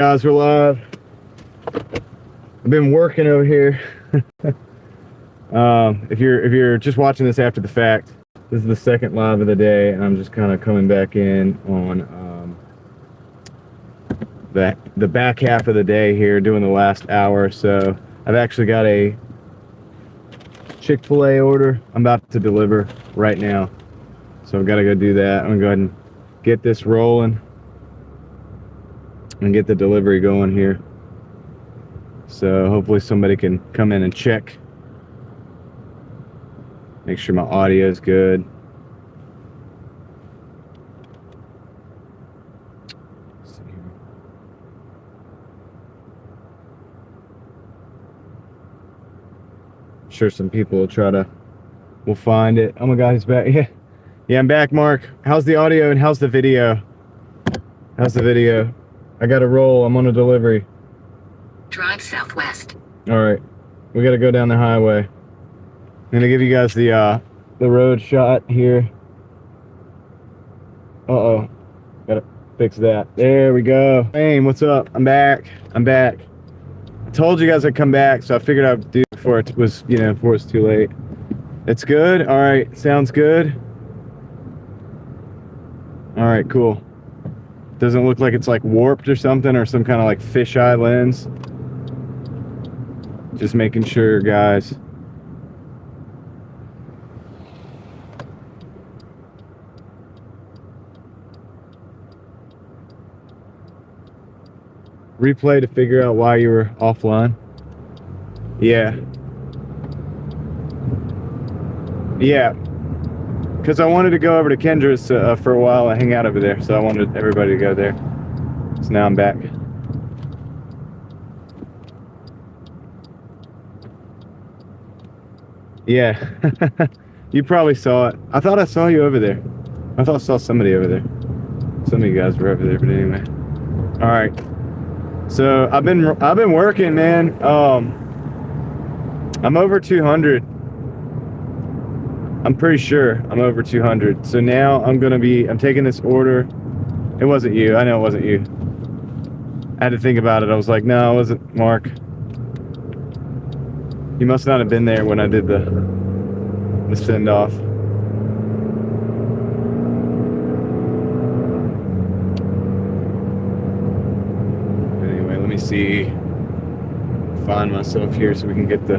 Guys, we're live. I've been working over here. If you're just watching this after the fact, this is the second live of the day, and I'm just kind of coming back in on the back half of the day here, doing the last hour. So I've actually got a Chick-fil-A order I'm about to deliver right now, so I've got to go do that. I'm gonna go ahead and get this rolling and get the delivery going here. So hopefully somebody can come in and check, make sure my audio is good. Let's see here. I'm sure some people will find it. Oh my God, he's back. Yeah, I'm back, Mark. How's the audio and how's the video? How's the video? I got to roll. I'm on a delivery. Drive southwest. All right, we got to go down the highway. I'm gonna give you guys the road shot here. Uh-oh, gotta fix that. There we go. Hey, what's up? I'm back. I told you guys I'd come back, so I figured I'd do it before it was, before it's too late. It's good. All right, sounds good. All right, cool. Doesn't look like it's like warped or something, or some kind of like fisheye lens. Just making sure, guys. Replay to figure out why you were offline. Yeah, because I wanted to go over to Kendra's for a while and hang out over there, so I wanted everybody to go there. So now I'm back. Yeah, you probably saw it. I thought I saw you over there. I thought I saw somebody over there. Some of you guys were over there, but anyway. All right. So I've been working, man. I'm over 200. I'm pretty sure I'm over 200. So now I'm taking this order. It wasn't you. I know it wasn't you. I had to think about it. I was like, no, it wasn't Mark. You must not have been there when I did the send off. Anyway, let me see. Find myself here so we can get the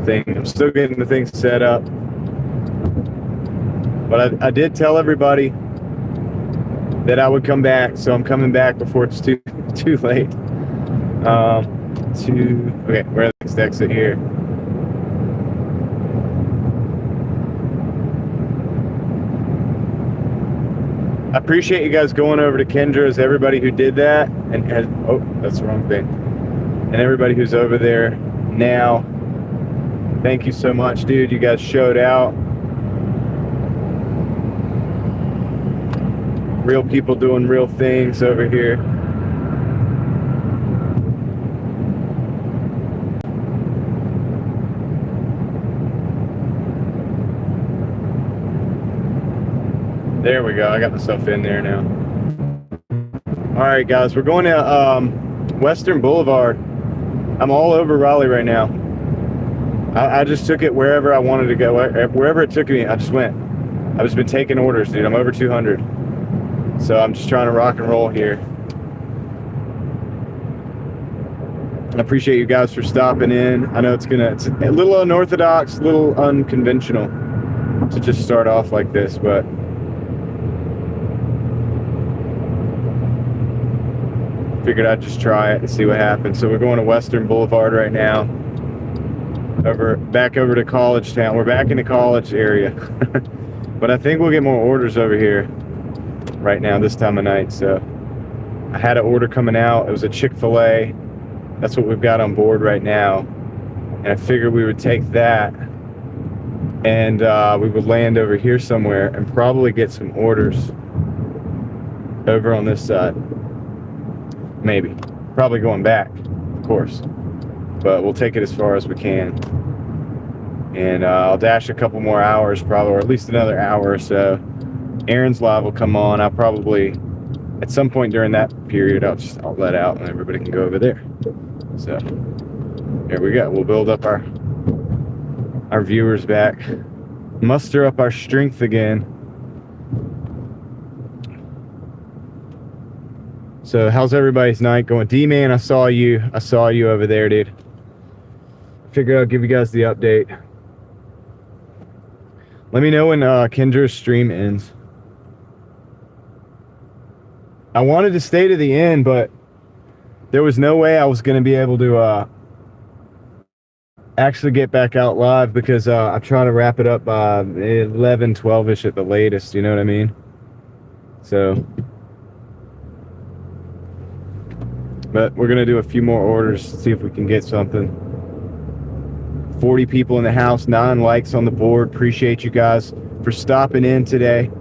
thing. I'm still getting the thing set up, but I did tell everybody that I would come back, so I'm coming back before it's too late. Okay, we're at the next exit here. I appreciate you guys going over to Kendra's, everybody who did that, and oh, that's the wrong thing. And everybody who's over there now. Thank you so much, dude. You guys showed out. Real people doing real things over here. There we go. I got myself in there now. All right, guys. We're going to Western Boulevard. I'm all over Raleigh right now. I just took it wherever I wanted to go. Wherever it took me, I just went. I've just been taking orders, dude. I'm over 200. So I'm just trying to rock and roll here. I appreciate you guys for stopping in. I know it's a little unorthodox, a little unconventional to just start off like this, but figured I'd just try it and see what happens. So we're going to Western Boulevard right now. Back over to College Town. We're back in the college area. But I think we'll get more orders over here right now this time of night. So I had an order coming out. It was a Chick-fil-A. That's what we've got on board right now. And I figured we would take that and we would land over here somewhere and probably get some orders over on this side. Maybe. Probably going back, of course. But we'll take it as far as we can. And I'll dash a couple more hours probably, or at least another hour or so. Aaron's live will come on. I'll probably at some point during that period, I'll let out and everybody can go over there. So there we go. We'll build up our viewers back, muster up our strength again. So how's everybody's night going? D-Man, I saw you over there, dude. Figured I'd give you guys the update. Let me know when Kendra's stream ends. I wanted to stay to the end, but there was no way I was going to be able to actually get back out live, because I'm trying to wrap it up by 11, 12-ish at the latest, you know what I mean? So, but we're going to do a few more orders, see if we can get something. 40 people in the house, 9 likes on the board. Appreciate you guys for stopping in today.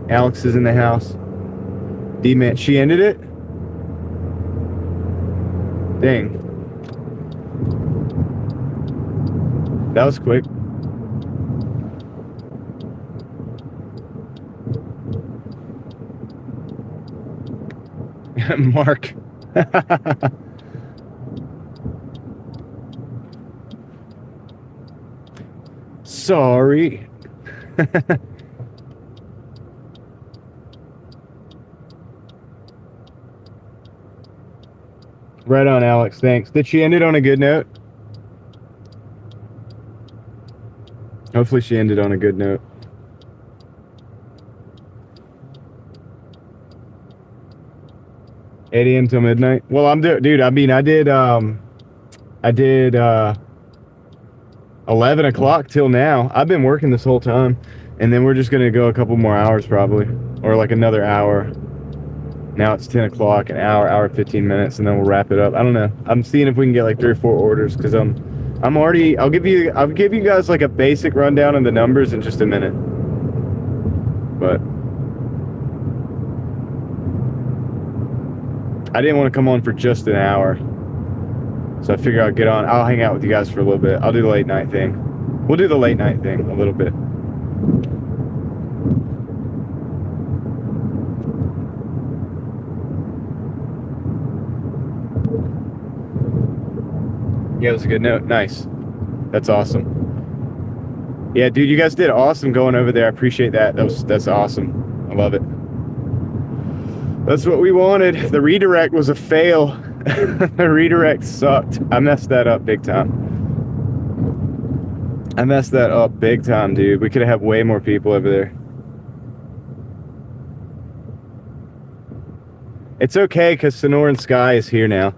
Alex is in the house. D-Man, she ended it? Dang. That was quick. Mark. Sorry. Right on, Alex. Thanks. Did she end it on a good note? Hopefully she ended on a good note. $8 a.m. till midnight. Well, dude, I mean, I did 11 o'clock till now. I've been working this whole time, and then we're just gonna go a couple more hours probably, or like another hour. Now it's 10 o'clock, an hour 15 minutes, and then we'll wrap it up. I don't know. I'm seeing if we can get like 3 or 4 orders, because I'm already, I'll give you guys like a basic rundown of the numbers in just a minute. But I didn't want to come on for just an hour, so I figured I'll get on. I'll hang out with you guys for a little bit. I'll do the late night thing. We'll do the late night thing a little bit. Yeah, it was a good note. Nice. That's awesome. Yeah, dude, you guys did awesome going over there. I appreciate that. That's awesome. I love it. That's what we wanted. The redirect was a fail. The redirect sucked. I messed that up big time. Dude. We could have had way more people over there. It's okay, because Sonoran Sky is here now.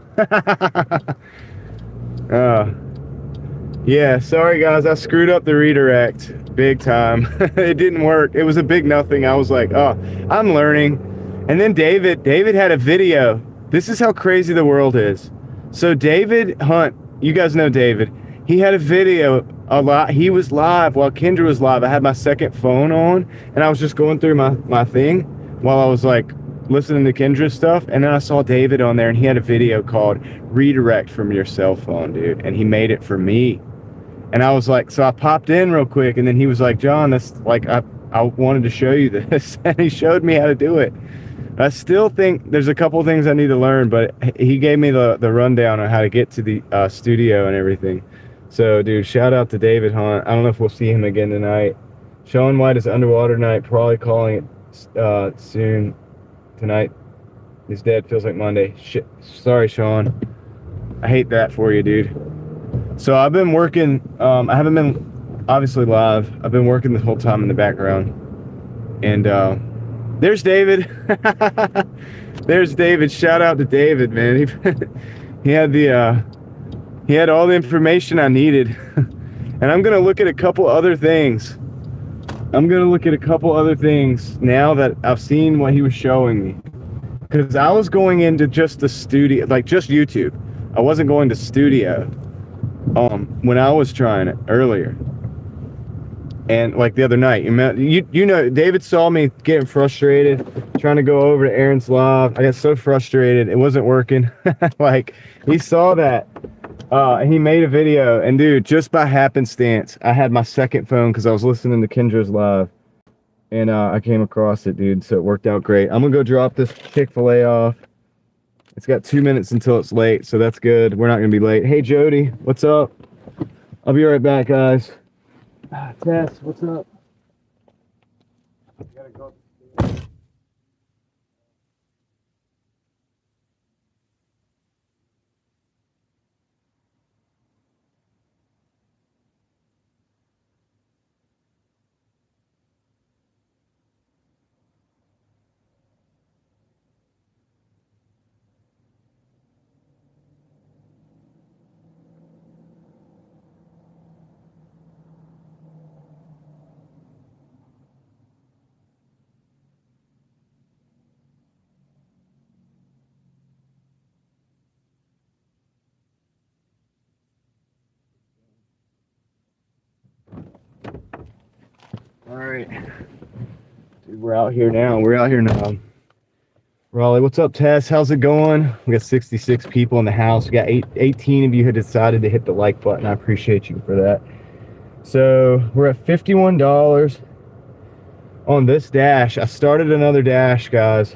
Yeah, sorry guys, I screwed up the redirect big time. It didn't work. It was a big nothing. I was like, oh, I'm learning. And then David had a video. This is how crazy the world is. So David Hunt, you guys know David, he had a video a lot. He was live while Kendra was live. I had my second phone on, and I was just going through my thing while I was like listening to Kendra's stuff, and then I saw David on there, and he had a video called Redirect from Your Cell Phone, dude, and he made it for me. And I was like, so I popped in real quick, and then he was like, John, that's like, I wanted to show you this. And he showed me how to do it. I still think there's a couple things I need to learn, but he gave me the rundown on how to get to the studio and everything. So, dude, shout out to David Hunt. I don't know if we'll see him again tonight. Sean White is underwater tonight, probably calling it soon tonight. He's dead, feels like Monday. Shit. Sorry, Sean. I hate that for you, dude. So I've been working, I haven't been obviously live. I've been working the whole time in the background. And there's David. There's David. Shout out to David, man. He had he had all the information I needed. And I'm gonna look at a couple other things. now that I've seen what he was showing me. Because I was going into just the studio, like just YouTube. I wasn't going to studio when I was trying it earlier. And like the other night, you know, David saw me getting frustrated, trying to go over to Aaron's live. I got so frustrated, it wasn't working. Like, he saw that, and he made a video. And dude, just by happenstance, I had my second phone because I was listening to Kendra's live. and I came across it, dude. So it worked out great. I'm gonna go drop this Chick-fil-A off. It's got 2 minutes until it's late, so that's good. We're not gonna be late. Hey Jody, what's up? I'll be right back, guys. Tess, what's up? Gotta go. All right, dude, we're out here now. We're out here now. Raleigh, what's up, Tess? How's it going? We got 66 people in the house. We got 18 of you who decided to hit the like button. I appreciate you for that. So we're at $51 on this dash. I started another dash, guys.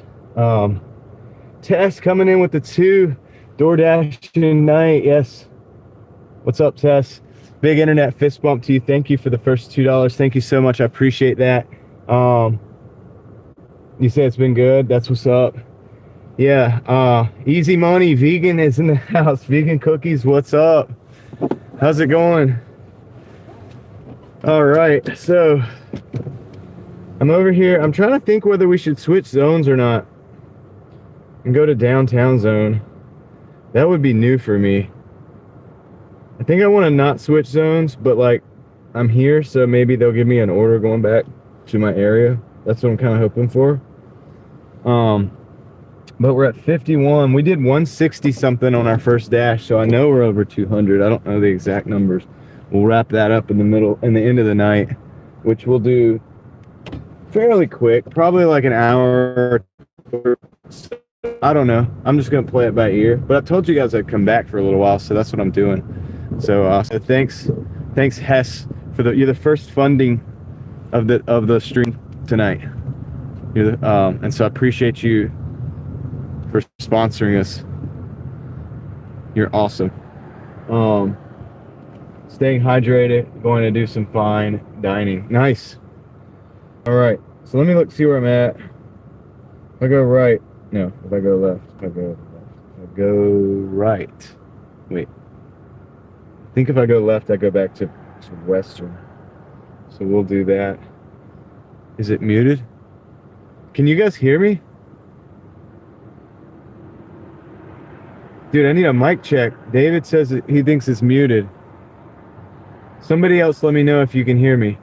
Tess coming in with the 2 Doordashing night. Yes. What's up, Tess? Big internet fist bump to you. Thank you for the first $2. Thank you so much. I appreciate that. You say it's been good. That's what's up. Yeah. Easy Money Vegan is in the house. Vegan Cookies, what's up? How's it going? All right. So I'm over here. I'm trying to think whether we should switch zones or not and go to downtown zone. That would be new for me. I think I want to not switch zones, but like I'm here, so maybe they'll give me an order going back to my area. That's what I'm kind of hoping for. But we're at 51. We did 160 something on our first dash, so I know we're over 200. I don't know the exact numbers. We'll wrap that up in the end of the night, which we'll do fairly quick, probably like an hour. I don't know. I'm just gonna play it by ear. But I told you guys I'd come back for a little while, so that's what I'm doing. So thanks Hess you're the first funding of the stream tonight. And so I appreciate you for sponsoring us. You're awesome. Staying hydrated, going to do some fine dining. Nice. All right, so let me see where I'm at. If I go right, no, if I go left, if I go right. Wait. I think if I go left, I go back to Western. So we'll do that. Is it muted? Can you guys hear me? Dude, I need a mic check. David says he thinks it's muted. Somebody else let me know if you can hear me.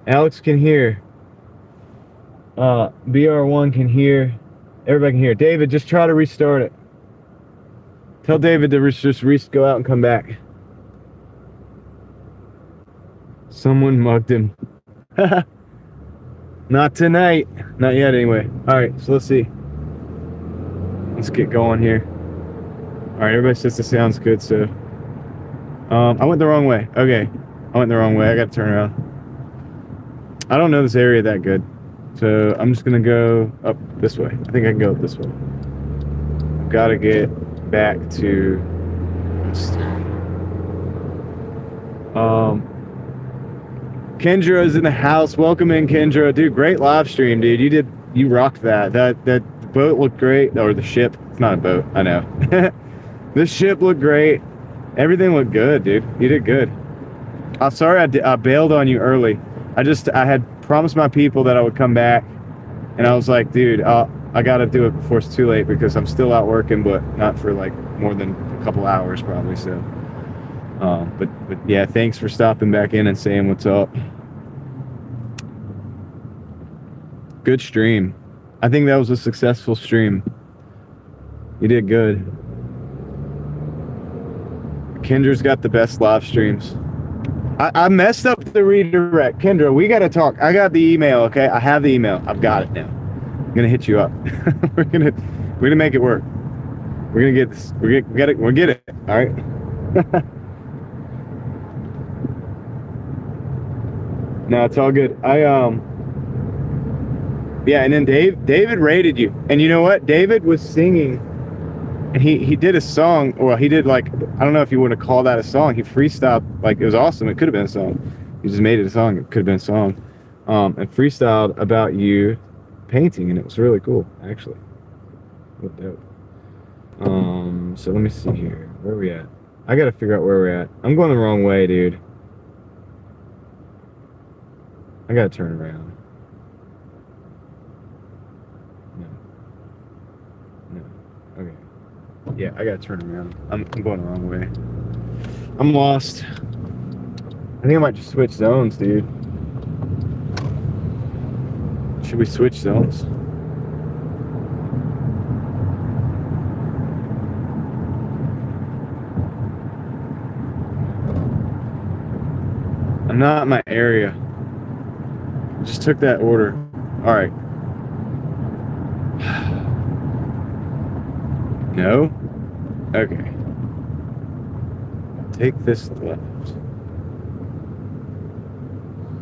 Alex can hear. BR1 can hear. Everybody can hear. David, just try to restart it. Tell David to just go out and come back. Someone mugged him. Not tonight. Not yet, anyway. All right, so let's see. Let's get going here. All right, everybody says this sounds good, so. I went the wrong way. Okay, I went the wrong way. I got to turn around. I don't know this area that good, so I'm just gonna go up this way. I think I can go up this way. I've got to get back to. Kendra is in the house. Welcome in, Kendra. Dude, great live stream, dude. You rocked that. That boat looked great, or the ship. It's not a boat. I know. This ship looked great. Everything looked good, dude. You did good. I'm sorry I bailed on you early. I had promised my people that I would come back, and I was like, dude, I got to do it before it's too late because I'm still out working, but not for like more than a couple hours probably. So, but yeah, thanks for stopping back in and saying what's up. Good stream. I think that was a successful stream. You did good. Kendra's got the best live streams. I messed up the redirect. Kendra, we got to talk. I got the email, okay? I have the email. I've got it now. I'm going to hit you up. We're gonna make it work. We're going to get this. We'll get it. All right? No, it's all good. Yeah, and then David rated you. And you know what? David was singing, and he did a song. Well, he did, like, I don't know if you want to call that a song. He freestyled, like, it was awesome. It could have been a song. He just made it a song. It could have been a song. And freestyled about you painting, and it was really cool, actually. What dope. So let me see here. Where are we at? I gotta figure out where we're at. I'm going the wrong way, dude. I gotta turn around. No. Okay. Yeah, I gotta turn around. I'm going the wrong way. I'm lost. I think I might just switch zones, dude. Should we switch zones? I'm not in my area. Just took that order. All right. No? Okay. Take this left.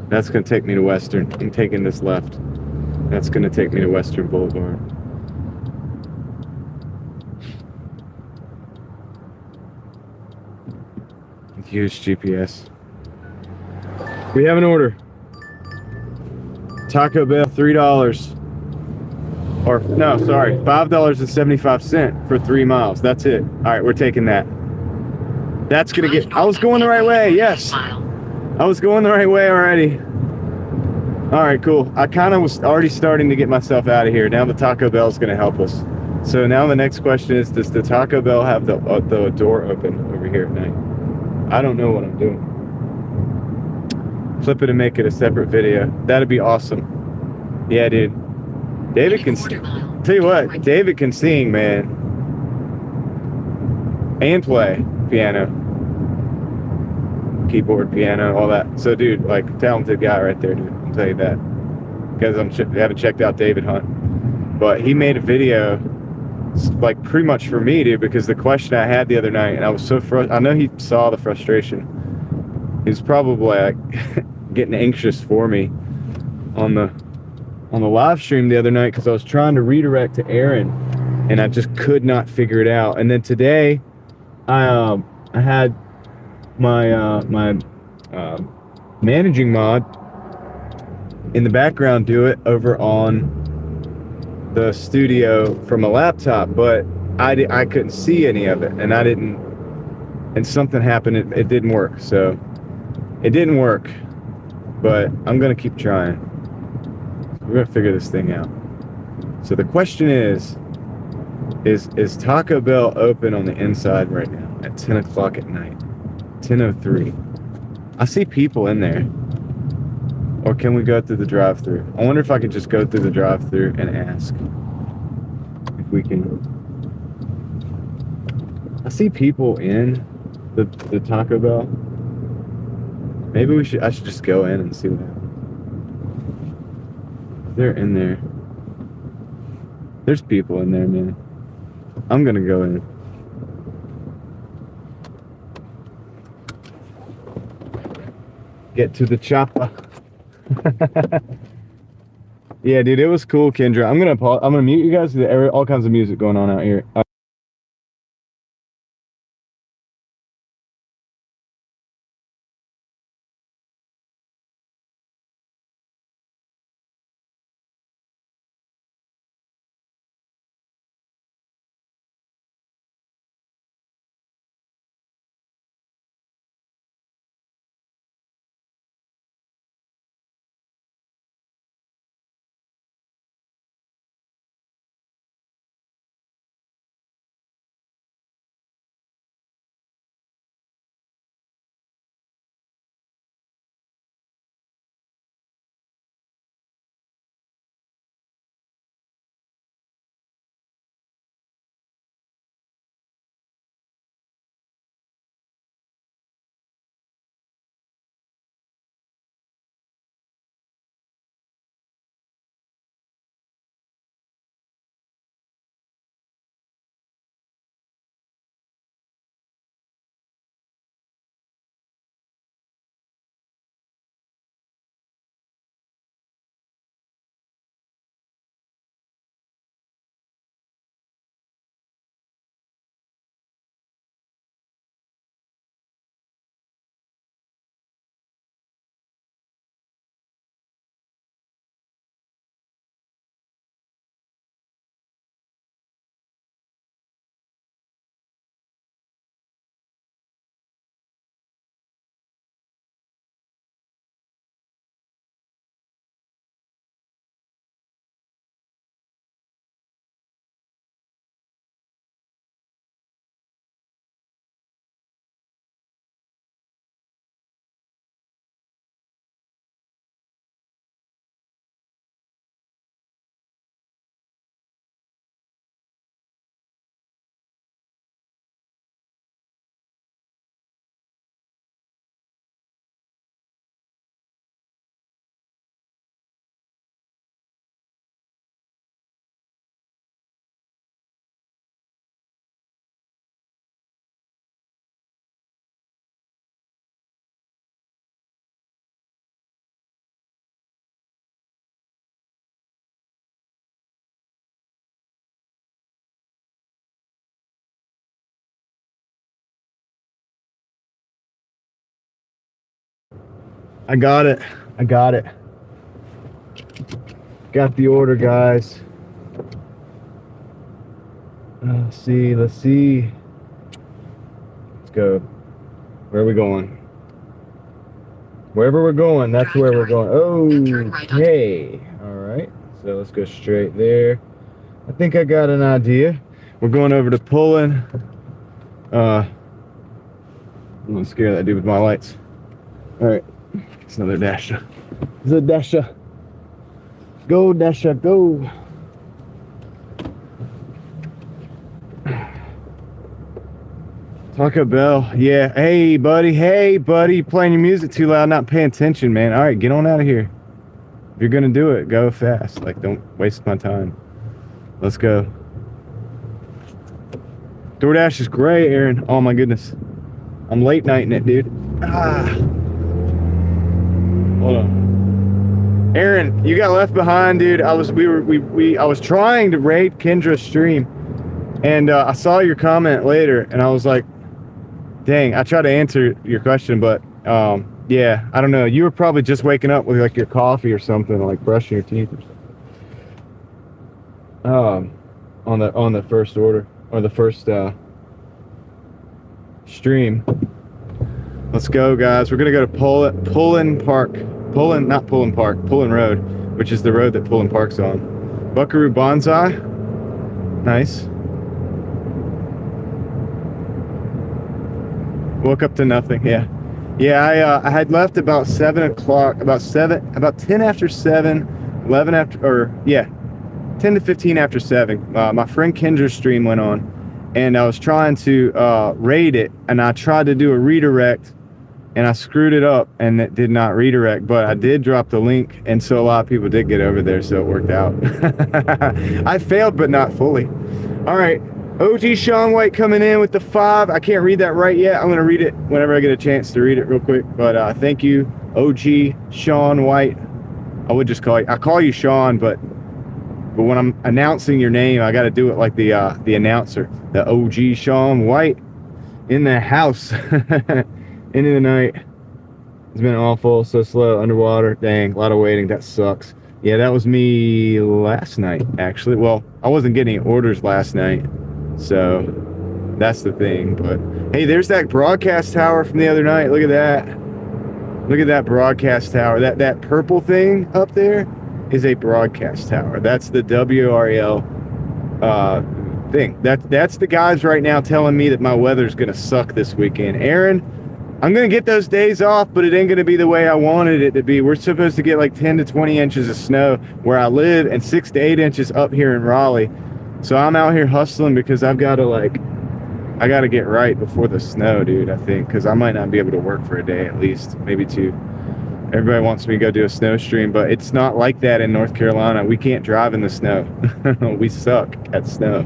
That's gonna take me to Western. I'm taking this left. That's gonna take me to Western Boulevard. Use GPS. We have an order. Taco Bell, $3. Or, no, sorry, $5.75 for 3 miles. That's it. All right, we're taking that. That's gonna get, I was going the right way, yes. I was going the right way already. All right, cool. I kind of was already starting to get myself out of here. Now the Taco Bell is gonna help us. So now the next question is, does the Taco Bell have the door open over here at night? I don't know what I'm doing. Flip it and make it a separate video. That'd be awesome. Yeah, dude. David can sing. Tell you what, David can sing, man. And play piano. Keyboard, piano, all that. So, dude, like, talented guy right there, dude. I'll tell you that. Because I haven't checked out David Hunt. But he made a video, like, pretty much for me, dude, because the question I had the other night, and I was so frustrated. I know he saw the frustration. He was probably, like, getting anxious for me on the live stream the other night because I was trying to redirect to Aaron and I just could not figure it out. And then today I had my managing mod in the background do it over on the studio from a laptop, but I couldn't see any of it, and something happened. It didn't work. So it didn't work, but I'm gonna keep trying. We're gonna figure this thing out. So the question is Taco Bell open on the inside right now at 10 o'clock at night? 10:03. I see people in there. Or can we go through the drive-thru? I wonder if I could just go through the drive-thru and ask if we can. I see people in the Taco Bell. Maybe I should just go in and see what happens. They're in there. There's people in there, man. I'm gonna go in. Get to the chopper. Yeah, dude, it was cool, Kendra. I'm gonna mute you guys. There's all kinds of music going on out here. I got it. I got it. Got the order, guys. Let's see. Let's see. Let's go. Where are we going? Wherever we're going, that's Drive where we're right. going. Then turn right onto- Okay. All right. So let's go straight there. I think I got an idea. We're going over to Pullen. I'm gonna scare that dude with my lights. All right. It's another Dasher. It's a Dasher. Go, Dasher, go. Taco Bell. Yeah. Hey, buddy. Hey, buddy. Playing your music too loud, not paying attention, man. All right, get on out of here. If you're gonna do it, go fast. Like, don't waste my time. Let's go. Doordash is great, Aaron. Oh my goodness. I'm late nighting it, dude. Hold on. Aaron, you got left behind, dude. I was trying to raid Kendra's stream, and I saw your comment later, and I was like, dang, I tried to answer your question, but yeah, I don't know. You were probably just waking up with like your coffee or something, like brushing your teeth or something. On the first order or the first stream. Let's go, guys. We're gonna go to Pullen Road, which is the road that Pullen Park's on. Buckaroo Bonsai. Nice. Woke up to nothing. Yeah, I had left about 7 o'clock, about 10 after 7, 11 after, or yeah, 10 to 15 after 7. My friend Kendra's stream went on, and I was trying to raid it, and I tried to do a redirect, and I screwed it up, and it did not redirect, but I did drop the link, and so a lot of people did get over there, so it worked out. I failed, but not fully. All right. OG Sean White coming in with the 5. I can't read that right yet. I'm going to read it whenever I get a chance to read it real quick. But thank you, OG Sean White. I would just call you. I call you Sean, but when I'm announcing your name, I got to do it like the announcer. The OG Sean White in the house. Into the night. It's been awful. So slow. Underwater. Dang. A lot of waiting. That sucks. Yeah, that was me last night, actually. Well, I wasn't getting orders last night. So that's the thing. But hey, there's that broadcast tower from the other night. Look at that. Look at that broadcast tower. That purple thing up there is a broadcast tower. That's the WRL thing. That's the guys right now telling me that my weather's gonna suck this weekend. Aaron, I'm gonna get those days off, but it ain't gonna be the way I wanted it to be. We're supposed to get like 10 to 20 inches of snow where I live, and 6 to 8 inches up here in Raleigh. So I'm out here hustling because I gotta get right before the snow, dude, I think, because I might not be able to work for a day at least, maybe 2. Everybody wants me to go do a snow stream, but it's not like that in North Carolina. We can't drive in the snow. We suck at snow.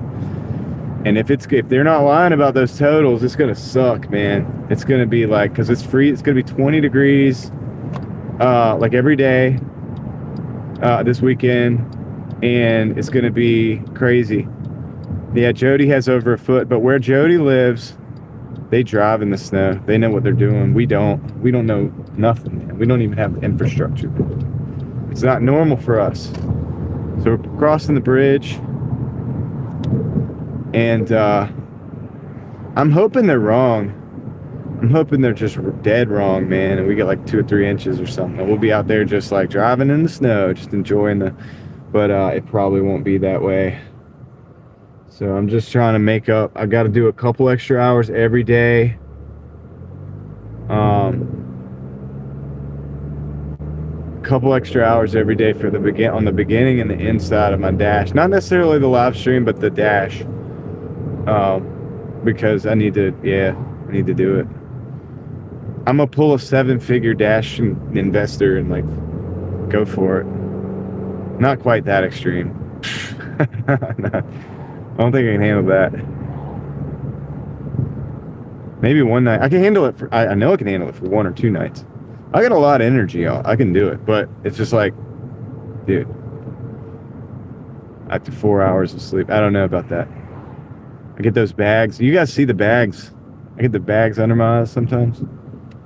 And if they're not lying about those totals, it's gonna suck, man. It's gonna be like, because it's free, it's gonna be 20 degrees like every day this weekend. And it's gonna be crazy. Yeah, Jody has over a foot, but where Jody lives, they drive in the snow. They know what they're doing. We don't know nothing, man. We don't even have the infrastructure. It's not normal for us. So we're crossing the bridge, and I'm hoping they're wrong. I'm hoping they're just dead wrong, man, and we get like 2 or 3 inches or something. We'll be out there just like driving in the snow, just enjoying but it probably won't be that way. So I'm just trying to make up. I got to do a couple extra hours every day. Couple extra hours every day for on the beginning and the inside of my dash. Not necessarily the live stream, but the dash. Because I need to do it. I'm gonna pull a 7-figure dash investor and like go for it. Not quite that extreme. I don't think I can handle that. Maybe one night. I can handle it for, I know I can handle it for 1 or 2 nights. I got a lot of energy, y'all. I can do it, but it's just like, dude, after 4 hours of sleep, I don't know about that. I get those bags. You guys see the bags? I get the bags under my eyes sometimes.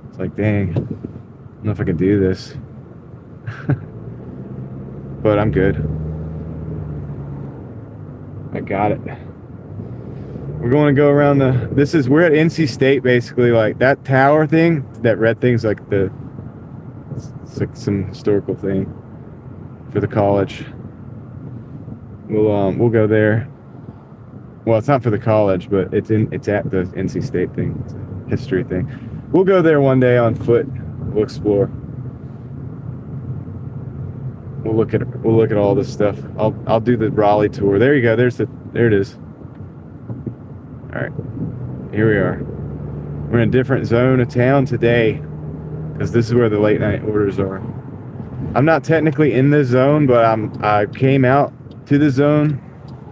It's like, dang. don't know if I can do this. But I'm good. I got it. We're going to go around we're at NC State basically, like that tower thing, that red thing's like it's like some historical thing for the college. We'll go there. Well, it's not for the college, but it's at the NC State thing. It's a history thing. We'll go there one day on foot. We'll explore. We'll look at all this stuff. I'll do the Raleigh tour. There you go. There it is. All right. Here we are. We're in a different zone of town today because this is where the late night orders are. I'm not technically in this zone, but I came out to the zone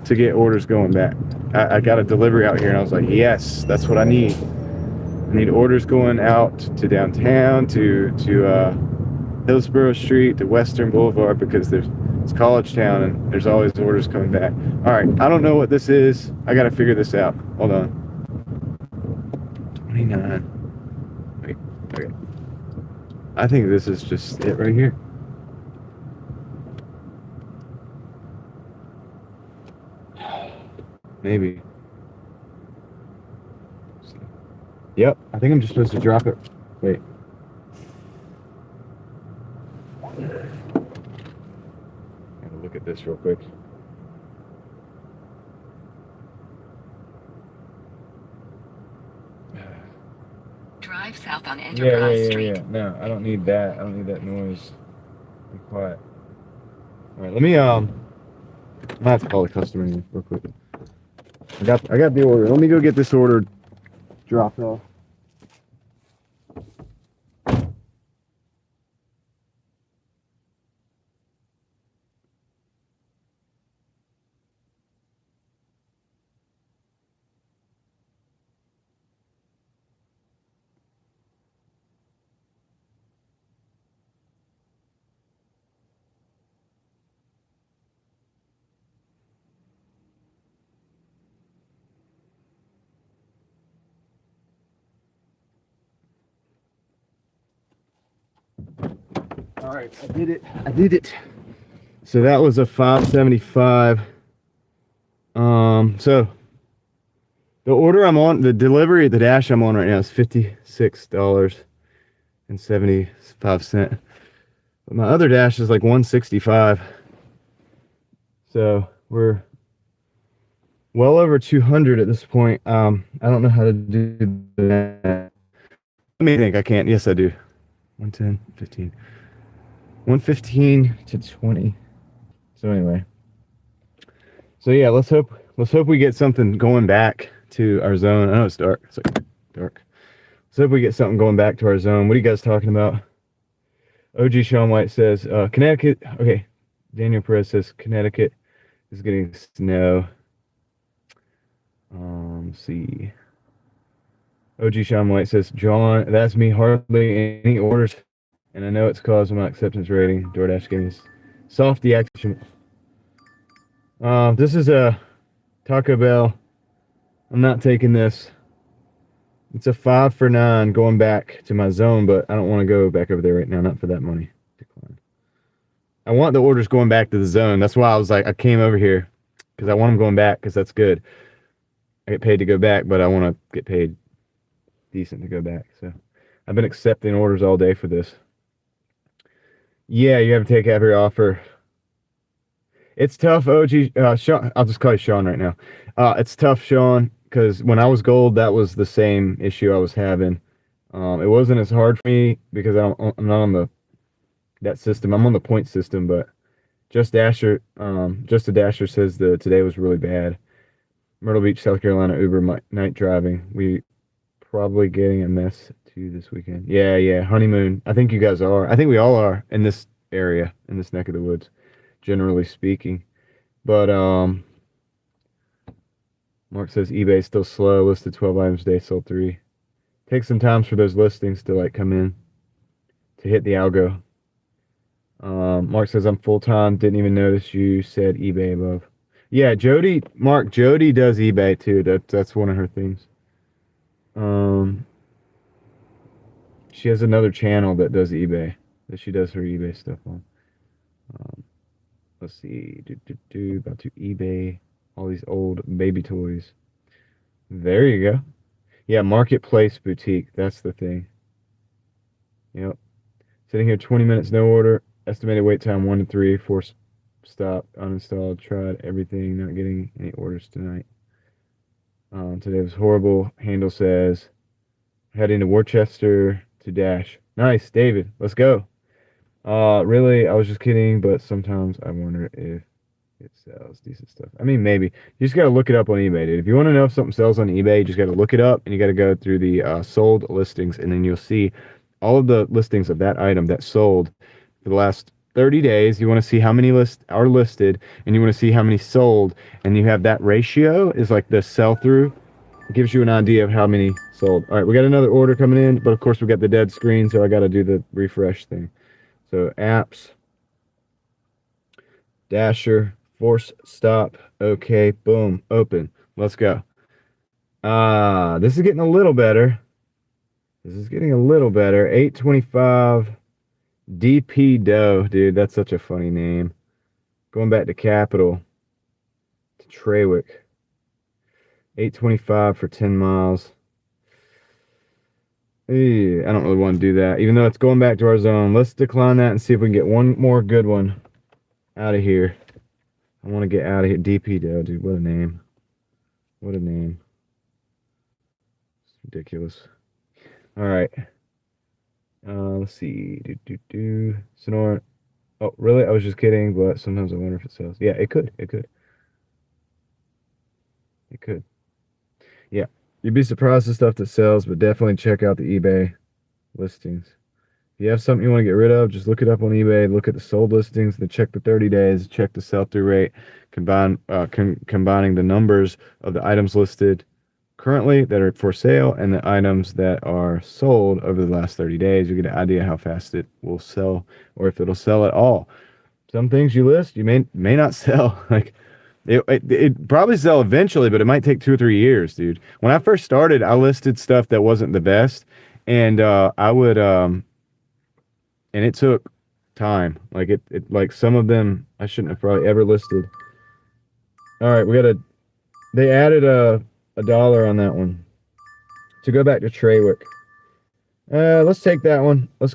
to get orders going back. I got a delivery out here and I was like, yes, that's what I need. I need orders going out to downtown, to Hillsborough Street, to Western Boulevard, because it's college town and there's always orders coming back. All right, I don't know what this is. I got to figure this out. Hold on. 29. Wait, okay. I think this is just it right here. Maybe. Yep, I think I'm just supposed to drop it. Wait. Gotta look at this real quick. Drive south on Enterprise Street. Yeah. No, I don't need that. I don't need that noise. Be quiet. All right, let me I have to call the customer in real quick. I got the order. Let me go get this order dropped off. All right, I did it. So that was a $5.75. So the order I'm on, the delivery, the dash I'm on right now is $56.75. But my other dash is like $165. So we're well over 200 at this point. I don't know how to do that. Let me think. I can't. Yes, I do. 110, 15. 115 to 20. So anyway. So yeah, let's hope we get something going back to our zone. I know it's dark. It's like dark. Let's hope we get something going back to our zone. What are you guys talking about? OG Sean White says Connecticut. Okay. Daniel Perez says Connecticut is getting snow. Let's see. OG Sean White says, John, that's me, hardly any orders. And I know it's caused my acceptance rating. Doordash gave me soft deactivation. This is a Taco Bell. I'm not taking this. It's a 5 for $9 going back to my zone, but I don't want to go back over there right now. Not for that money. Decline. I want the orders going back to the zone. That's why I was like, I came over here because I want them going back because that's good. I get paid to go back, but I want to get paid decent to go back. So I've been accepting orders all day for this. Yeah, you have to take every offer. It's tough, OG. Sean, I'll just call you Sean right now. It's tough, Sean, because when I was gold, that was the same issue I was having. It wasn't as hard for me because I'm not on that system. I'm on the point system, but Just a Dasher says today was really bad. Myrtle Beach, South Carolina, Uber night driving. We probably getting a mess too this weekend. Yeah, honeymoon. I think you guys are. I think we all are in this area, in this neck of the woods, generally speaking. But Mark says eBay's still slow. Listed 12 items a day, sold 3. Takes some time for those listings to like come in to hit the algo. Mark says I'm full time. Didn't even notice you said eBay above. Yeah, Jody does eBay too. That's one of her things. She has another channel that does eBay, that she does her eBay stuff on. Let's see, about to eBay all these old baby toys. There you go. Yeah, Marketplace Boutique, that's the thing. Yep. Sitting here 20 minutes, no order. Estimated wait time 1 to 3. Force stop, uninstalled, tried everything, not getting any orders tonight. Today was horrible. Handle says, heading to Worcester to Dash. Nice, David, let's go. Really, I was just kidding, but sometimes I wonder if it sells decent stuff. I mean, maybe. You just got to look it up on eBay, dude. If you want to know if something sells on eBay, you just got to look it up, and you got to go through the sold listings, and then you'll see all of the listings of that item that sold for the last 30 days. You want to see how many are listed, and you want to see how many sold, and you have that ratio is like the sell-through. It gives you an idea of how many sold. All right, we got another order coming in, but of course we got the dead screen, so I got to do the refresh thing. So apps, Dasher, force stop, okay, boom, open. Let's go. This is getting a little better. This is getting a little better. 825 DP Doe, dude, that's such a funny name. Going back to Capital, to Trawick. 825 for 10 miles. I don't really want to do that, even though it's going back to our zone. Let's decline that and see if we can get one more good one out of here. I want to get out of here. DP Doe, dude, what a name. What a name. It's ridiculous. All right. Let's see. Sonora. Oh, really? I was just kidding, but sometimes I wonder if it sells. Yeah, it could. It could. It could. Yeah. You'd be surprised at stuff that sells, but definitely check out the eBay listings. If you have something you want to get rid of, just look it up on eBay, look at the sold listings, then check the 30 days, check the sell-through rate, combining the numbers of the items listed currently that are for sale and the items that are sold over the last 30 days. You get an idea how fast it will sell or if it'll sell at all. Some things you list, you may not sell. Like it probably sell eventually, but it might take 2 or 3 years, dude. When I first started, I listed stuff that wasn't the best, and I would and it took time. Like it like some of them I shouldn't have probably ever listed. All right, they added a $1 on that one. To go back to Trawick. Let's take that one. Let's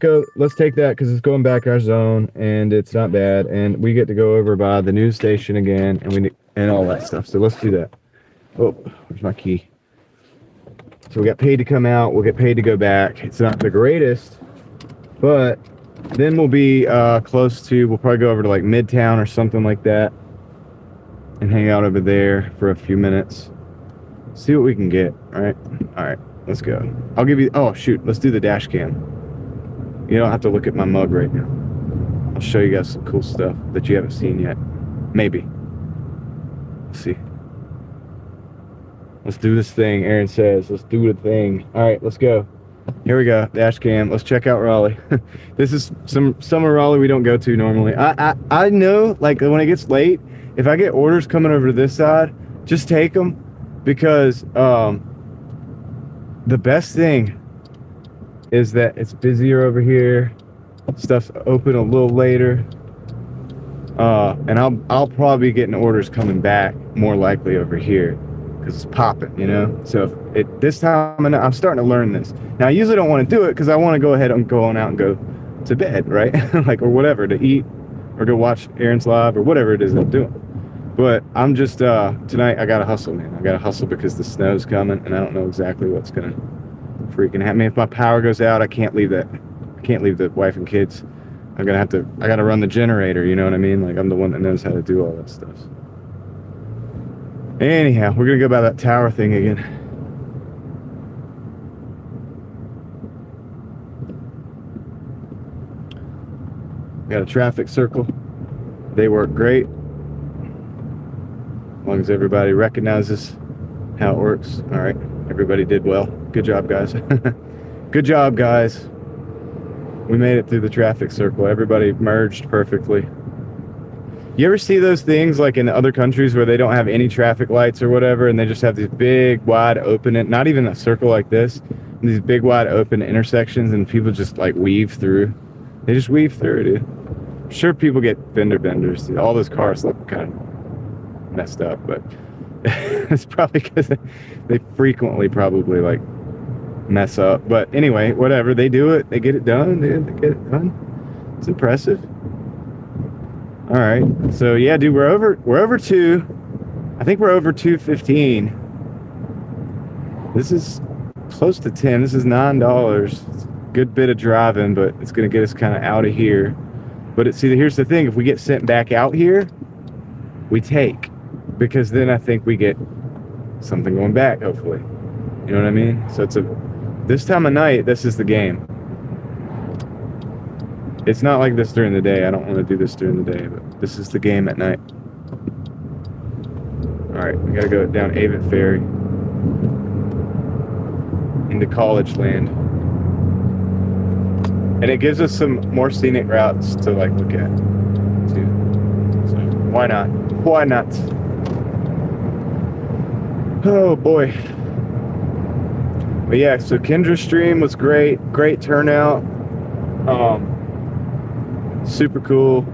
take that because it's going back our zone and it's not bad. And we get to go over by the news station again and all that stuff. So let's do that. Oh, where's my key? So we got paid to come out. We'll get paid to go back. It's not the greatest, but then we'll be close to, we'll probably go over to like Midtown or something like that and hang out over there for a few minutes. See what we can get. All right. Let's go. I'll give you, oh shoot, let's do the dash cam. You don't have to look at my mug right now. I'll show you guys some cool stuff that you haven't seen yet. Maybe. Let's see. Let's do this thing, Aaron says. Let's do the thing. All right, let's go. Here we go, dash cam. Let's check out Raleigh. This is some of Raleigh we don't go to normally. I know, like when it gets late, if I get orders coming over to this side, just take them because, the best thing is that it's busier over here. Stuff's open a little later. And I'll probably be getting orders coming back more likely over here because it's popping, you know? So this time I'm starting to learn this. Now I usually don't want to do it because I want to go ahead and go on out and go to bed, right? Like, or whatever, to eat or go watch Aaron's live or whatever it is I'm doing. But I'm just, tonight I gotta hustle, man. I gotta hustle because the snow's coming and I don't know exactly what's gonna freaking happen. If my power goes out, I can't leave the wife and kids. I gotta run the generator, you know what I mean? Like I'm the one that knows how to do all that stuff. Anyhow, we're gonna go by that tower thing again. Got a traffic circle. They work great. As long as everybody recognizes how it works. All right, everybody did well. Good job, guys. Good job, guys. We made it through the traffic circle. Everybody merged perfectly. You ever see those things like in other countries where they don't have any traffic lights or whatever, and they just have these big, wide open, not even a circle like this, these big wide open intersections, and people just like weave through. They just weave through, dude. I'm sure people get fender benders. All those cars look kind of messed up, but it's probably because they frequently probably like mess up. But anyway, whatever, they do it, they get it done, dude. They get it done. It's impressive. All right, so yeah, dude, we're over I think we're over 215. This is close to 10. This is $9. It's a good bit of driving, but it's gonna get us kind of out of here. But see, here's the thing: if we get sent back out here, we take, because then I think we get something going back, hopefully. You know what I mean? So this time of night, this is the game. It's not like this during the day. I don't want to do this during the day, but this is the game at night. All right, we gotta go down Avon Ferry into college land, and it gives us some more scenic routes to like look at too. So why not? Why not? Oh boy. But yeah, so Kendra stream was great turnout. Super cool.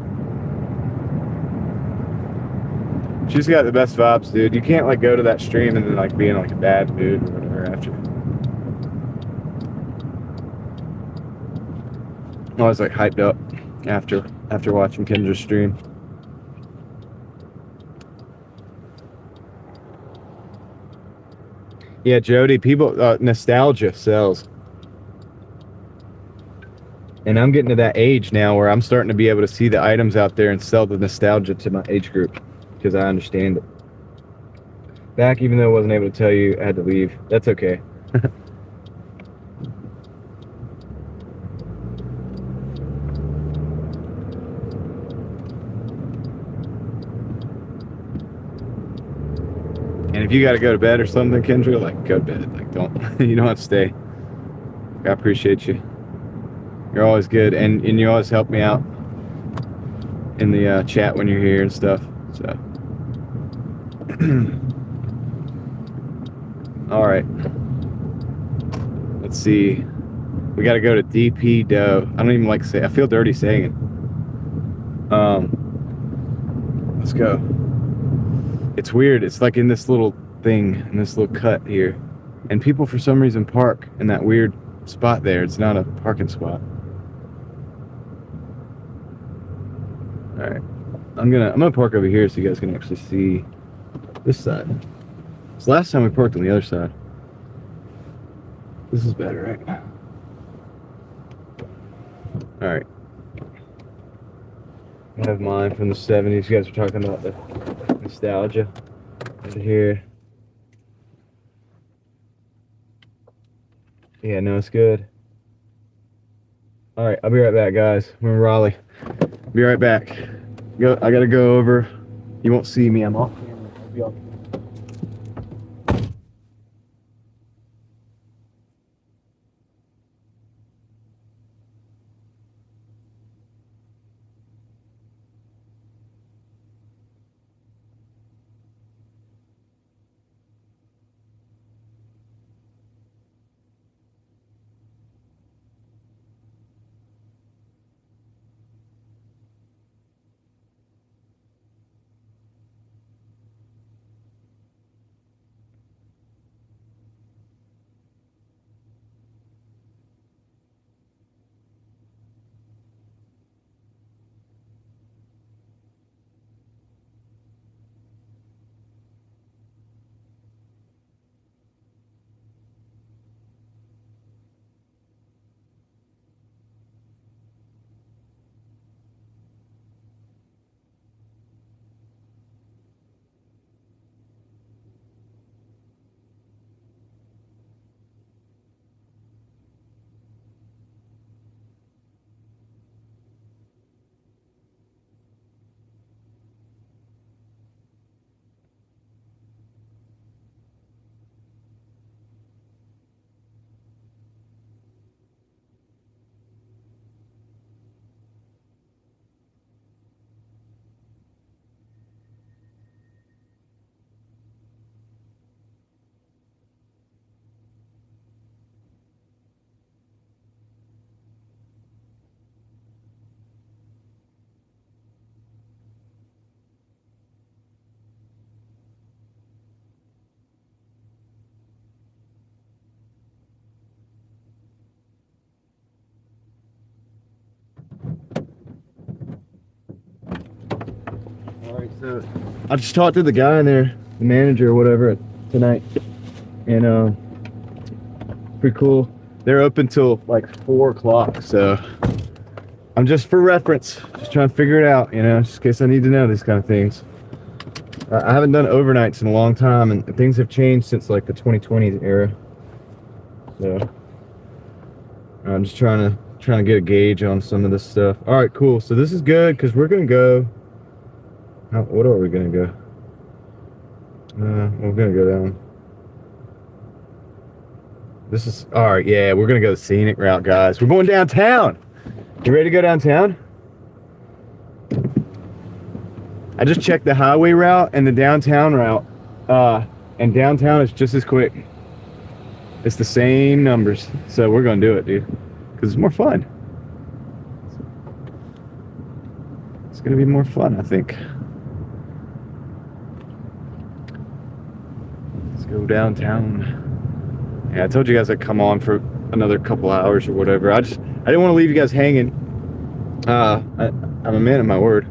She's got the best vibes, dude. You can't like go to that stream and then like be in like a bad mood or whatever after. I was like hyped up after watching Kendra's stream. Yeah, Jody, people nostalgia sells. And I'm getting to that age now where I'm starting to be able to see the items out there and sell the nostalgia to my age group, because I understand it. Back, even though I wasn't able to tell you, I had to leave. That's okay. And if you got to go to bed or something, Kendra, like, go to bed. Like, don't, you don't have to stay. I appreciate you. You're always good, and you always help me out in the chat when you're here and stuff. So, all right. Let's see. We got to go to DP Doe. I don't even like to say. I feel dirty saying it. Let's go. It's weird. It's like in this little thing, in this little cut here, and people for some reason park in that weird spot there. It's not a parking spot. All right, I'm gonna park over here so you guys can actually see this side. So last time we parked on the other side. This is better, right? All right. I have mine from the 70s. You guys were talking about the nostalgia over here. Yeah, no, it's good. All right, I'll be right back, guys. We're in Raleigh. Be right back. I gotta go over. You won't see me. I'm off camera. I'll be off. All right, so I just talked to the guy in there, the manager or whatever, tonight, and pretty cool. They're open till like 4 o'clock, so I'm just for reference, just trying to figure it out, you know, just in case I need to know these kind of things. I haven't done overnights in a long time, and things have changed since like the 2020s era. So I'm just trying to get a gauge on some of this stuff. All right, cool. So this is good because we're gonna go. What are we gonna go? We're gonna go down. This is all right. Yeah, we're gonna go the scenic route, guys. We're going downtown. You ready to go downtown? I just checked the highway route and the downtown route, and downtown is just as quick. It's the same numbers, so we're gonna do it, dude, because it's more fun. It's gonna be more fun, I think. Let's go downtown. Yeah, I told you guys I'd come on for another couple hours or whatever. I didn't want to leave you guys hanging. I'm a man of my word.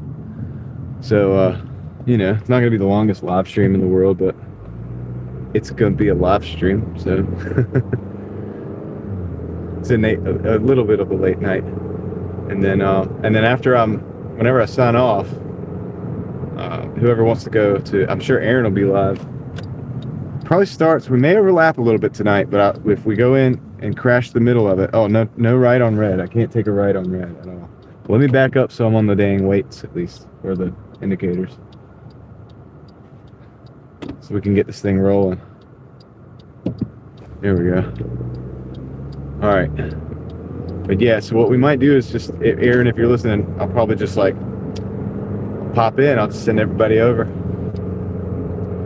So, you know, it's not going to be the longest live stream in the world, but it's going to be a live stream, so it's a little bit of a late night. And then after whenever I sign off, whoever wants to go to, I'm sure Aaron will be live. Probably starts, we may overlap a little bit tonight, but if we go in and crash the middle of it, oh, no right on red. I can't take a right on red at all. Let me back up so I'm on the dang weights at least, or the indicators, so we can get this thing rolling. There we go. All right. But yeah, so what we might do is just, Aaron, if you're listening, I'll probably just like pop in. I'll just send everybody over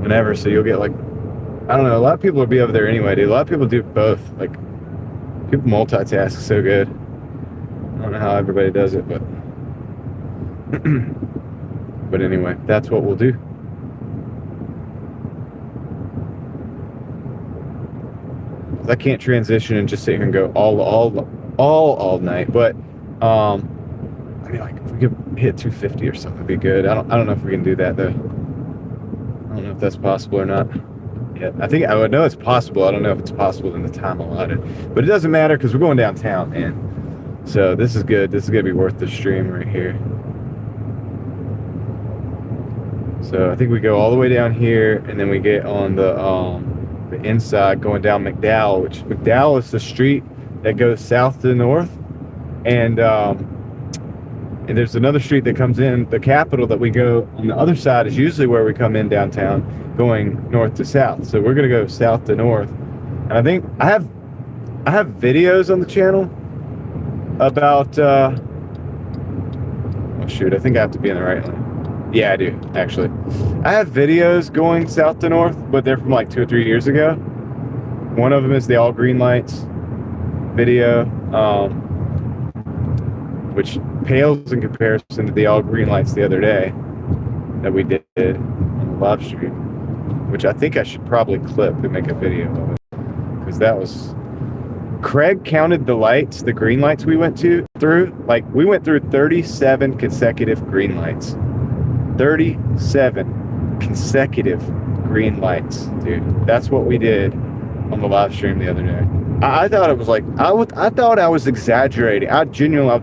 whenever, so you'll get like, I don't know, a lot of people will be over there anyway, dude. A lot of people do both. Like, people multitask so good. I don't know how everybody does it, but but anyway, that's what we'll do. I can't transition and just sit here and go all night, but I mean, like, if we could hit 250 or something, it'd be good. I don't know if we can do that though. I don't know if that's possible or not. Yeah, I would know it's possible. I don't know if it's possible in the time allotted, but it doesn't matter because we're going downtown, man. So this is good. This is gonna be worth the stream right here. So I think we go all the way down here, and then we get on the inside going down McDowell, which McDowell is the street that goes south to the north, and there's another street that comes in the Capitol that we go on the other side is usually where we come in downtown, going north to south. So we're gonna go south to north, and I think I have videos on the channel about oh shoot, I think I have to be in the right lane. Yeah, I do, actually. I have videos going south to north, but they're from like 2 or 3 years ago. One of them is the all green lights video, which pales in comparison to the all green lights the other day that we did on the live stream, which I think I should probably clip and make a video of it, because that was, Craig counted the lights, the green lights we went through. Like, we went through 37 consecutive green lights. 37 consecutive green lights, dude. That's what we did on the live stream the other day. I thought it was like, I thought I was exaggerating. I'm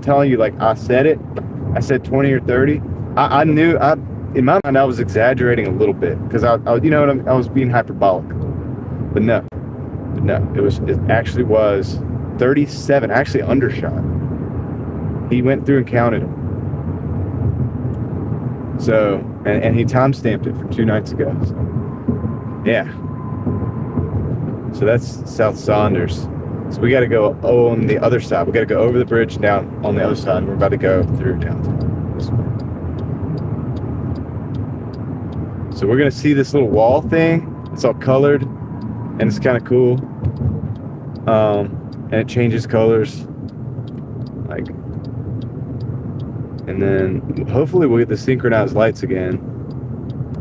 telling you, like, I said 20 or 30. I knew, in my mind, I was exaggerating a little bit, because I you know what, I was being hyperbolic. But no, it actually was 37. I actually undershot. He went through and counted them. So, and he time-stamped it from 2 nights ago. So, yeah. So that's South Saunders. So we got to go on the other side. We got to go over the bridge down on the other side. And we're about to go through downtown. So we're going to see this little wall thing. It's all colored, and it's kind of cool. And it changes colors. Like, and then hopefully we'll get the synchronized lights again.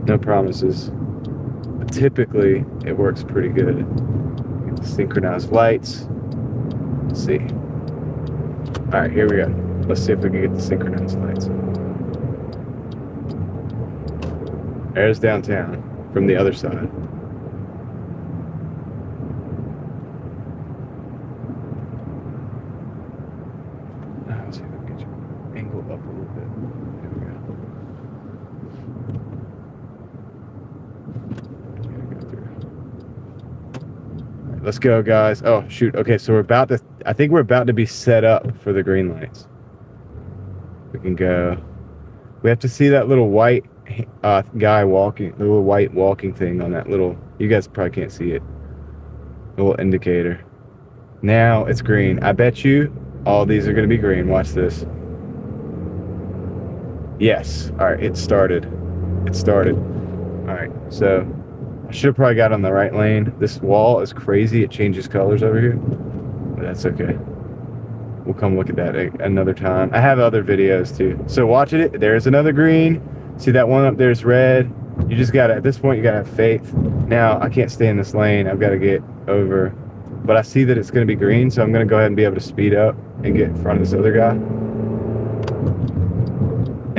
No promises, but typically it works pretty good. Get the synchronized lights. Let's see. All right, here we go. Let's see if we can get the synchronized lights. There's downtown from the other side. Let's see if I can get your angle up a little bit. There we go. Gotta go through. All right, let's go, guys. Oh shoot. Okay, so I think we're about to be set up for the green lights. We can go. We have to see that little white guy walking, the little white walking thing on that little, you guys probably can't see it, little indicator. Now it's green. I bet you all these are going to be green. Watch this. Yes. All right, it started. All right, so I should have probably got on the right lane. This wall is crazy. It changes colors over here, but that's okay. We'll come look at that another time. I have other videos too. So watch it. There's another green. See that one up there's red. You just gotta, at this point, you gotta have faith. Now, I can't stay in this lane. I've got to get over. But I see that it's gonna be green, so I'm gonna go ahead and be able to speed up and get in front of this other guy.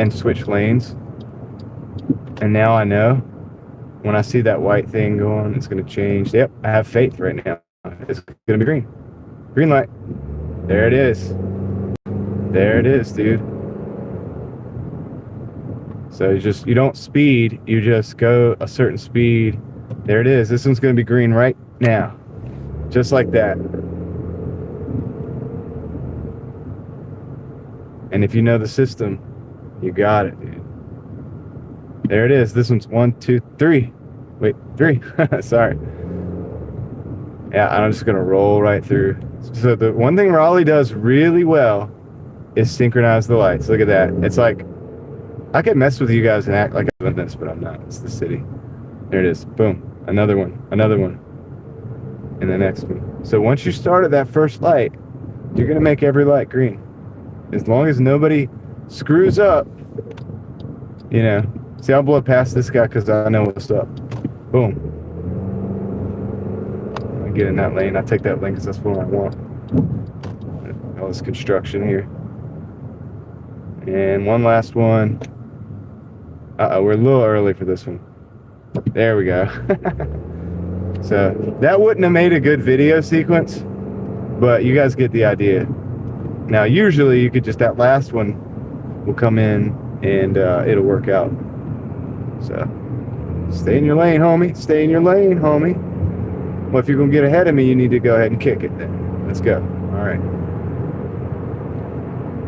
And switch lanes. And now I know when I see that white thing going, it's gonna change. Yep, I have faith right now. It's gonna be green. Green light. There it is. There it is, dude. So you don't speed, you just go a certain speed. There it is. This one's going to be green right now. Just like that. And if you know the system, you got it, dude. There it is. This one's 1, 2, 3. Wait, 3. Sorry. Yeah, I'm just going to roll right through. So the one thing Raleigh does really well is synchronize the lights. Look at that. It's like, I could mess with you guys and act like I'm doing this, but I'm not. It's the city. There it is. Boom. Another one. Another one. And the next one. So once you start at that first light, you're going to make every light green. As long as nobody screws up, you know. See, I'll blow past this guy because I know what's up. Boom. I get in that lane. I take that lane because that's what I want. All this construction here. And one last one. Uh-oh, we're a little early for this one. There we go. So that wouldn't have made a good video sequence, but you guys get the idea. Now usually you could just, that last one will come in and it'll work out. So stay in your lane, homie. Stay in your lane, homie. Well, if you're gonna get ahead of me, you need to go ahead and kick it then. Let's go. All right.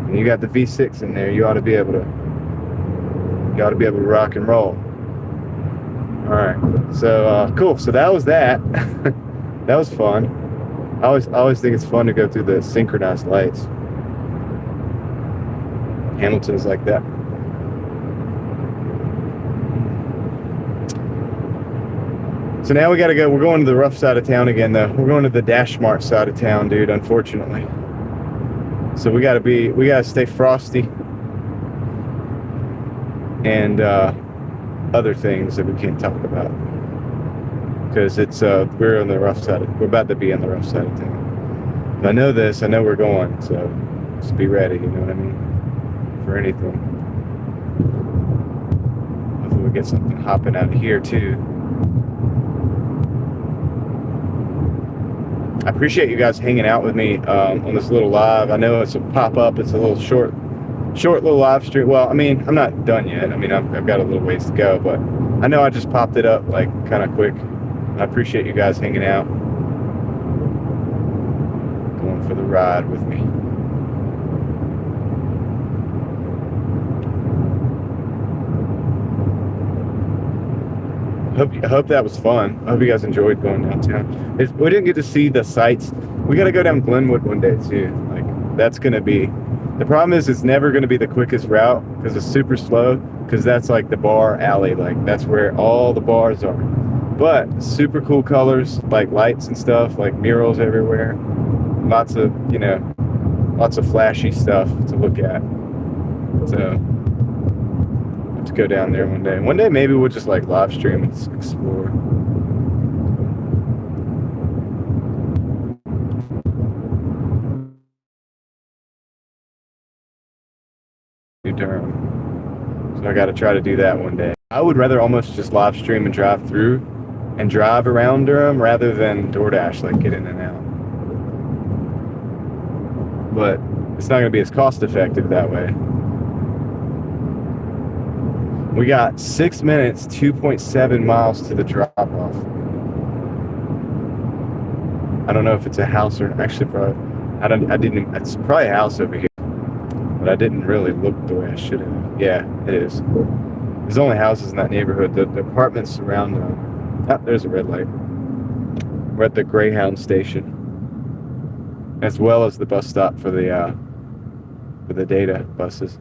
And you got the V6 in there. You ought to be able to rock and roll. All right, so cool. So that was that. That was fun. I always think it's fun to go through the synchronized lights. Hamilton's like that. So now we gotta go. We're going to the rough side of town again, though. We're going to the Dashmart side of town, dude. Unfortunately. So we gotta stay frosty. And other things that we can't talk about because it's we're on the rough side. We're about to be on the rough side of town. If I know this, I know we're going. So just be ready. You know what I mean? For anything. Hopefully we get something hopping out of here too. I appreciate you guys hanging out with me on this little live. I know it's a pop up. It's a little short little live stream. Well, I mean, I'm not done yet. I mean, I've got a little ways to go, but I know I just popped it up like kind of quick. I appreciate you guys hanging out, going for the ride with me. I hope that was fun. I hope you guys enjoyed going downtown. We didn't get to see the sights. We got to go down Glenwood one day too. Like that's gonna be. The problem is it's never going to be the quickest route because it's super slow because that's like the bar alley. Like that's where all the bars are. But super cool colors like lights and stuff, like murals everywhere. Lots of, you know, lots of flashy stuff to look at. So let's go down there one day. One day maybe we'll just like live stream and explore. Durham. So I got to try to do that one day. I would rather almost just live stream and drive through and drive around Durham rather than DoorDash, like get in and out. But it's not going to be as cost effective that way. We got 6 minutes, 2.7 miles to the drop off. I don't know if it's a house or actually probably I didn't. It's probably a house over here, but I didn't really look the way I should have. Yeah, it is. There's only houses in that neighborhood. The apartments surround them. Oh, there's a red light. We're at the Greyhound station, as well as the bus stop for the data buses,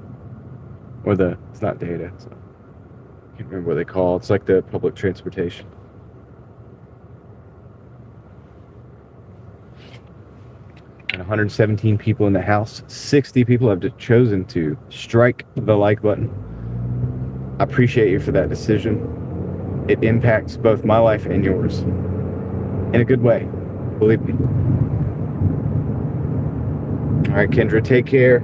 or it's not data. So I can't remember what they call it. It's like the public transportation. And 117 people in the house. 60 people have chosen to strike the like button. I appreciate you for that decision. It impacts both my life and yours in a good way, believe me. All right, Kendra, take care.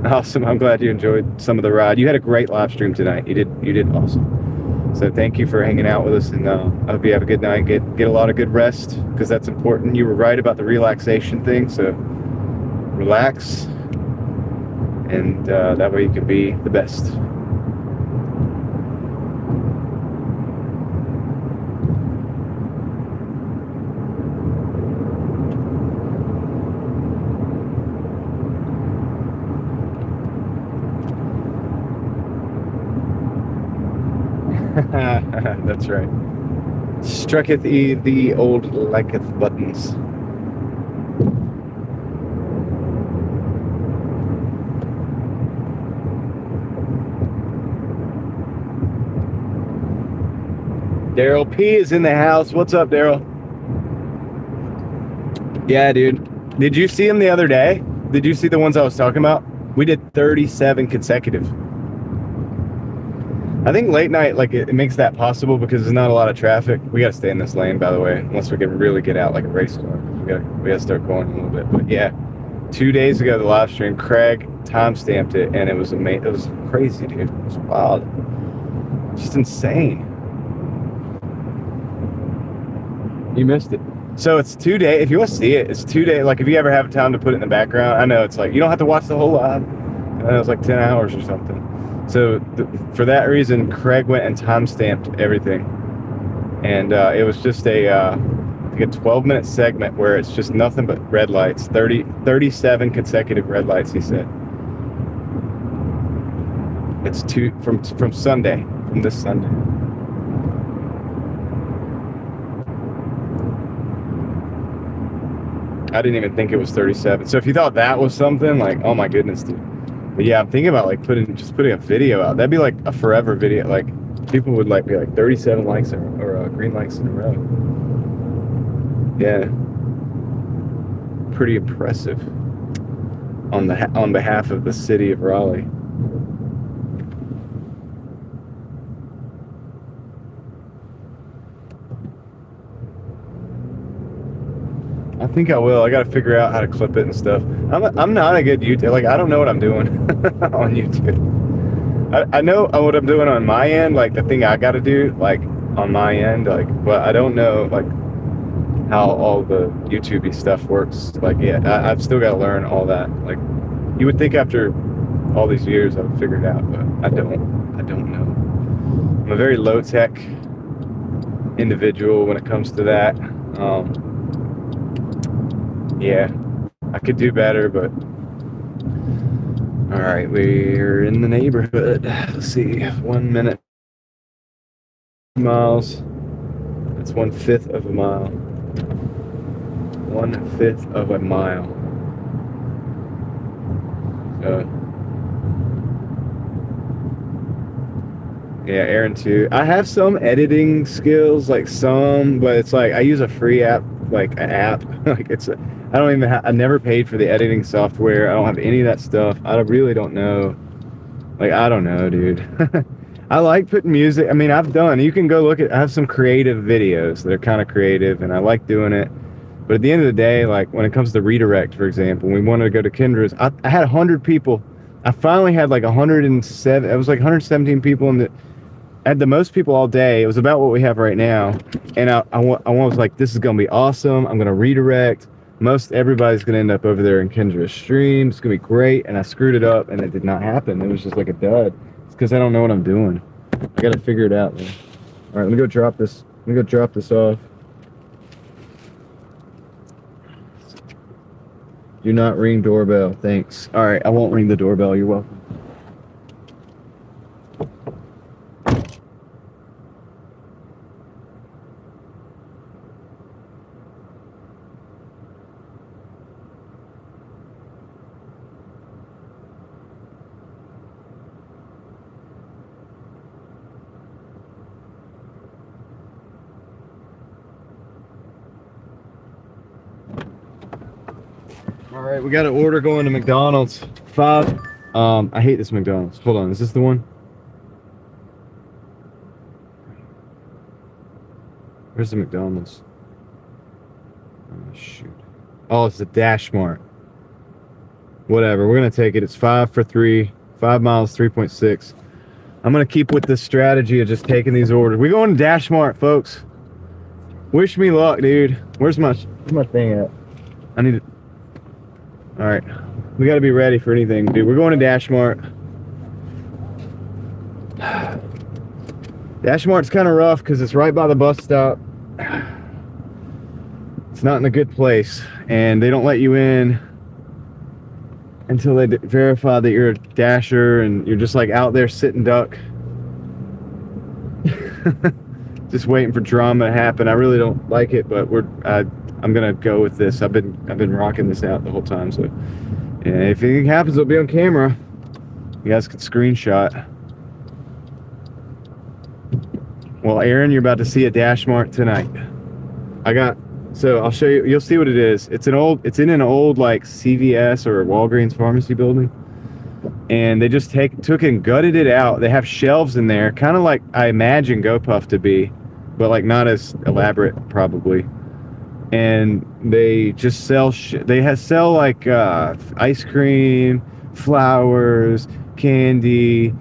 Awesome. I'm glad you enjoyed some of the ride. You had a great live stream tonight. You did awesome. So thank you for hanging out with us, and I hope you have a good night. Get a lot of good rest, because that's important. You were right about the relaxation thing, so relax, and that way you can be the best. That's right. Strucketh the old liketh buttons. Daryl P is in the house. What's up, Daryl? Yeah, dude. Did you see him the other day? Did you see the ones I was talking about? We did 37 consecutive. I think late night, like it makes that possible because there's not a lot of traffic. We gotta stay in this lane, by the way, unless we can really get out like a race car. We gotta start going a little bit. But yeah, 2 days ago, the live stream, Craig timestamped it, and it was amazing. It was crazy, dude. It was wild, just insane. You missed it. So it's 2 days. If you want to see it, it's 2 days. Like if you ever have time to put it in the background, I know it's like you don't have to watch the whole live. I know it's like 10 hours or something. So for that reason, Craig went and timestamped everything, and it was just like a 12-minute segment where it's just nothing but red lights. 37 consecutive red lights, he said. It's from Sunday, from this Sunday. I didn't even think it was 37. So if you thought that was something, like, oh my goodness, dude. But yeah, I'm thinking about like putting a video out. That'd be like a forever video. Like people would like be like 37 likes or green likes in a row. Yeah, pretty impressive on behalf of the city of Raleigh. I think I will. I got to figure out how to clip it and stuff. I'm not a good YouTube. Like I don't know what I'm doing on YouTube. I know what I'm doing on my end, like the thing I got to do, like on my end, like. But I don't know like how all the YouTube-y stuff works. Like yeah, I've still got to learn all that. Like you would think after all these years I would figure it out, but I don't know. I'm a very low-tech individual when it comes to that. Yeah, I could do better, but all right, we're in the neighborhood. Let's see, 1 minute, miles. That's 1/5 of a mile. 1/5 of a mile. Yeah, Aaron too. I have some editing skills, like some, but it's like I use a free app, like an app. Like I never paid for the editing software. I don't have any of that stuff. I really don't know. Like, I don't know, dude. I like putting music. I mean, you can go look I have some creative videos that are kind of creative, and I like doing it. But at the end of the day, like when it comes to redirect, for example, we wanted to go to Kendra's. I had 100 people I finally had like 107. It was like 117 people in the. I had the most people all day. It was about what we have right now, and I was like, this is gonna be awesome. I'm gonna redirect. Most everybody's gonna end up over there in Kendra's stream. It's gonna be great. And I screwed it up, and it did not happen. It was just like a dud. It's because I don't know what I'm doing. I gotta figure it out, man. All right, let me go drop this. Let me go drop this off. Do not ring doorbell. Thanks. All right, I won't ring the doorbell. You're welcome. All right, we got an order going to McDonald's. 5. I hate this McDonald's. Hold on, is this the one? Where's the McDonald's? Oh, shoot. Oh, it's the Dashmart. Whatever, we're gonna take it. It's 5 for 3. 5 miles, 3.6. I'm gonna keep with this strategy of just taking these orders. We're going to Dashmart, folks. Wish me luck, dude. Where's my thing at? I need it. All right, we got to be ready for anything, dude. We're going to Dashmart. Dashmart's kind of rough because it's right by the bus stop. It's not in a good place, and they don't let you in until they verify that you're a dasher, and you're just like out there sitting duck, just waiting for drama to happen. I really don't like it, but I'm gonna go with this. I've been rocking this out the whole time, so yeah, if anything happens, it'll be on camera. You guys can screenshot. Well, Aaron, you're about to see a Dashmart tonight. So I'll show you. You'll see what it is. It's in an old like CVS or Walgreens pharmacy building, and they just took and gutted it out. They have shelves in there, kind of like I imagine GoPuff to be, but like not as elaborate probably. And they just sell sell like ice cream, flowers, candy,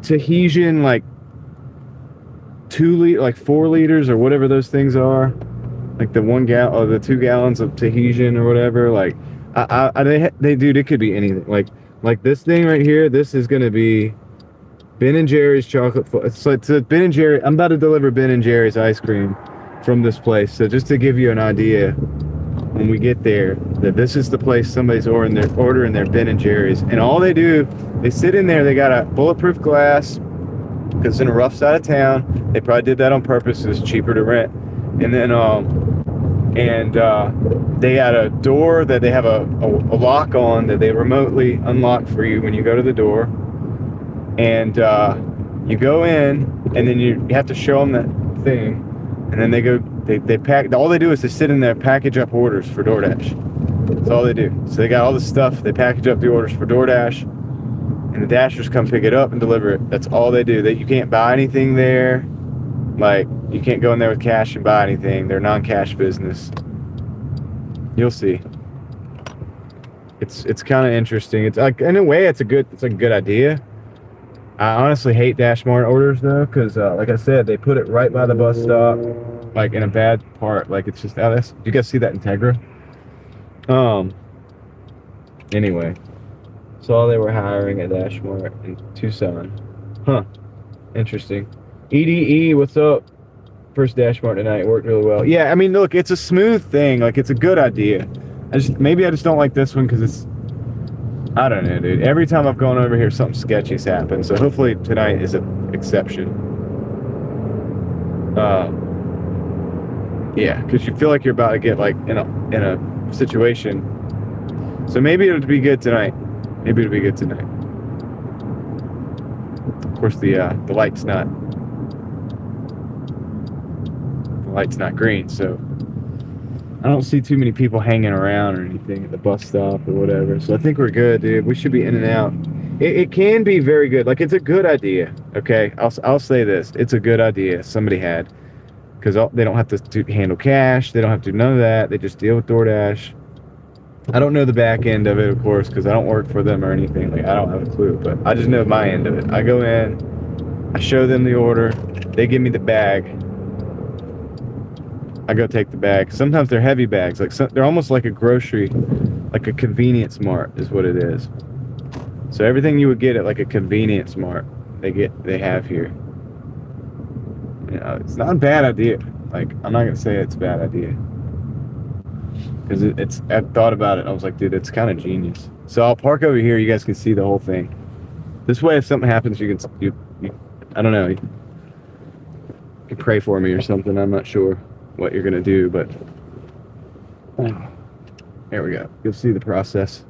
Tahitian like 4 liters or whatever those things are, like the 1 gallon or the 2 gallons of Tahitian or whatever. Like dude, it could be anything. Like this thing right here. This is gonna be Ben & Jerry's chocolate. So Ben and Jerry. I'm about to deliver Ben & Jerry's ice cream from this place. So just to give you an idea, when we get there, that this is the place somebody's ordering their Ben & Jerry's. And all they do, they sit in there, they got a bulletproof glass because it's in a rough side of town. They probably did that on purpose. It's cheaper to rent. And then they got a door that they have a lock on that they remotely unlock for you when you go to the door. And you go in, and then you have to show them that thing. And then they pack, all they do is they sit in there, package up orders for DoorDash. That's all they do. So they got all this stuff, they package up the orders for DoorDash, and the Dashers come pick it up and deliver it. That's all they do. You can't buy anything there. Like, you can't go in there with cash and buy anything. They're non-cash business. You'll see. It's kind of interesting. It's like, in a way, it's a good idea. I honestly hate Dashmart orders though, because like I said, they put it right by the bus stop, like in a bad part. Like it's just, you guys see that Integra? Anyway, saw they were hiring at Dashmart in Tucson. Huh, interesting. EDE, what's up? First Dashmart tonight, worked really well. Yeah, I mean, look, it's a smooth thing. Like, it's a good idea. Maybe I just don't like this one because it's, I don't know, dude. Every time I've gone over here, something sketchy's happened. So hopefully tonight is an exception. Yeah, because you feel like you're about to get like in a situation. So maybe it'll be good tonight. Maybe it'll be good tonight. Of course, the light's not green, so I don't see too many people hanging around or anything at the bus stop or whatever. So I think we're good, dude. We should be in and out. It can be very good. Like, it's a good idea. Okay, I'll say this: it's a good idea somebody had, because they don't have to handle cash. They don't have to do none of that. They just deal with DoorDash. I don't know the back end of it, of course, because I don't work for them or anything. Like, I don't have a clue, but I just know my end of it. I go in, I show them the order, they give me the bag. I go take the bag. Sometimes they're heavy bags, like they're almost like a grocery, like a convenience mart is what it is. So everything you would get at like a convenience mart, they have here. You know, it's not a bad idea. Like, I'm not gonna say it's a bad idea, because it's. I thought about it. And I was like, dude, it's kind of genius. So I'll park over here. You guys can see the whole thing. This way, if something happens, you can. I don't know. You can pray for me or something. I'm not sure what you're gonna do, but there we go. You'll see the process.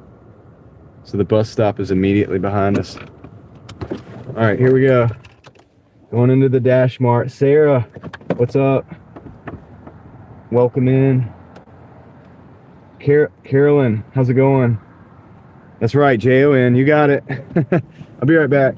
So the bus stop is immediately behind us. All right, here we go. Going into the Dashmart. Sarah, what's up? Welcome in. Carolyn, how's it going? That's right, Jon. You got it. I'll be right back.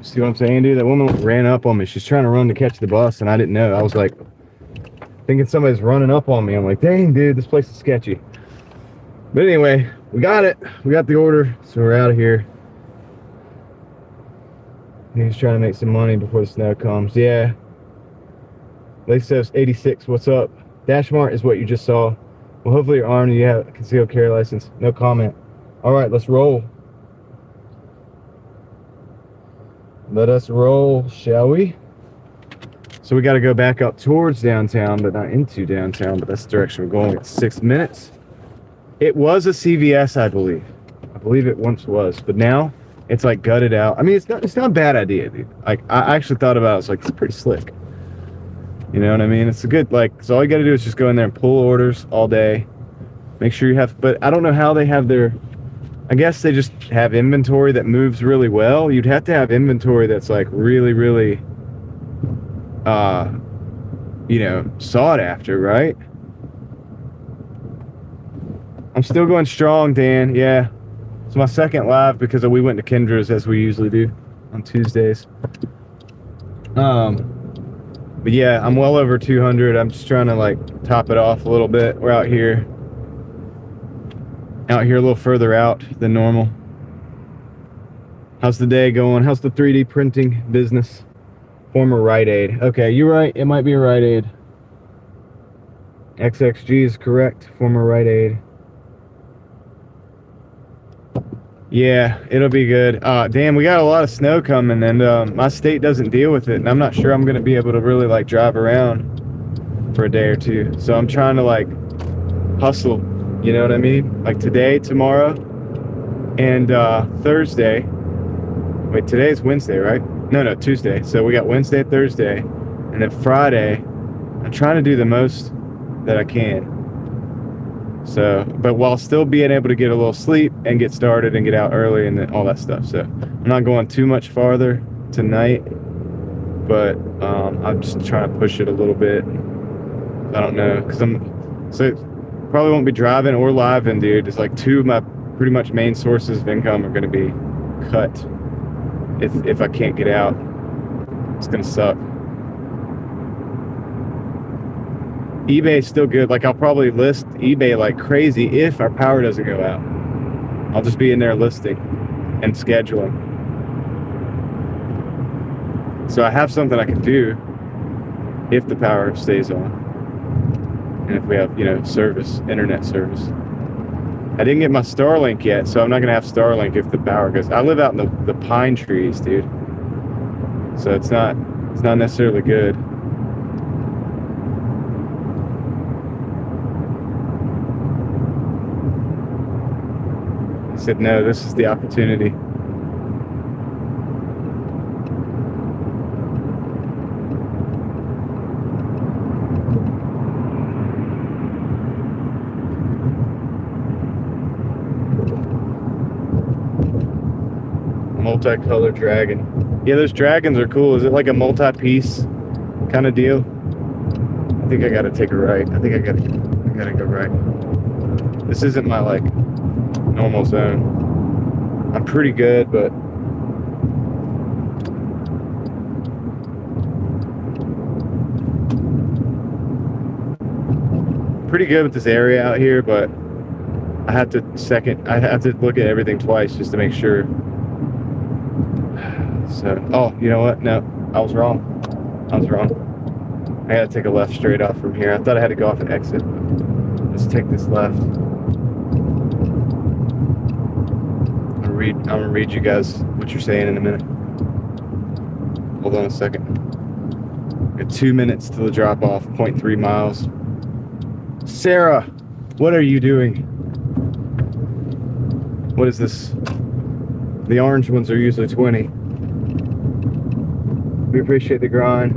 See what I'm saying, dude? That woman ran up on me. She's trying to run to catch the bus, and I didn't know. I was like, thinking somebody's running up on me. I'm like, dang, dude, this place is sketchy. But anyway, we got it. We got the order, so we're out of here. He's trying to make some money before the snow comes. Yeah. Lace 86, what's up? Dashmart is what you just saw. Well, hopefully you're armed and you have a concealed carry license. No comment. All right, let's roll. Let us roll, shall we? So we got to go back up towards downtown, but not into downtown, but that's the direction we're going. It's 6 minutes. It was a CVS, I believe. I believe it once was, but now it's like gutted out. I mean, it's not a bad idea, dude. Like, I actually thought about it. It's like, it's pretty slick. You know what I mean? It's a good, like, so all you got to do is just go in there and pull orders all day. Make sure you have, but I don't know how they have their, I guess they just have inventory that moves really well. You'd have to have inventory that's like really, really, you know, sought after, right? I'm still going strong, Dan. Yeah. It's my second live because we went to Kendra's as we usually do on Tuesdays. But yeah, I'm well over 200. I'm just trying to like top it off a little bit. We're out here a little further out than normal. How's the day going? How's the 3D printing business? Former Rite Aid. Okay, you're right. It might be a Rite Aid. XXG is correct. Former Rite Aid. Yeah, it'll be good. Damn, we got a lot of snow coming, and my state doesn't deal with it, and I'm not sure I'm going to be able to really like drive around for a day or two. So I'm trying to like hustle. You know what I mean? Like today, tomorrow, and Thursday. Wait, today's Wednesday, right? No, Tuesday. So we got Wednesday, Thursday, and then Friday. I'm trying to do the most that I can. So, but while still being able to get a little sleep and get started and get out early and all that stuff. So I'm not going too much farther tonight, but I'm just trying to push it a little bit. I don't know, because probably won't be driving or living, dude. It's like two of my pretty much main sources of income are going to be cut if I can't get out. It's going to suck. eBay is still good. Like, I'll probably list eBay like crazy if our power doesn't go out. I'll just be in there listing and scheduling. So I have something I can do if the power stays on. and if we have, you know, service, internet service. I didn't get my Starlink yet, so I'm not gonna have Starlink if the power goes. I live out in the pine trees, dude. So it's not necessarily good. I said no, this is the opportunity. Multicolored dragon. Yeah, those dragons are cool. Is it like a multi-piece kind of deal? I think I gotta take a right. I think I gotta go right. This isn't my like normal zone. I'm pretty good, but pretty good with this area out here, but I have to look at everything twice just to make sure. So, oh, you know what? No, I was wrong. I gotta take a left straight off from here. I thought I had to go off an exit. Let's take this left. I'm gonna read you guys what you're saying in a minute. Hold on a second. Got 2 minutes till the drop off, 0.3 miles. Sarah, what are you doing? What is this? The orange ones are usually 20. We appreciate the grind.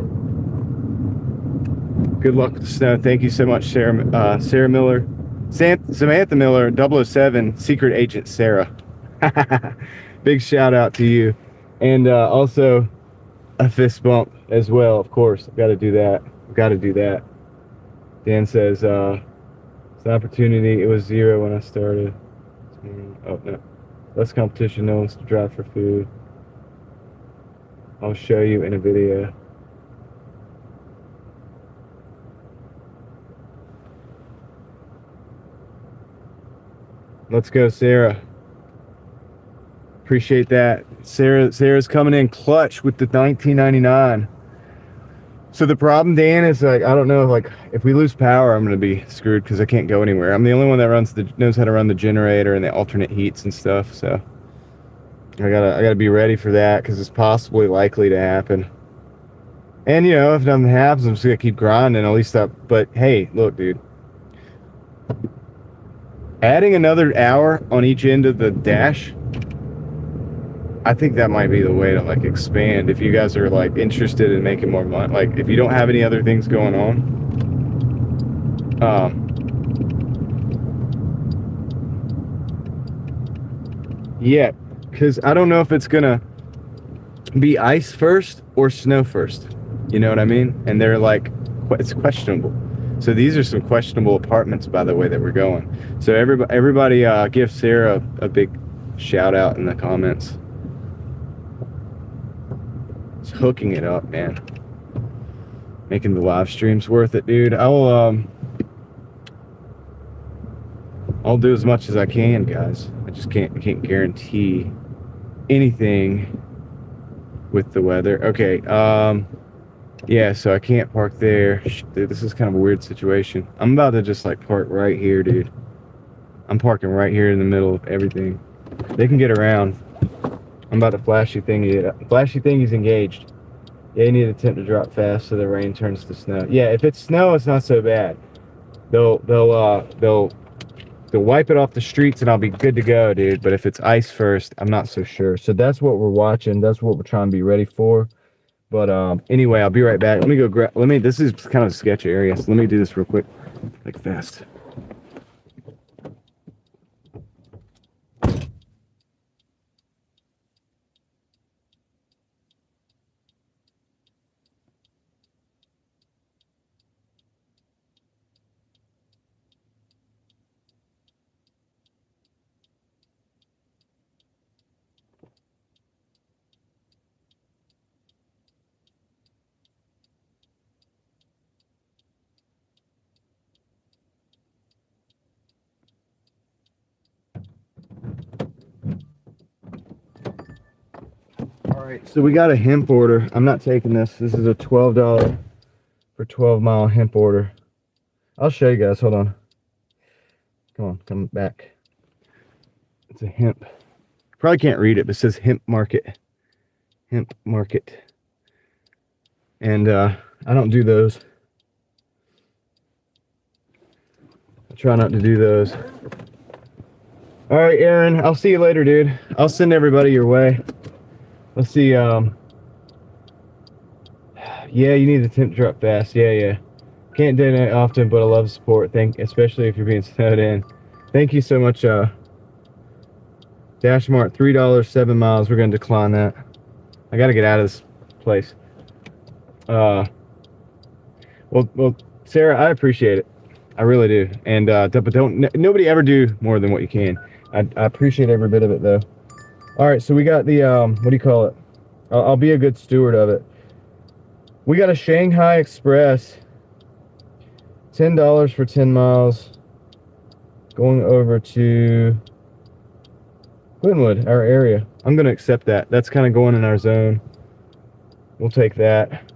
Good luck with the snow. Thank you so much, Sarah Miller. Samantha Miller, 007, Secret Agent Sarah. Big shout out to you. And also a fist bump as well, of course. I've got to do that. Dan says, it's an opportunity. It was 0 when I started. Oh, no. Less competition, no one's to drive for food. I'll show you in a video. Let's go, Sarah. Appreciate that. Sarah's coming in clutch with the $19.99. So the problem, Dan, is like, I don't know, like if we lose power, I'm gonna be screwed because I can't go anywhere. I'm the only one that knows how to run the generator and the alternate heats and stuff. So I gotta be ready for that because it's possibly likely to happen. And you know, if nothing happens, I'm just gonna keep grinding. At least but hey, look, dude. Adding another hour on each end of the dash, I think that might be the way to like expand if you guys are like interested in making more money. Like if you don't have any other things going on. Yeah, because I don't know if it's gonna be ice first or snow first. You know what I mean? And they're like, it's questionable. So these are some questionable apartments, by the way, that we're going. So everybody give Sarah a big shout out in the comments. It's hooking it up, man. Making the live streams worth it, dude. I'll do as much as I can, guys. I just can't guarantee anything with the weather. Okay, yeah, so I can't park there. Dude, this is kind of a weird situation. I'm about to just like park right here, dude. I'm parking right here in the middle of everything. They can get around. I'm about to flashy thingy. Flashy thingy's engaged. Yeah, you need a temp to drop fast so the rain turns to snow. Yeah, if it's snow, it's not so bad. They'll wipe it off the streets and I'll be good to go, dude. But if it's ice first, I'm not so sure. So that's what we're watching. That's what we're trying to be ready for. But anyway, I'll be right back. Let me go grab. This is kind of a sketchy area, so let me do this real quick, like fast. All right, so we got a hemp order. I'm not taking this. This is a $12 for 12-mile hemp order. I'll show you guys. Hold on. Come back. It's a hemp. Probably can't read it, but it says hemp market. Hemp market. And I don't do those. I try not to do those. All right, Aaron, I'll see you later, dude. I'll send everybody your way. Let's see. Yeah, you need the temp drop fast. Yeah. Can't donate often, but I love the support. Especially if you're being snowed in. Thank you so much, Dashmart. $3, 7 miles. We're gonna decline that. I gotta get out of this place. Well, Sarah, I appreciate it. I really do. And but nobody ever do more than what you can. I appreciate every bit of it, though. All right, so we got the what do you call it? I'll be a good steward of it. We got a Shanghai Express. $10 for 10 miles. Going over to Glenwood, our area. I'm gonna accept that. That's kind of going in our zone. We'll take that.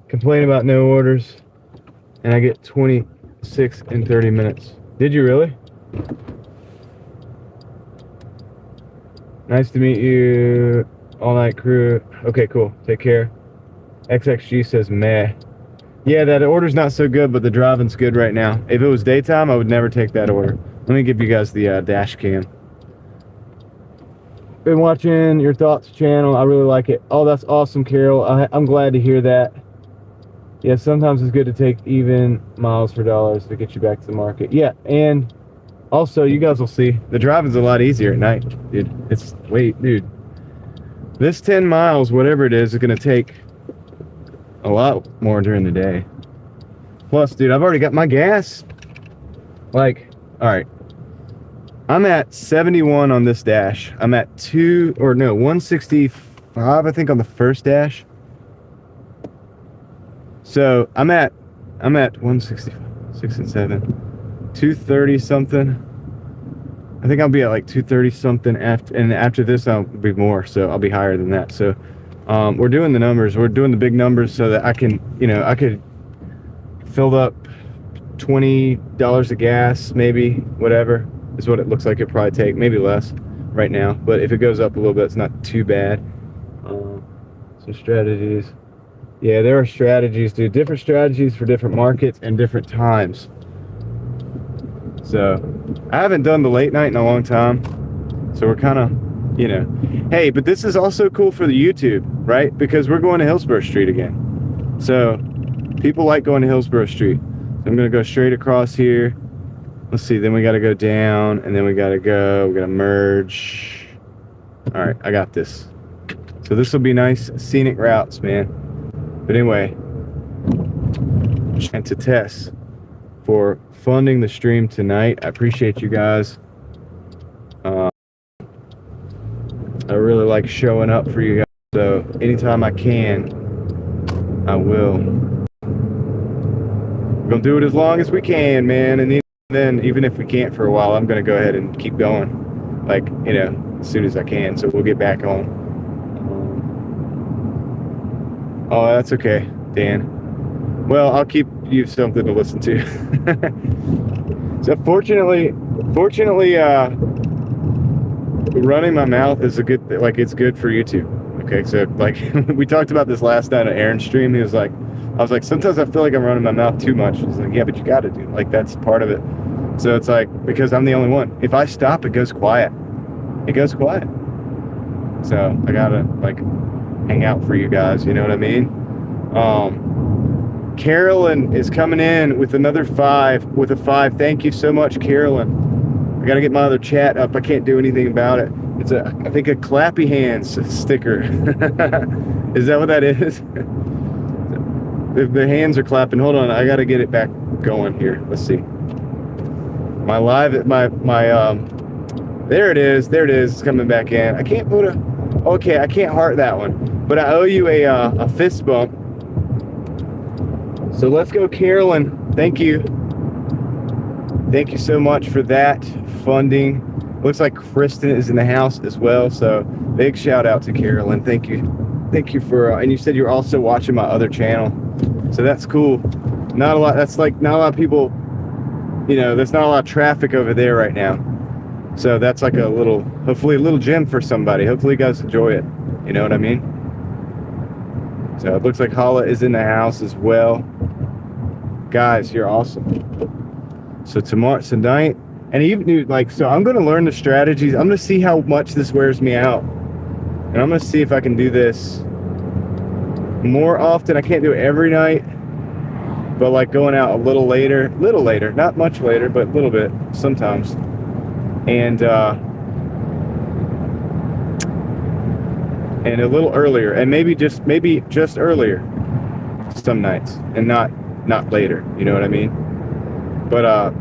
Complain about no orders, and I get 26 in 30 minutes. Did you really? Nice to meet you. All night crew. Okay, cool. Take care. XXG says meh. Yeah, that order's not so good, but the driving's good right now. If it was daytime, I would never take that order. Let me give you guys the dash cam. Been watching your thoughts channel. I really like it. Oh, that's awesome, Carol. I'm glad to hear that. Yeah, sometimes it's good to take even miles for dollars to get you back to the market. Yeah, and also you guys will see the driving's a lot easier at night, dude. Dude. This 10 miles, whatever it is going to take a lot more during the day. Plus, dude, I've already got my gas. Like, all right. I'm at 71 on this dash. I'm at 165, I think, on the first dash. So I'm at 165, 6 and 7, 230 something. I think I'll be at like 230 something after this I'll be more, so I'll be higher than that. So we're doing the numbers. We're doing the big numbers so that I can, I could fill up $20 of gas, maybe, whatever is what it looks like. It'd probably take, maybe less right now, but if it goes up a little bit, it's not too bad. Some strategies. Yeah, there are strategies, dude. Different strategies for different markets and different times. So I haven't done the late night in a long time, so we're kind of, hey, but this is also cool for the YouTube, right? Because we're going to Hillsborough Street again. So people like going to Hillsborough Street. So I'm going to go straight across here. Let's see, then we got to go down, and then we got to merge. All right, I got this. So this will be nice scenic routes, man. But anyway, and to Tess for funding the stream tonight. I appreciate you guys. I really like showing up for you guys, so anytime I can, I will. We're gonna do it as long as we can, man, and then even if we can't for a while, I'm gonna go ahead and keep going, like, as soon as I can, so we'll get back on. Oh, that's okay, Dan. Well, I'll keep you something to listen to. So fortunately, running my mouth is a good, it's good for YouTube. Okay, so we talked about this last night on Aaron's stream. He was like, I was like, sometimes I feel like I'm running my mouth too much. He's like, yeah, but you got to do, that's part of it. So it's because I'm the only one. If I stop, it goes quiet. It goes quiet. So I gotta hang out for you guys. You know what I mean? Carolyn is coming in with another 5 with a 5. Thank you so much, Carolyn. I gotta get my other chat up. I can't do anything about it. It's I think a clappy hands sticker. Is that what that is? The hands are clapping. Hold on, I gotta get it back going here. Let's see. My live, there it is. It's coming back in. I can't put okay, I can't heart that one, but I owe you a fist bump. So let's go, Carolyn. Thank you. Thank you so much for that funding. Looks like Kristen is in the house as well. So big shout out to Carolyn. Thank you. Thank you for, and you said you're also watching my other channel. So that's cool. Not a lot. That's not a lot of people you know, there's not a lot of traffic over there right now. So that's like a little, hopefully a little gem for somebody. Hopefully you guys enjoy it. You know what I mean? So it looks like Hala is in the house as well. Guys, you're awesome. So tonight, and even like, so I'm going to learn the strategies. I'm going to see how much this wears me out. And I'm going to see if I can do this more often. I can't do it every night, but like going out a little later, not much later, but a little bit sometimes. And a little earlier, and maybe just earlier some nights, and not later. You know what I mean? But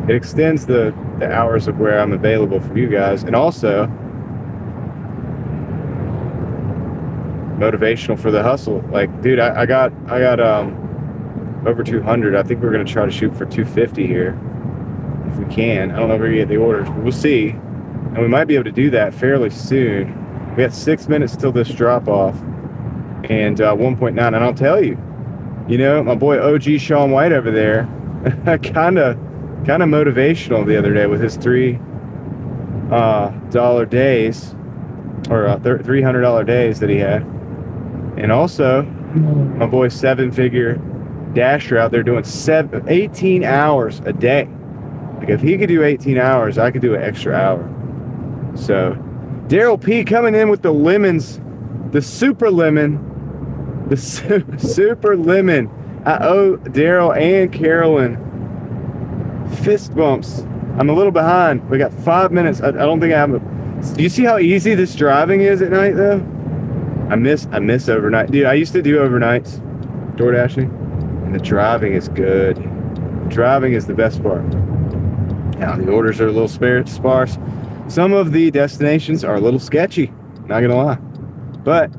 it extends the hours of where I'm available for you guys, and also motivational for the hustle. Like, dude, I got over 200. I think we're gonna try to shoot for 250 here if we can. I don't know if we're gonna get the orders, but we'll see. And we might be able to do that fairly soon. We got 6 minutes till this drop off, and 1.9. And I'll tell you, you know, my boy OG Sean White over there, kind of motivational the other day with his $3 days, or $300 days that he had. And also my boy 7-figure Dasher out there doing 18 hours a day. Like, if he could do 18 hours, I could do an extra hour. So Daryl P coming in with the lemons, the super lemon, super lemon. I owe Daryl and Carolyn fist bumps. I'm a little behind. We got 5 minutes. I don't think I have. Do you see how easy this driving is at night though? I miss overnight. Dude, I used to do overnights, Doordashing, and the driving is good. Driving is the best part. Now the orders are a little sparse. Some of the destinations are a little sketchy, not gonna lie, but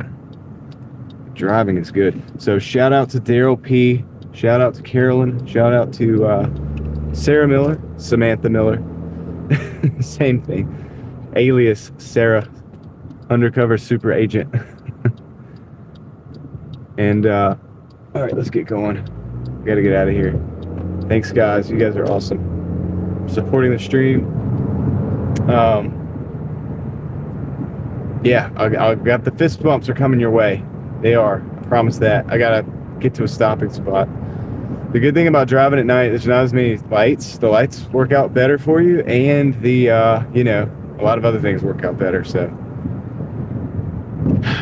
driving is good. So shout out to Daryl P, shout out to Carolyn, shout out to Sarah Miller, Samantha Miller, same thing, alias Sarah, undercover super agent. And all right, let's get going. We gotta get out of here. Thanks guys, you guys are awesome, supporting the stream. Yeah, I got the fist bumps are coming your way. They are, I promise that. I gotta get to a stopping spot. The good thing about driving at night, there's not as many lights. The lights work out better for you, and the you know, a lot of other things work out better. So,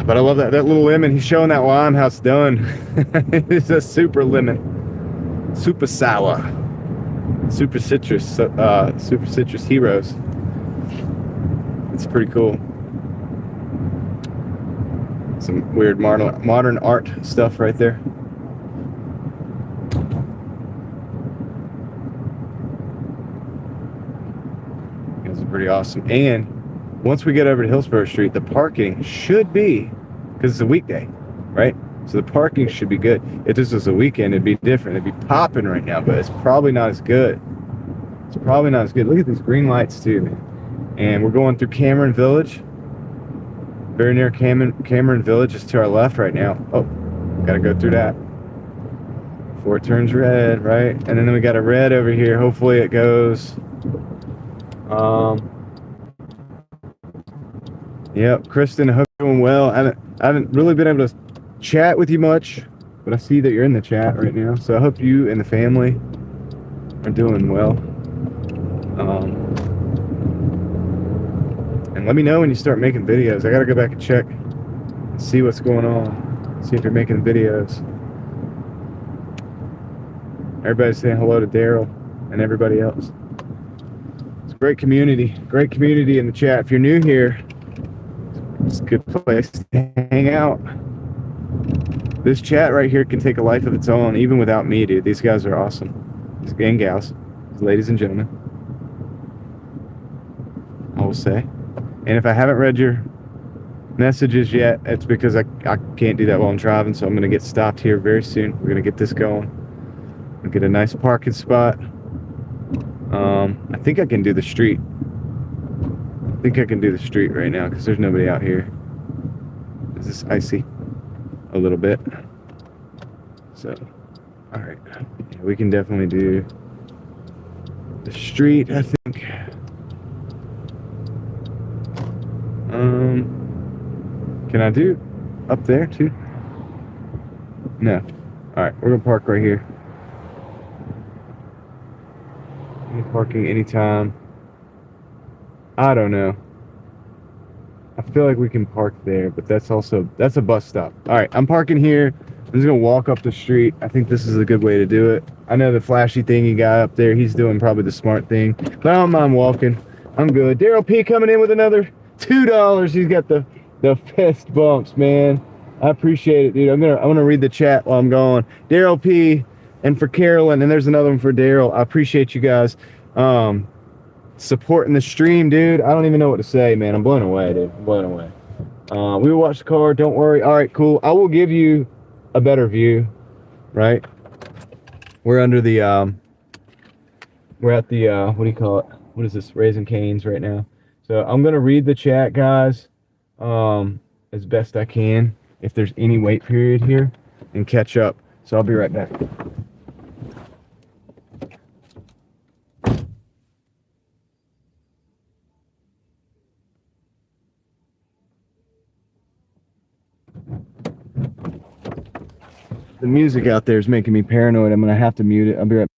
but I love that little lemon. He's showing that lime how it's done. It's a super lemon, super sour, super citrus heroes. It's pretty cool. Some weird modern art stuff right there. You guys are pretty awesome. And once we get over to Hillsborough Street, the parking should be, because it's a weekday, right? So the parking should be good. If this was a weekend, it'd be different. It'd be popping right now, but it's probably not as good. It's probably not as good. Look at these green lights too, man. And we're going through Cameron Village. Very near Cameron Village is to our left right now. Oh, gotta go through that before it turns red, right? And then we got a red over here. Hopefully it goes. Yep, Kristen, I hope you're doing well. I haven't really been able to chat with you much, but I see that you're in the chat right now. So I hope you and the family are doing well. And let me know when you start making videos. I gotta go back and check and see what's going on. See if you're making videos. Everybody's saying hello to Daryl and everybody else. It's a great community in the chat. If you're new here, it's a good place to hang out. This chat right here can take a life of its own, even without me, dude. These guys are awesome. These and gals, ladies and gentlemen, I will say. And if I haven't read your messages yet, it's because I can't do that while I'm driving, so I'm going to get stopped here very soon. We're going to get this going. We'll get a nice parking spot. I think I can do the street. I think I can do the street right now because there's nobody out here. Is this icy? A little bit. So All right, yeah, we can definitely do the street, I think. Can I do up there too? No. All right, we're gonna park right here. Any parking anytime. I don't know. I feel like we can park there, but that's a bus stop. All right, I'm parking here. I'm just gonna walk up the street. I think this is a good way to do it. I know the flashy thingy guy up there, he's doing probably the smart thing, but I don't mind walking. I'm good. Daryl P coming in with another $2. He's got the fist bumps, man. I appreciate it, dude. I'm gonna read the chat while I'm gone. Daryl P, and for Carolyn, and there's another one for Daryl. I appreciate you guys supporting the stream, dude. I don't even know what to say, man. I'm blown away, dude. I'm blown away. We will watch the car. Don't worry. All right, cool. I will give you a better view, right? We're under the we're at the what do you call it? What is this? Raising Cane's right now. So I'm gonna read the chat, guys, as best I can. If there's any wait period here, and catch up. So I'll be right back. The music out there is making me paranoid. I'm gonna have to mute it. I'll be right back.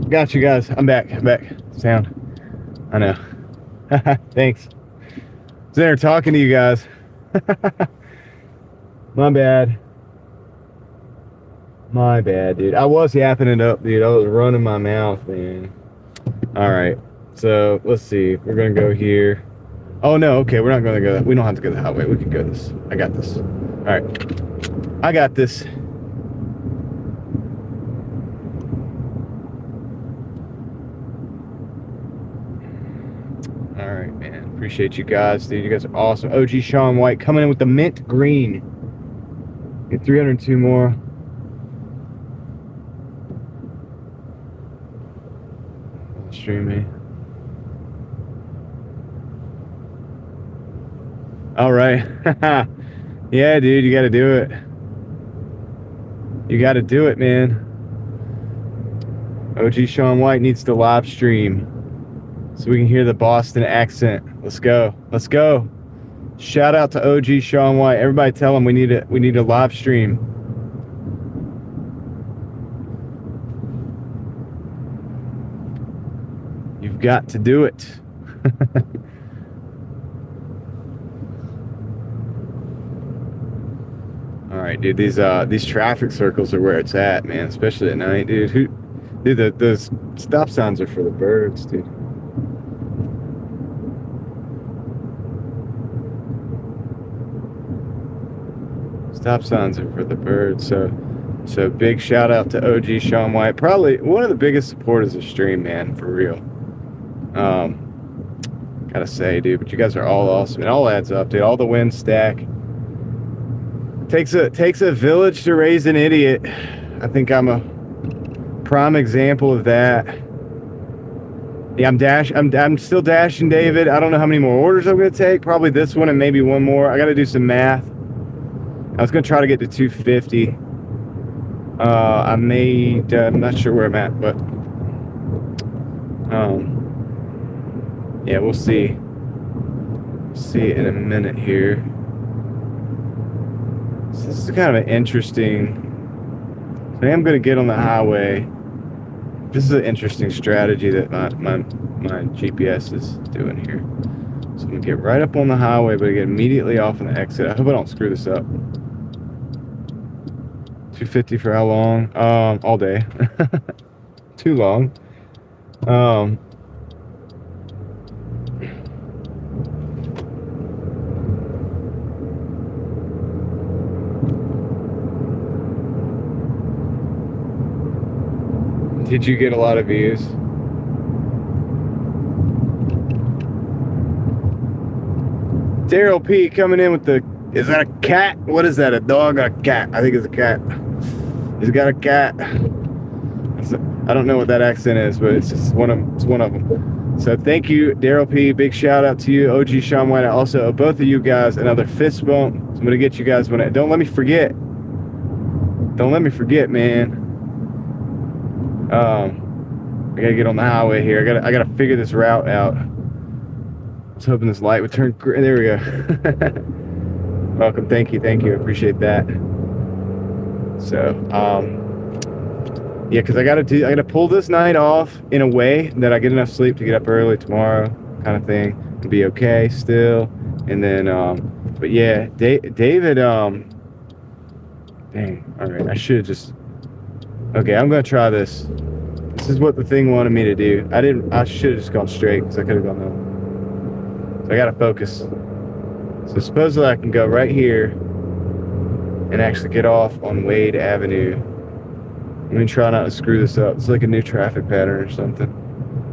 Got you guys. I'm back. Sound. I know. Thanks. Sitting there talking to you guys. My bad. My bad, dude. I was yapping it up, dude. I was running my mouth, man. All right. So let's see. We're gonna go here. Oh no. Okay, we're not gonna go. We don't have to go the highway. We can go this. I got this. All right. I got this. All right, man. Appreciate you guys, dude. You guys are awesome. OG Sean White coming in with the mint green. Get 302 more. Stream me. All right. Yeah, dude. You got to do it. You got to do it, man. OG Sean White needs to live stream. so we can hear the Boston accent. Let's go. Let's go. Shout out to OG Sean White. Everybody tell him we need a live stream. You've got to do it. All right, dude. These traffic circles are where it's at, man. Especially at night, dude. Those stop signs are for the birds, dude. Stop signs are for the birds. So big shout out to OG Sean White. Probably one of the biggest supporters of stream, man, for real. Gotta say, dude, but you guys are all awesome. It all adds up, dude. All the wins stack. Takes a village to raise an idiot. I think I'm a prime example of that. Yeah, I'm still dashing, David. I don't know how many more orders I'm gonna take. Probably this one and maybe one more. I gotta do some math. I was gonna try to get to 250. I'm not sure where I'm at, but yeah, we'll see. See it in a minute here. So this is kind of an interesting. I am going to get on the highway. This is an interesting strategy that my GPS is doing here. So I'm going to get right up on the highway, but get immediately off on the exit. I hope I don't screw this up. 250 for how long? All day. Too long. Did you get a lot of views? Daryl P coming in with the, is that a cat? What is that, a dog or a cat? I think it's a cat. He's got a cat. I don't know what that accent is, but it's one of them. So thank you, Daryl P. Big shout out to you, OG Sean White. I also owe both of you guys another fist bump. So I'm gonna get you guys don't let me forget. Don't let me forget, man. I gotta get on the highway here. I gotta figure this route out. I was hoping this light would turn green. There we go. Welcome. Thank you. I appreciate that. So, yeah, because I gotta pull this night off in a way that I get enough sleep to get up early tomorrow, kind of thing, and be okay still. And then, but yeah, David, dang. All right, I should just. Okay, I'm gonna try this. This is what the thing wanted me to do. I should have just gone straight because I could have gone that way. So I gotta focus. So supposedly I can go right here and actually get off on Wade Avenue. I'm gonna try not to screw this up. It's like a new traffic pattern or something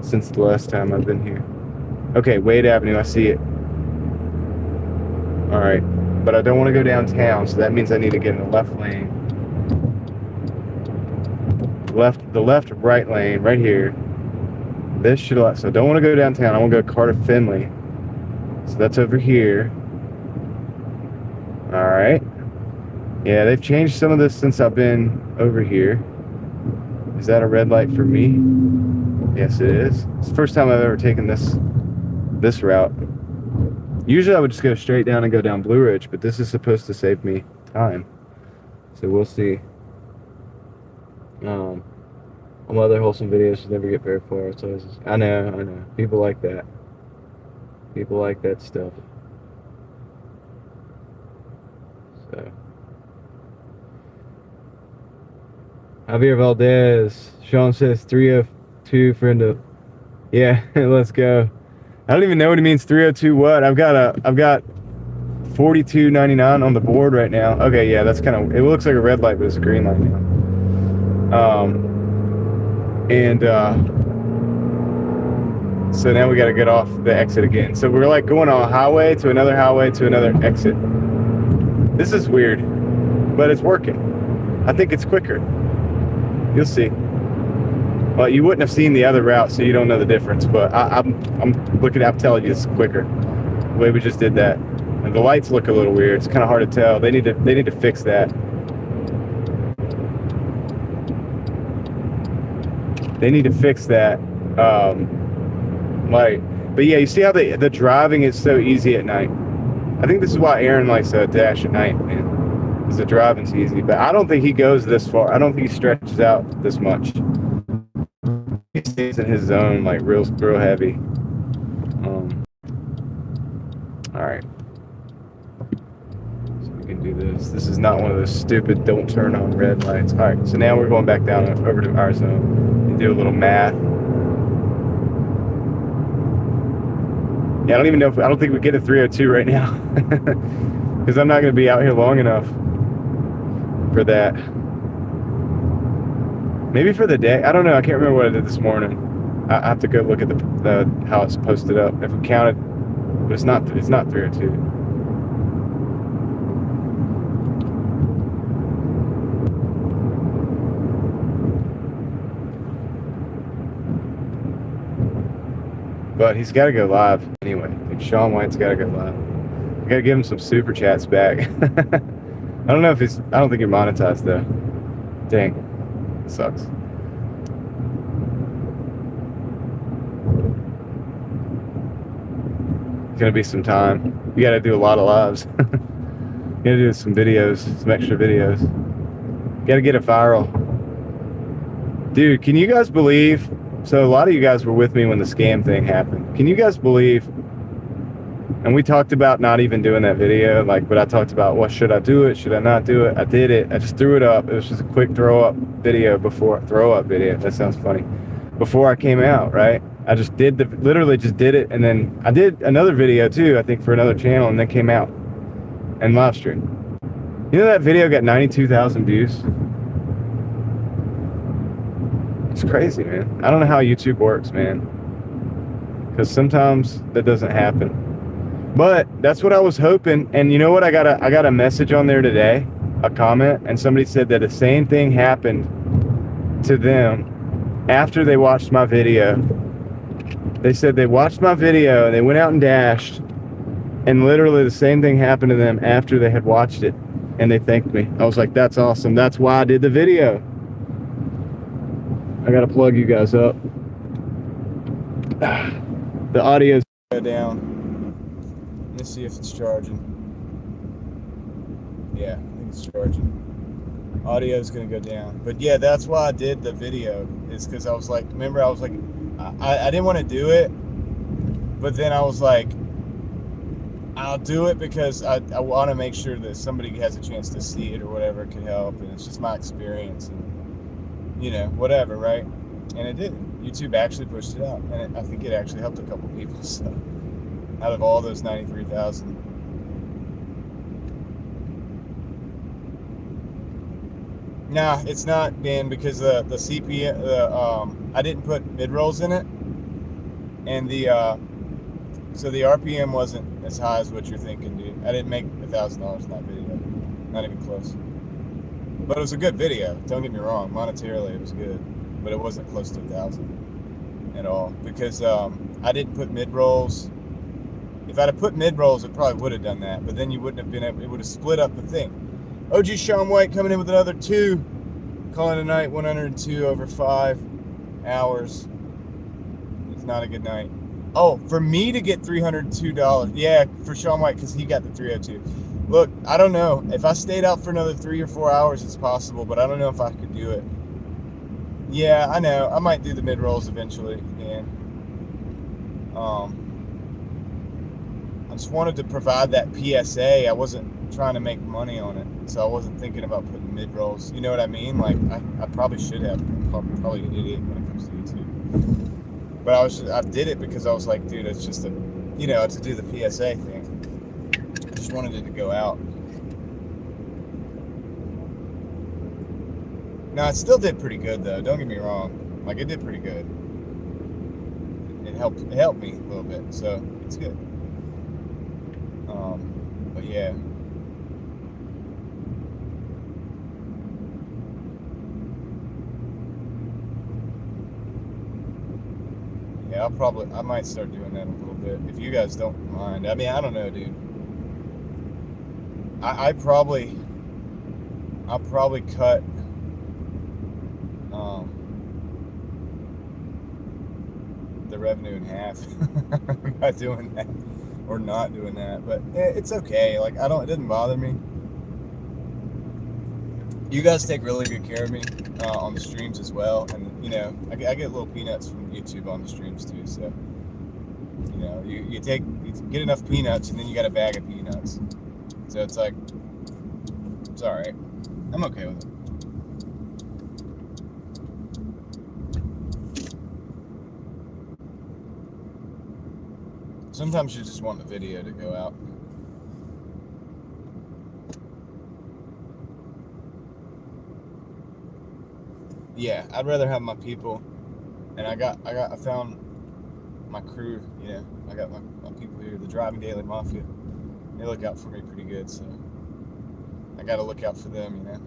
since the last time I've been here. Okay, Wade Avenue, I see it. All right, but I don't want to go downtown, so that means I need to get in the left lane. The left right lane right here. This should allow, so I don't want to go downtown. I want to go Carter Finley. So that's over here. All right. Yeah, they've changed some of this since I've been over here. Is that a red light for me? Yes, it is. It's the first time I've ever taken this route. Usually I would just go straight down and go down Blue Ridge, but this is supposed to save me time. So we'll see. All my other wholesome videos should never get very far. It's always, I know. People like that. People like that stuff. So. Javier Valdez. Sean says 302 friend of. Yeah, let's go. I don't even know what he means. 302 what? I've got 42.99 on the board right now. Okay, yeah, that's kind of. It looks like a red light, but it's a green light now. So now we got to get off the exit again. So we're like going on a highway to another exit. This is weird, but it's working. I think it's quicker. You'll see. Well, you wouldn't have seen the other route, so you don't know the difference. But I'm telling you, it's quicker. The way we just did that, and the lights look a little weird. It's kind of hard to tell. They need to fix that. They need to fix that. Like, but yeah, you see how the driving is so easy at night. I think this is why Aaron likes to dash at night, man. Because the driving's easy. But I don't think he goes this far. I don't think he stretches out this much. He stays in his zone, like real heavy. All right. So we can do this. This is not one of those stupid don't turn on red lights. All right. So now we're going back down over to our zone and do a little math. Yeah, I don't even know I don't think we get a 302 right now. Because I'm not going to be out here long enough for that. Maybe for the day. I don't know. I can't remember what I did this morning. I have to go look at the how it's posted up. If we counted, but it's not 302. But he's got to go live anyway. Like Sean White's got to go live. I got to give him some super chats back. I don't know if I don't think you're monetized though. Dang. It sucks. It's going to be some time. You got to do a lot of lives. You got to do some videos, some extra videos. Got to get it viral. Dude, can you guys believe? So a lot of you guys were with me when the scam thing happened. Can you guys believe? And we talked about not even doing that video, but I talked about, well, should I do it? Should I not do it? I did it. I just threw it up. It was just a quick throw up video. That sounds funny. Before I came out, right? I just literally just did it. And then I did another video too, I think for another channel, and then came out and live streamed. You know that video got 92,000 views? It's crazy, man. I don't know how YouTube works, man. Because sometimes that doesn't happen. But that's what I was hoping. And you know what? I got a message on there today, a comment, and somebody said that the same thing happened to them after they watched my video. They said they watched my video and they went out and dashed, and literally the same thing happened to them after they had watched it, and they thanked me. I was like, that's awesome. That's why I did the video. I gotta plug you guys up. The audio's go down. Let's see if it's charging. Yeah, I think it's charging. Audio's gonna go down. But yeah, that's why I did the video. Is because I was like, remember, I was like, I didn't want to do it, but then I was like, I'll do it because I want to make sure that somebody has a chance to see it or whatever could help, and it's just my experience, and you know, whatever, right? And it did. YouTube actually pushed it out, and I think it actually helped a couple people. So, out of all those 93,000. Nah, it's not, Dan, because the CPM, I didn't put mid rolls in it, and so the RPM wasn't as high as what you're thinking, dude. I didn't make $1,000 in that video, not even close. But it was a good video. Don't get me wrong. Monetarily, it was good, but it wasn't close to 1,000 at all because I didn't put mid rolls. If I'd have put mid rolls, it probably would have done that, but then you wouldn't have been able. It would have split up the thing. OG Sean White coming in with another 2. Calling tonight 102 over 5 hours. It's not a good night. Oh, for me to get $302. Yeah, for Sean White, because he got the 302. Look, I don't know. If I stayed out for another 3 or 4 hours, it's possible, but I don't know if I could do it. Yeah, I know. I might do the mid rolls eventually, Dan. I just wanted to provide that PSA. I wasn't trying to make money on it, so I wasn't thinking about putting mid rolls. You know what I mean? Like I probably should have. I'm probably an idiot when it comes to YouTube. But I did it because I was like, dude, it's just to do the PSA thing. I just wanted it to go out. No, it still did pretty good though. Don't get me wrong. Like, it did pretty good. It helped me a little bit, so it's good. But yeah. Yeah, I might start doing that a little bit if you guys don't mind. I mean, I don't know, dude. I'll probably cut the revenue in half by doing that or not doing that. But it's okay. Like it doesn't bother me. You guys take really good care of me on the streams as well, and you know I get little peanuts from YouTube on the streams too. So you know you get enough peanuts, and then you got a bag of peanuts. So it's like it's all right. I'm okay with it. Sometimes you just want the video to go out. Yeah, I'd rather have my people, and I found my crew. You know, I got my people here, the Driving Daily Mafia. They look out for me pretty good, so I got to look out for them. You know.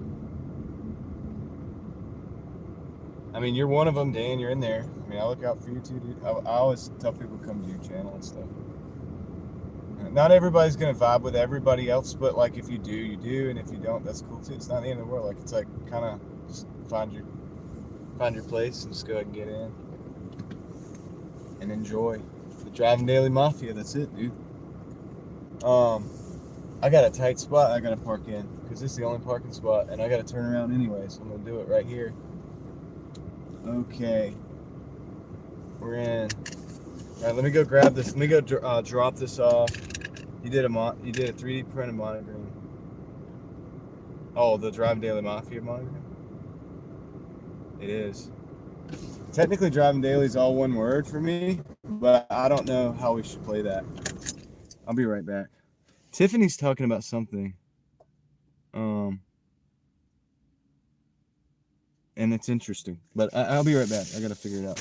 I mean, you're one of them, Dan. You're in there. I mean, I look out for you too, dude. I always tell people to come to your channel and stuff. Not everybody's gonna vibe with everybody else, but like if you do, you do, and if you don't, that's cool too. It's not the end of the world. Like it's like kind of just find your place and just go ahead and get in and enjoy the Driving Daily Mafia. That's it, dude. I got a tight spot I gotta park in because this is the only parking spot, and I gotta turn around anyway, so I'm gonna do it right here. Okay, we're in. All right, let me go grab this. Let me go drop this off. You did a 3D printed monogram. Oh, the Driving Daily Mafia monogram. It is. Technically, Driving Daily is all one word for me, but I don't know how we should play that. I'll be right back. Tiffany's talking about something. And it's interesting, but I'll be right back. I gotta figure it out.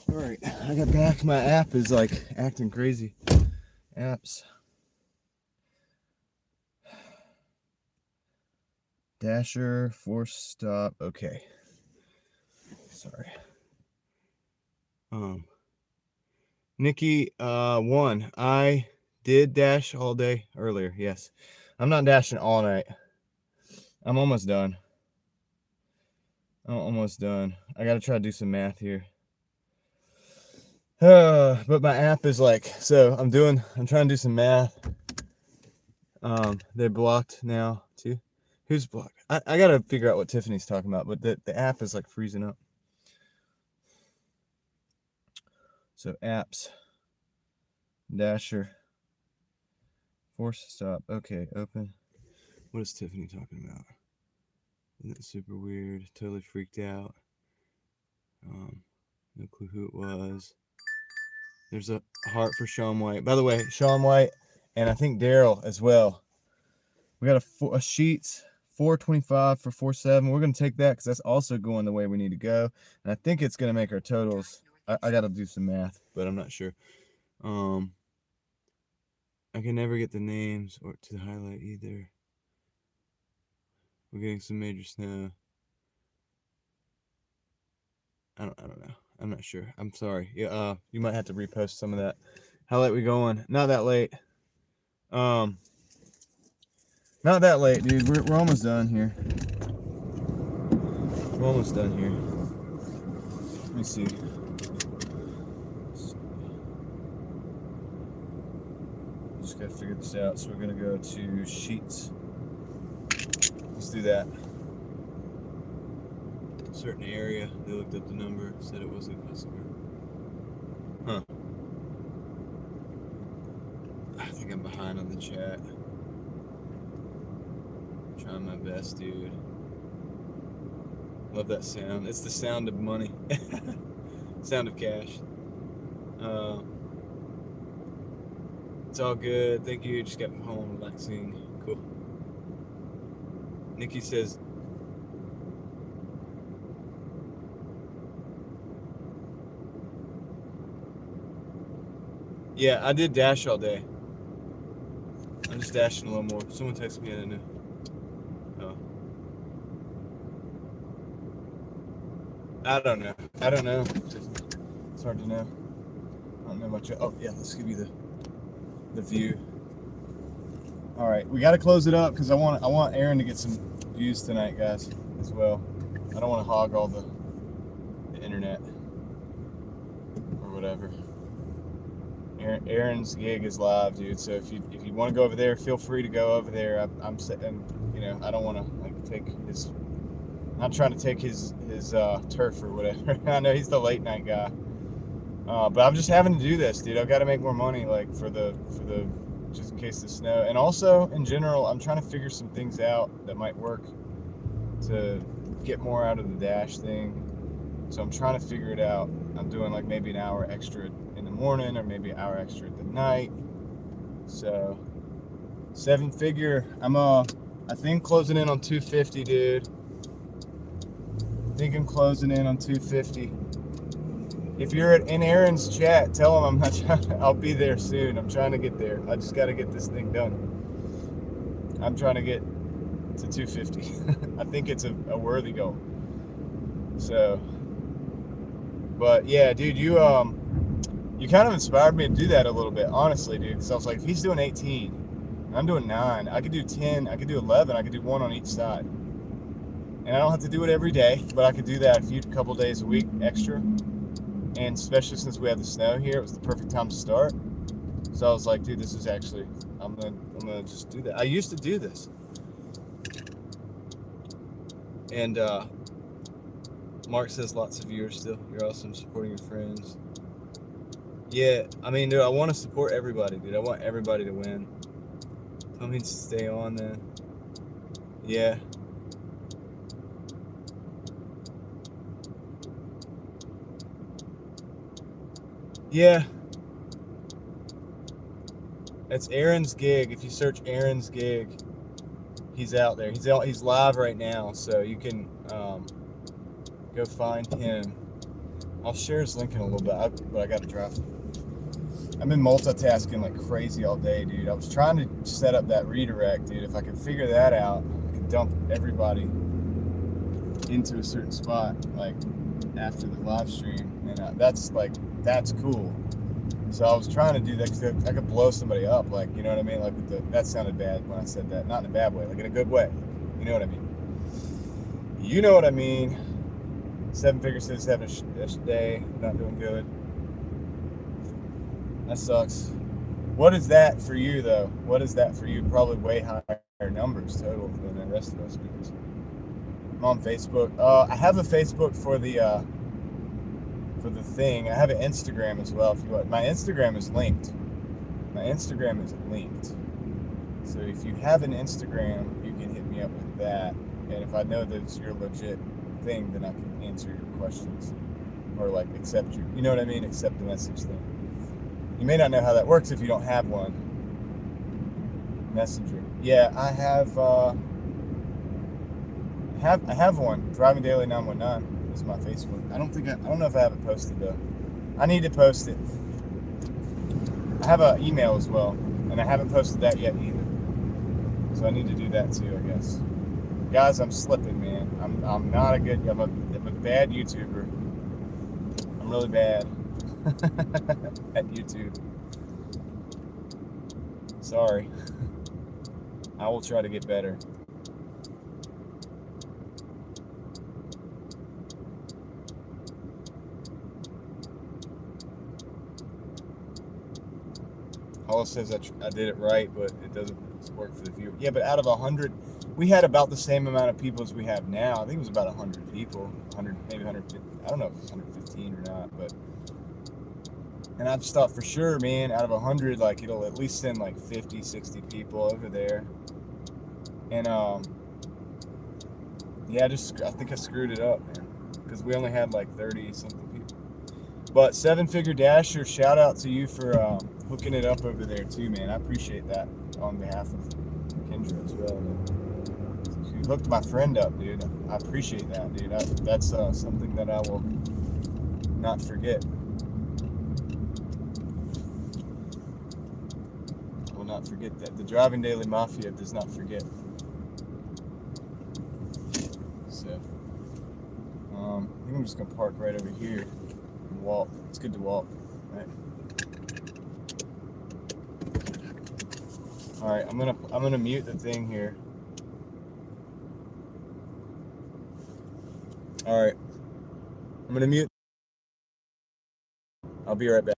All right, I got back. My app is like acting crazy. Apps. Dasher, force stop. Okay. Sorry. Nikki, one. I did dash all day earlier. Yes. I'm not dashing all night. I'm almost done. I gotta try to do some math here. But my app is like, so I'm trying to do some math. They're blocked now too. Who's blocked? I gotta figure out what Tiffany's talking about, but the app is like freezing up. So apps, Dasher, force stop. Okay, open. What is Tiffany talking about? Isn't it super weird? Totally freaked out. No clue who it was. There's a heart for Sean White. By the way, Sean White and I think Daryl as well. We got a Sheets 425 for 47. We're going to take that because that's also going the way we need to go. And I think it's going to make our totals. I got to do some math, but I'm not sure. I can never get the names or to highlight either. We're getting some major snow. I don't know. I'm not sure. I'm sorry. Yeah, you might have to repost some of that. How late we going? Not that late. Not that late, dude. We're almost done here. We're almost done here. Let me see. Just gotta figure this out. So we're gonna go to Sheets. Let's do that. Certain area. They looked up the number, said it wasn't a customer. Huh. I think I'm behind on the chat. I'm trying my best, dude. Love that sound. It's the sound of money. Sound of cash. It's all good. Thank you. Just got home relaxing. Cool. Nikki says, yeah, I did dash all day. I'm just dashing a little more. Someone texted me, I didn't know. Oh. I don't know. It's hard to know. I don't know much. Oh, yeah, let's give you the view. All right, we got to close it up because I want Aaron to get some views tonight, guys, as well. I don't want to hog all the internet or whatever. Aaron's gig is live, dude. So if you want to go over there, feel free to go over there. I'm sitting, you know, I don't want to like take his. I'm not trying to take his turf or whatever. I know he's the late night guy, but I'm just having to do this, dude. I've got to make more money, like for the just in case the snow, and also in general, I'm trying to figure some things out that might work to get more out of the Dash thing. So I'm trying to figure it out. I'm doing like maybe an hour extra in the morning or maybe an hour extra at the night. So 7-figure. I'm I think closing in on 250, dude. I think I'm closing in on 250. If you're in Aaron's chat, tell him I'm not trying to, I'll be there soon. I'm trying to get there. I just got to get this thing done. I'm trying to get to 250. I think it's a worthy goal. So, but yeah, dude, you kind of inspired me to do that a little bit, honestly, dude. Because I was like, if he's doing 18, I'm doing 9. I could do 10. I could do 11. I could do 1 on each side. And I don't have to do it every day, but I could do that a couple days a week extra. And especially since we had the snow here, it was the perfect time to start. So I was like, dude, this is actually, I'm gonna just do that. I used to do this. And Mark says lots of viewers still. You're awesome, supporting your friends. Yeah, I mean, dude, I want to support everybody, dude. I want everybody to win. Tell me to stay on then. Yeah. Yeah. It's Aaron's gig. If you search Aaron's gig, he's out there. He's live right now, so you can go find him. I'll share his link in a little bit, but I got to drive. I've been multitasking like crazy all day, dude. I was trying to set up that redirect, dude. If I could figure that out, I could dump everybody into a certain spot, like after the live stream, and that's cool. So I was trying to do that because I could blow somebody up, like, you know what I mean? Like that sounded bad when I said that. Not in a bad way, like in a good way. You know what I mean? You know what I mean? 7-figure says having a day, not doing good. That sucks. What is that for you, though? What is that for you? Probably way higher numbers total than the rest of us because I'm on Facebook. I have a Facebook for the thing. I have an Instagram as well. If you want, my Instagram is linked. So if you have an Instagram, you can hit me up with that. And if I know that it's your legit thing, then I can answer your questions or like accept your, you know what I mean? Accept the message thing. You may not know how that works if you don't have one. Messenger. Yeah, I have one. Driving Daily 919 is my Facebook. I don't know if I have it posted though. I need to post it. I have an email as well, and I haven't posted that yet either. So I need to do that too, I guess. Guys, I'm slipping, man. I'm not a good. I'm a bad YouTuber. I'm really bad at YouTube. Sorry. I will try to get better. Paula says I did it right, but it doesn't work for the viewer. Yeah, but out of 100, we had about the same amount of people as we have now. I think it was about 100 people, 100, maybe 150. I don't know if it was 115 or not, but. And I just thought for sure, man, out of 100, like it'll at least send like 50, 60 people over there. And yeah, I think I screwed it up, man, because we only had like 30 something people. But Seven Figure Dasher, shout out to you for hooking it up over there too, man. I appreciate that on behalf of Kendra as well. You hooked my friend up, dude. I appreciate that, dude. That's something that I will not forget. I will not forget that. The Driving Daily Mafia does not forget. So, I think I'm just gonna park right over here and walk. It's good to walk, right? All right, I'm gonna mute the thing here. All right, I'm gonna mute. I'll be right back.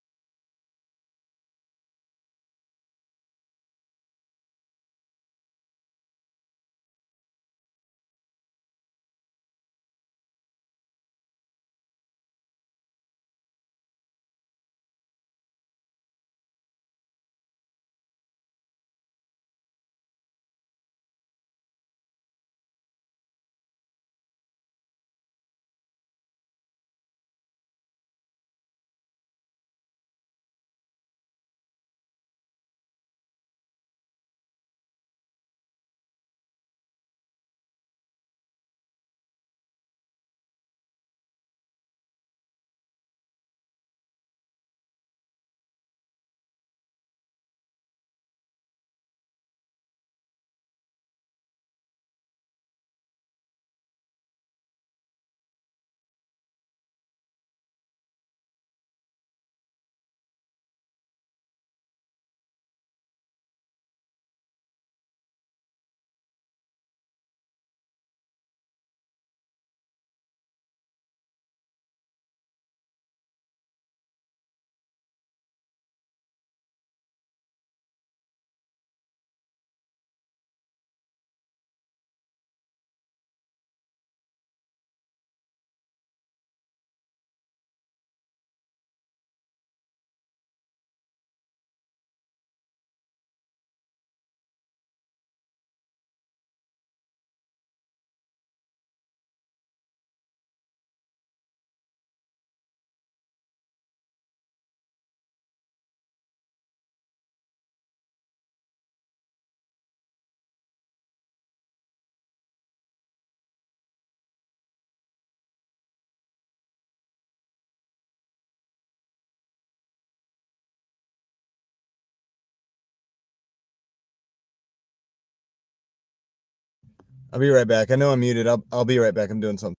I'll be right back. I know I'm muted. I'll be right back. I'm doing something.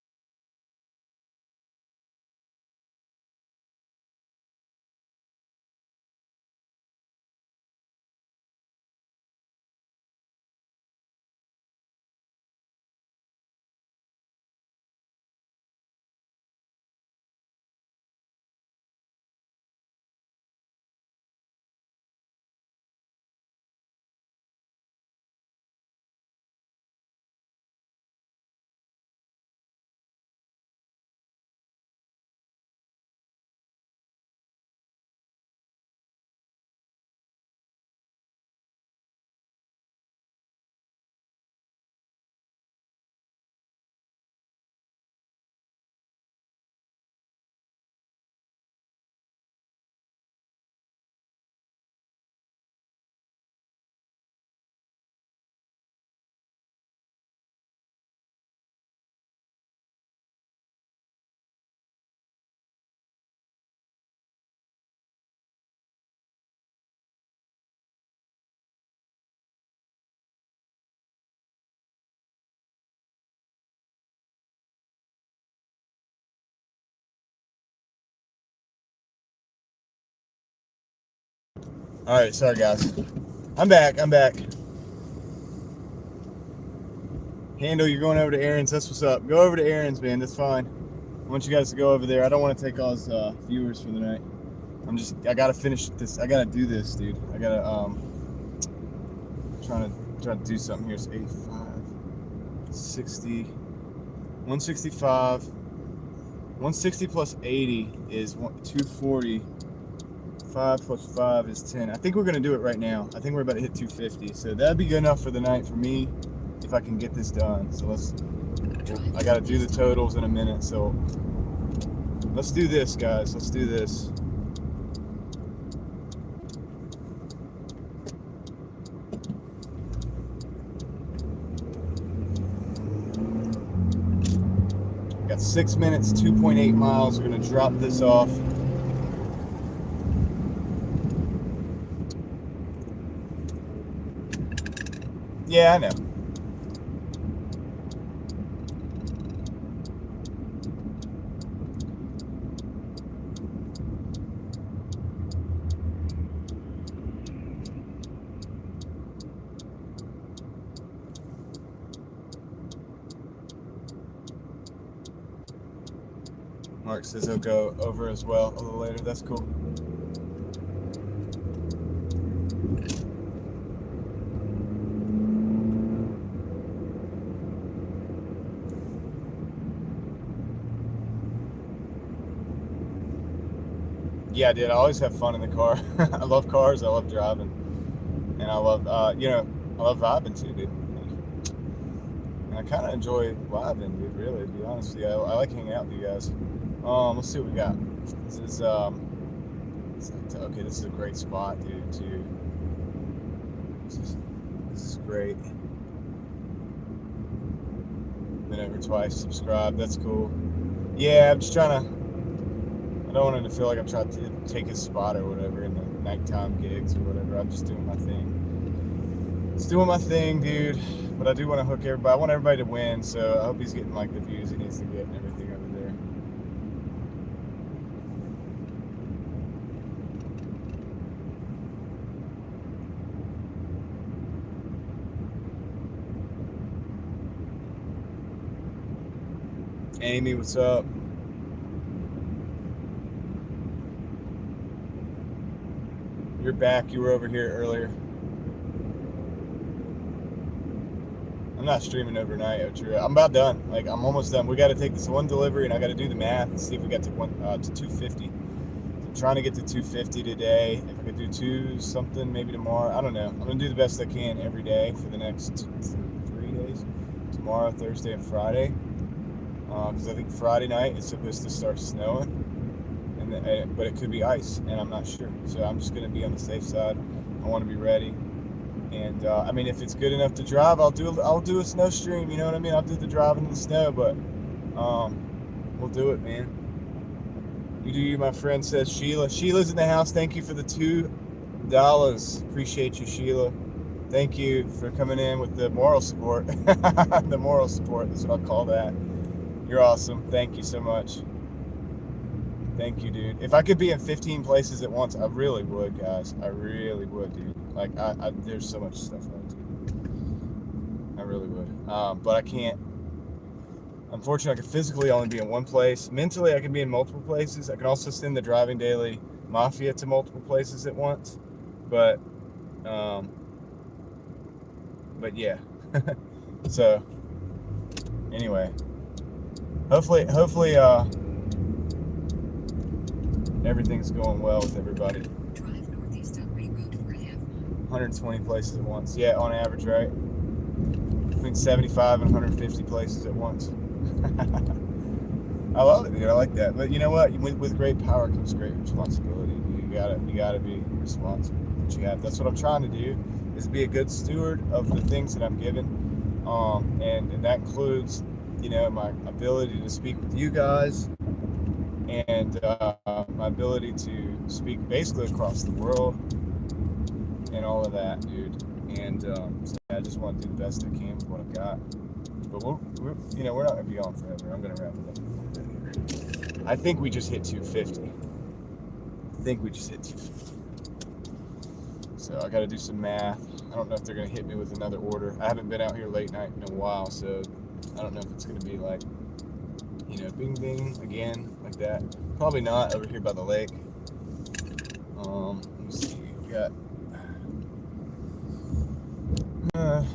All right, sorry guys. I'm back. Handle, you're going over to Aaron's. That's what's up. Go over to Aaron's, man. That's fine. I want you guys to go over there. I don't want to take all his viewers for the night. I gotta finish this. I gotta do this, dude. I gotta trying to do something here. It's 85, 60, 165. 160 plus 80 is 240. 5 plus 5 is 10. I think we're gonna do it right now. I think we're about to hit 250. So that'd be good enough for the night for me if I can get this done. So I gotta do the totals in a minute. So let's do this, guys. Let's do this. Got 6 minutes, 2.8 miles. We're gonna drop this off. Yeah, I know. Mark says he'll go over as well a little later. That's cool. Yeah, dude, I always have fun in the car. I love cars. I love driving, and I love, I love vibing too, dude. And I kind of enjoy vibing, dude. Really, to be honest with you, I like hanging out with you guys. Let's see what we got. This is okay. This is a great spot, dude. Too. This is great. Been over twice. Subscribed. That's cool. Yeah, I'm just trying to. I don't want him to feel like I'm trying to take his spot or whatever in the nighttime gigs or whatever. I'm just doing my thing. It's doing my thing, dude. But I do want to hook everybody. I want everybody to win, so I hope he's getting like the views he needs to get and everything over there. Amy, what's up? You're back. You were over here earlier. I'm not streaming overnight. I'm about done. Like, I'm almost done. We got to take this one delivery, and I got to do the math and see if we got to 250. I'm trying to get to 250 today. If I could do 2 something, maybe tomorrow. I don't know. I'm gonna do the best I can every day for the next 3 days. Tomorrow, Thursday, and Friday. Because I think Friday night it's supposed to start snowing. But it could be ice, and I'm not sure. So I'm just going to be on the safe side. I want to be ready. And I mean, if it's good enough to drive, I'll do a snow stream. You know what I mean? I'll do the driving in the snow, but we'll do it, man. You do you, my friend, says Sheila. Sheila's in the house. Thank you for the $2. Appreciate you, Sheila. Thank you for coming in with the moral support. The moral support, that's what I'll call that. You're awesome. Thank you so much. Thank you, dude. If I could be in 15 places at once, I really would, guys. I really would, dude. Like, there's so much stuff I do. I really would. But I can't. Unfortunately, I can physically only be in one place. Mentally, I can be in multiple places. I can also send the Driving Daily Mafia to multiple places at once. But yeah. So, anyway. Hopefully, everything's going well with everybody. Drive northeast on Ray Road for a half mile. 120 places at once. Yeah, on average, right? Between 75 and 150 places at once. I love it, dude. I like that. But you know what? With great power comes great responsibility. You gotta be responsible for what you have. That's what I'm trying to do, is be a good steward of the things that I'm given. And that includes, my ability to speak with you guys, and my ability to speak basically across the world, and all of that, dude. And so I just want to do the best I can with what I've got. But we're not gonna be on forever. I'm gonna wrap it up. I think we just hit 250. So I got to do some math. I don't know if they're going to hit me with another order. I haven't been out here late night in a while, so I don't know if it's going to be like, you know, bing bing again like that. Probably not over here by the lake. Let me see. We got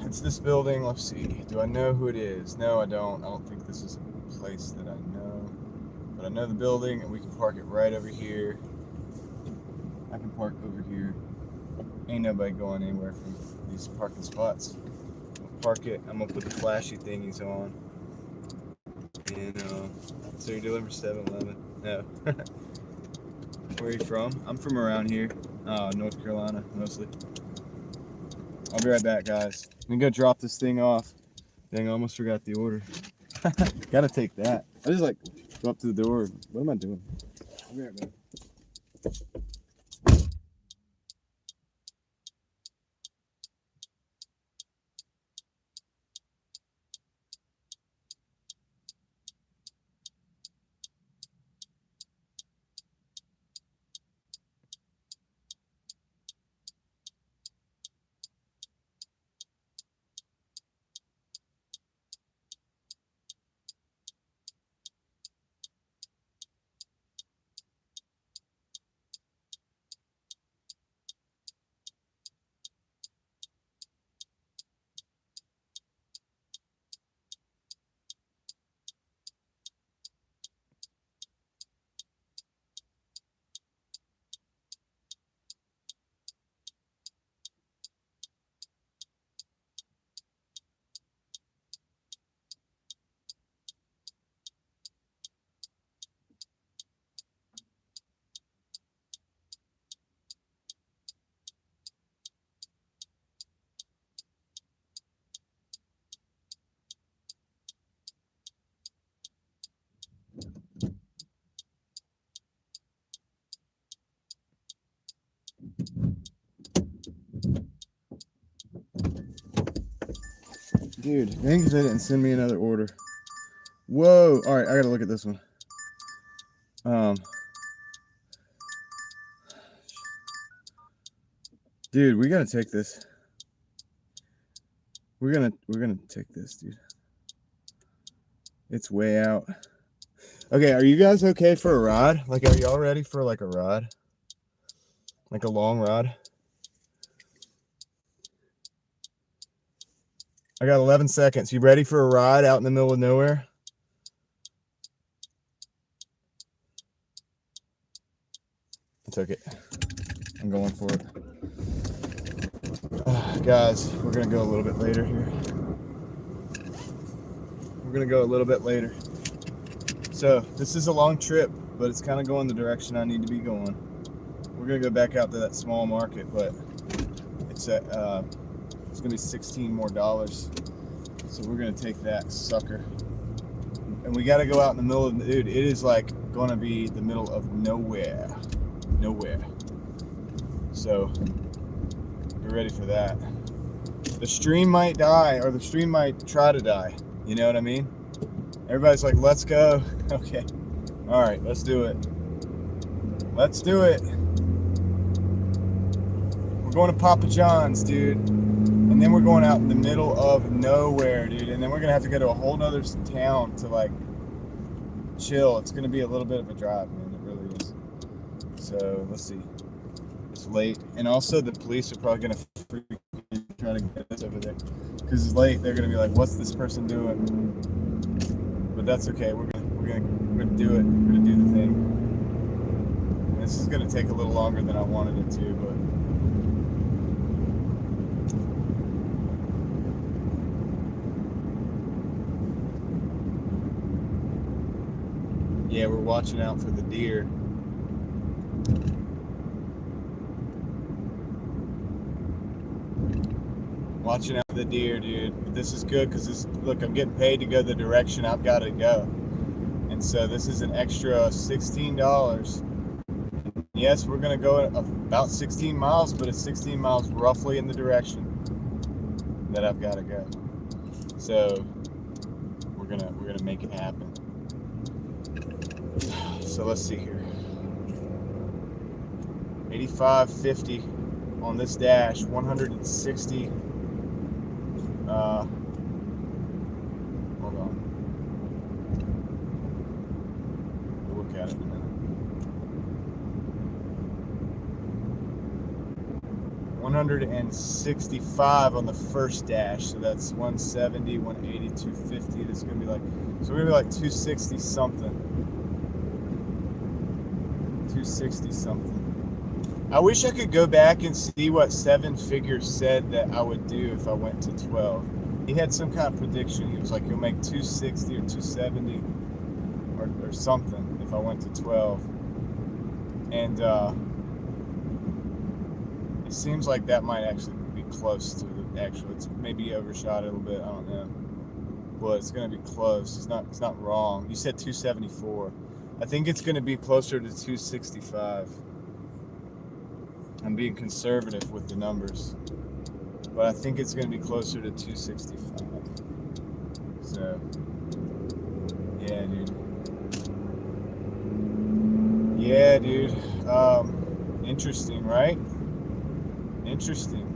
it's this building. Let's see. Do I know who it is? No, I don't. I don't think this is a place that I know. But I know the building, and we can park it right over here. I can park over here. Ain't nobody going anywhere from these parking spots. I'll park it. I'm gonna put the flashy thingies on. And so you deliver 7-Eleven? No. Where are you from? I'm from around here, North Carolina mostly. I'll be right back, guys. I'm gonna go drop this thing off. Dang, I almost forgot the order. Gotta take that. I just like go up to the door. What am I doing? I'll be right back. Dude, dang it, they didn't send me another order. Whoa! All right, I gotta look at this one. Dude, we gotta take this. We're gonna take this, dude. It's way out. Okay, are you guys okay for a ride? Like, are y'all ready for like a ride? Like a long ride? I got 11 seconds. You ready for a ride out in the middle of nowhere? I took it. I'm going for it. Guys, we're going to go a little bit later here. We're going to go a little bit later. So, this is a long trip, but it's kind of going the direction I need to be going. We're going to go back out to that small market, but it's at, it's going to be $16 more. So we're going to take that sucker. And we got to go out in the middle of, dude, it is like going to be the middle of nowhere. Nowhere. So, you're ready for that. The stream might die, or the stream might try to die. You know what I mean? Everybody's like, let's go. Okay. All right, let's do it. Let's do it. We're going to Papa John's, dude. And then we're going out in the middle of nowhere, dude. And then we're going to have to go to a whole nother town to, like, chill. It's going to be a little bit of a drive, man. It really is. So, let's see. It's late. And also, the police are probably going to freaking try to get us over there. Because it's late. They're going to be like, what's this person doing? But that's okay. We're gonna do it. We're gonna do the thing. And this is gonna take a little longer than I wanted it to, but yeah, we're watching out for the deer. Watching out for the deer, dude. But this is good because look, I'm getting paid to go the direction I've got to go. And so this is an extra $16. Yes, we're going to go about 16 miles, but it's 16 miles roughly in the direction that I've got to go. So we're gonna make it happen. So let's see here. 85.50. on this dash, 160. Hold on. We'll look at it in a minute. 165 on the first dash, so that's 170, 180, 250. That's gonna be like, so we're gonna be like 260 something. 260 something. I wish I could go back and see what Seven Figures said that I would do if I went to 12. He had some kind of prediction. He was like, you'll make 260 or 270 or something if I went to 12. And it seems like that might actually be close to the actual. It's maybe overshot a little bit. I don't know, but it's going to be close. It's not wrong. You said 274. I think it's going to be closer to 265. I'm being conservative with the numbers, but I think it's going to be closer to 265. So, yeah, dude. Yeah, dude. Interesting, right? Interesting.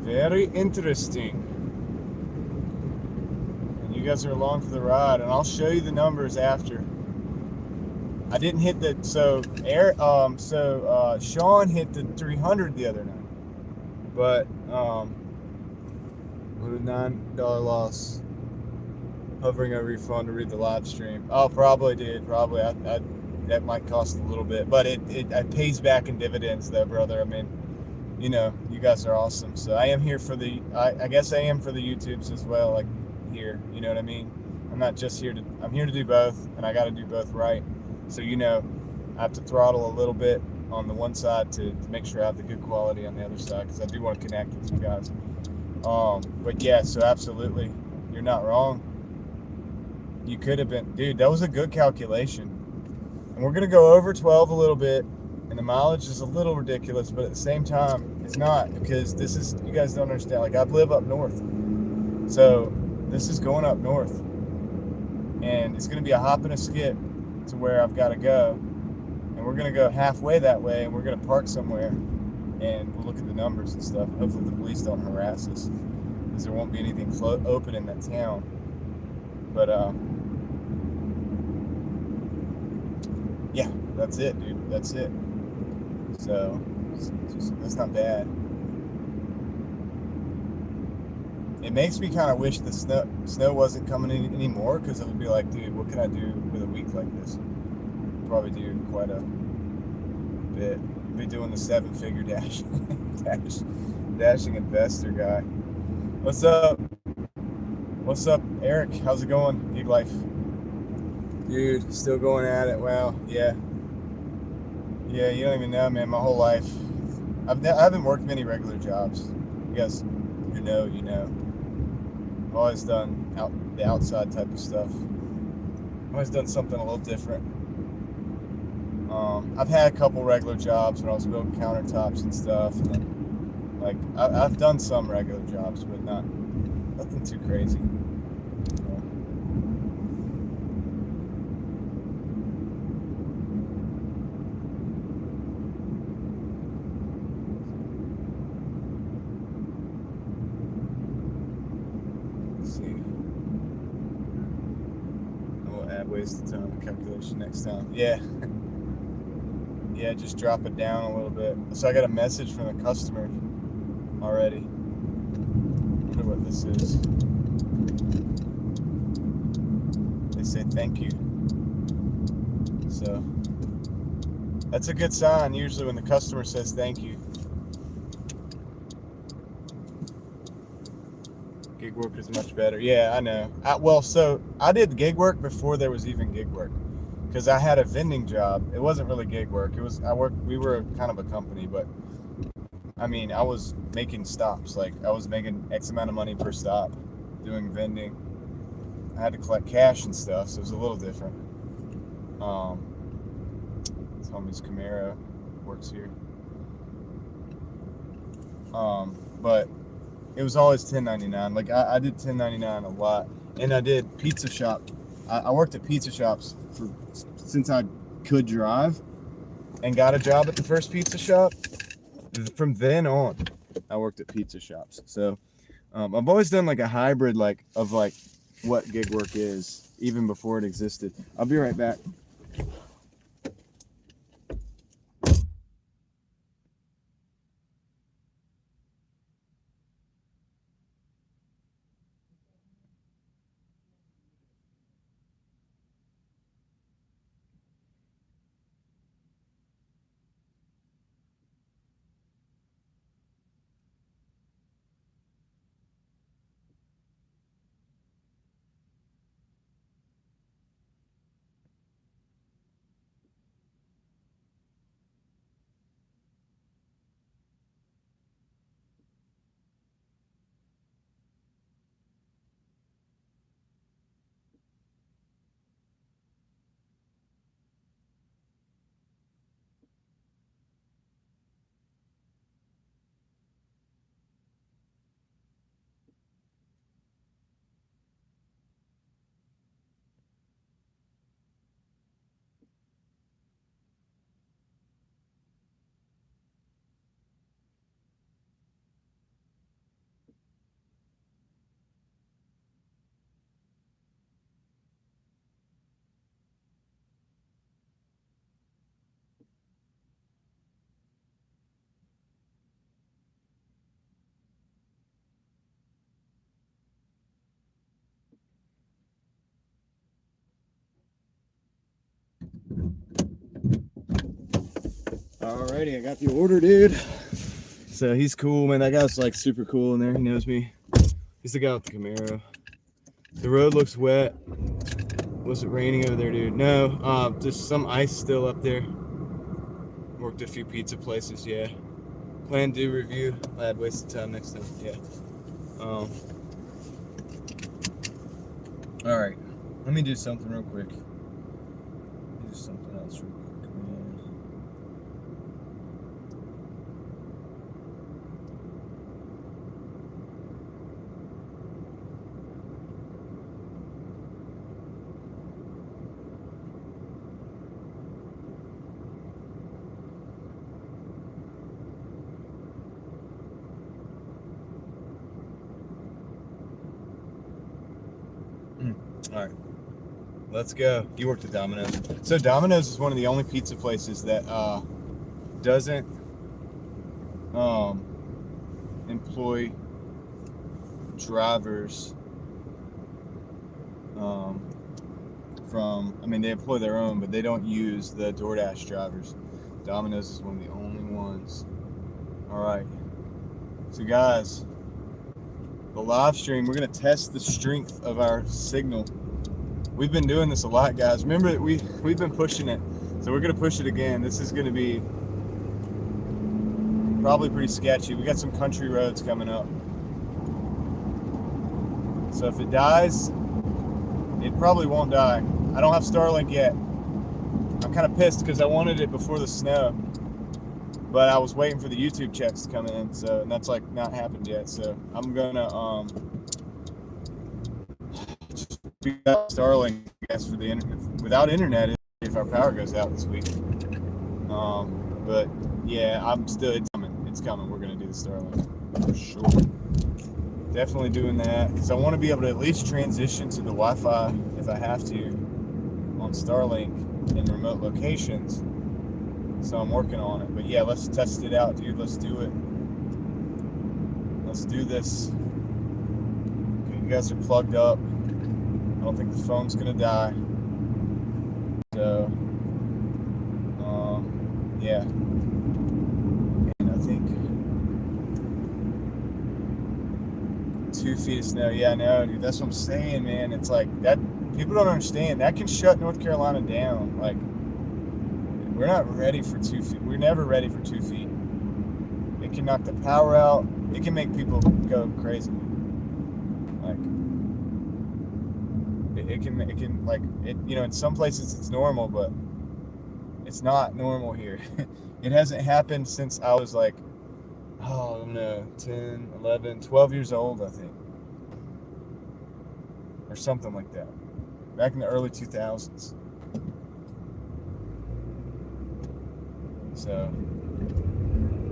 Very interesting. And you guys are along for the ride, and I'll show you the numbers after. I didn't hit the Sean hit the 300 the other night, but what a $9 loss. Hovering over your phone to read the live stream. Oh, probably did. Probably. I that might cost a little bit, but it pays back in dividends, though, brother. I mean, you know, you guys are awesome. So I am here for I guess I am for the YouTubes as well. Like here, you know what I mean? I'm not just here I'm here to do both, and I got to do both right. So, you know, I have to throttle a little bit on the one side to make sure I have the good quality on the other side, because I do want to connect with you guys. But yeah, so absolutely, you're not wrong. You could have been, dude, that was a good calculation. And we're going to go over 12 a little bit, and the mileage is a little ridiculous, but at the same time, it's not, because this is, you guys don't understand, like I live up north. So this is going up north, and it's going to be a hop and a skip to where I've got to go, and we're going to go halfway that way, and we're going to park somewhere, and we'll look at the numbers and stuff. Hopefully the police don't harass us, because there won't be anything open in that town. But yeah, that's it, dude. That's it. So that's not bad. It makes me kind of wish the snow wasn't coming in anymore, because it would be like, dude, what can I do with a week like this? Probably do quite a bit. I'll be doing the 7-figure dashing investor guy. What's up? What's up, Eric? How's it going? Gig life, dude. Still going at it. Wow. Yeah. Yeah. You don't even know, man. My whole life, I haven't worked many regular jobs. You guys who know, you know. I've always done the outside type of stuff. I've always done something a little different. I've had a couple regular jobs when I was building countertops and stuff, and then, like, I've done some regular jobs, but nothing too crazy. Waste of time calculation next time. Yeah. Yeah, just drop it down a little bit. So I got a message from the customer already. I wonder what this is. They say thank you. So that's a good sign usually when the customer says thank you. Gig work is much better. Yeah, I know. So I did gig work before there was even gig work, because I had a vending job. It wasn't really gig work. We were kind of a company, but I mean, I was making stops. Like, I was making X amount of money per stop doing vending. I had to collect cash and stuff, so it was a little different. This homie's Camaro works here. But it was always 1099. Like, I did 1099 a lot, and I did pizza shop. I worked at pizza shops since I could drive and got a job at the first pizza shop, from then on, I worked at pizza shops. So I've always done like a hybrid of what gig work is, even before it existed. I'll be right back. Alrighty, I got the order, dude. So he's cool, man. That guy's like super cool in there. He knows me. He's the guy with the Camaro. The road looks wet. Was it raining over there, dude? No, just some ice still up there. Worked a few pizza places, yeah. Plan to do review. Glad wasted time next time, yeah. Alright, let me do something real quick. Let me do something else real quick, man. All right, let's go. You worked at Domino's. So Domino's is one of the only pizza places that doesn't employ drivers I mean, they employ their own, but they don't use the Doordash drivers. Domino's is one of the only ones. All right, so guys, the live stream, we're gonna test the strength of our signal. We've been doing this a lot, guys. Remember that we've been pushing it, so we're gonna push it again. This is gonna be probably pretty sketchy. We got some country roads coming up, so if it dies, it probably won't die. I don't have Starlink yet. I'm kind of pissed because I wanted it before the snow, but I was waiting for the YouTube checks to come in, so, and that's like not happened yet. So I'm gonna just be Starlink, I guess, for the internet. Without internet, if our power goes out this week. But yeah, it's coming. It's coming. We're gonna do the Starlink for sure. Definitely doing that because I want to be able to at least transition to the Wi-Fi if I have to on Starlink in remote locations. So I'm working on it. But yeah, let's test it out, dude. Let's do it. Let's do this. Okay, you guys are plugged up. I don't think the phone's gonna die. So, yeah. And I think 2 feet of snow. Yeah, no, dude. That's what I'm saying, man. It's like that. People don't understand. That can shut North Carolina down. Like, we're not ready for 2 feet. We're never ready for 2 feet. It can knock the power out. It can make people go crazy. Like, it can like, it, you know, in some places it's normal, but it's not normal here. It hasn't happened since I was like, oh, I don't know, 10, 11, 12 years old, I think. Or something like that. Back in the early 2000s. So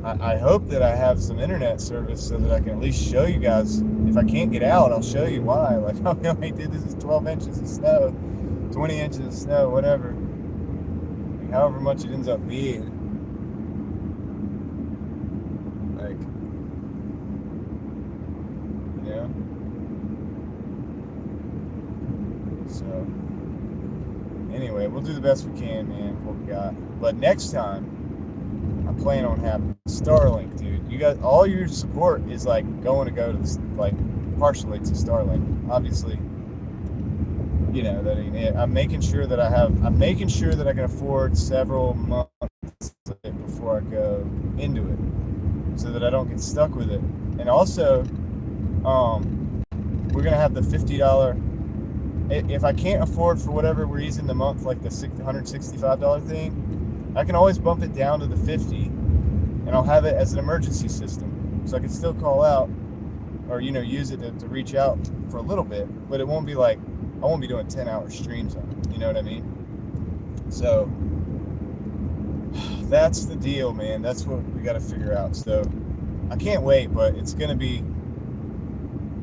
I hope that I have some internet service so that I can at least show you guys. If I can't get out, I'll show you why. Like, oh, dude, this is 12 inches of snow, 20 inches of snow, whatever. Like, however much it ends up being. Like, you know? So, anyway, we'll do the best we can, man, what we got. But next time, I plan on having Starlink, dude. You got all your support is like going to go to this, like partially to Starlink. Obviously, you know that ain't it. I'm making sure that I'm making sure that I can afford several months before I go into it, so that I don't get stuck with it. And also, we're gonna have the $50. If I can't afford for whatever reason the month, like the $165 thing, I can always bump it down to the 50, and I'll have it as an emergency system, so I can still call out, or use it to reach out for a little bit. But it won't be like I won't be doing 10-hour streams on it. You know what I mean? So that's the deal, man. That's what we got to figure out. So I can't wait, but it's gonna be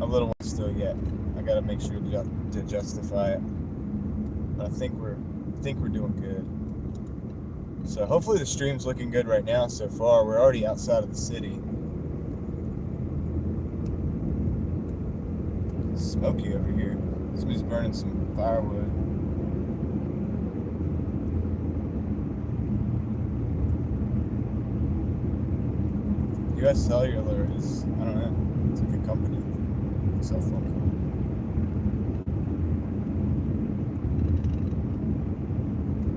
a little while still yet. I got to make sure to justify it. But I think we're doing good. So hopefully the stream's looking good right now so far. We're already outside of the city. It's smoky over here. Somebody's burning some firewood. US Cellular is, I don't know, it's a good company. Cell phone company.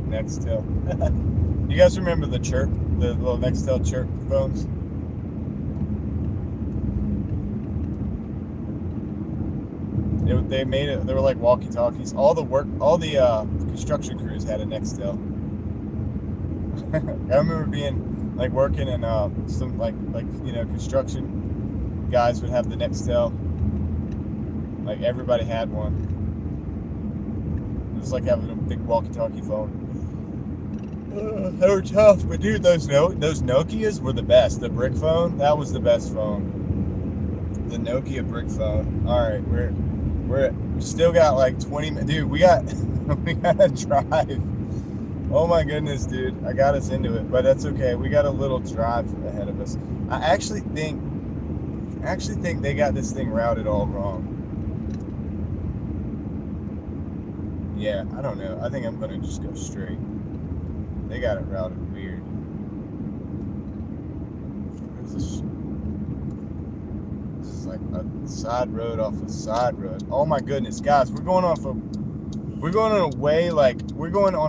Nextel. You guys remember the chirp, the little Nextel chirp phones? They made it. They were like walkie-talkies. All the construction crews had a Nextel. I remember being like working in some like construction guys would have the Nextel. Like everybody had one. It was like having a big walkie-talkie phone. They were tough, but dude, those Nokias were the best. The brick phone, that was the best phone. The Nokia brick phone. All right, we still got like 20 minutes. Dude, we got to drive. Oh my goodness, dude, I got us into it, but that's okay. We got a little drive ahead of us. I actually think they got this thing routed all wrong. Yeah, I don't know. I think I'm gonna just go straight. They got it routed weird. This is like a side road off a side road. Oh my goodness, guys, we're going on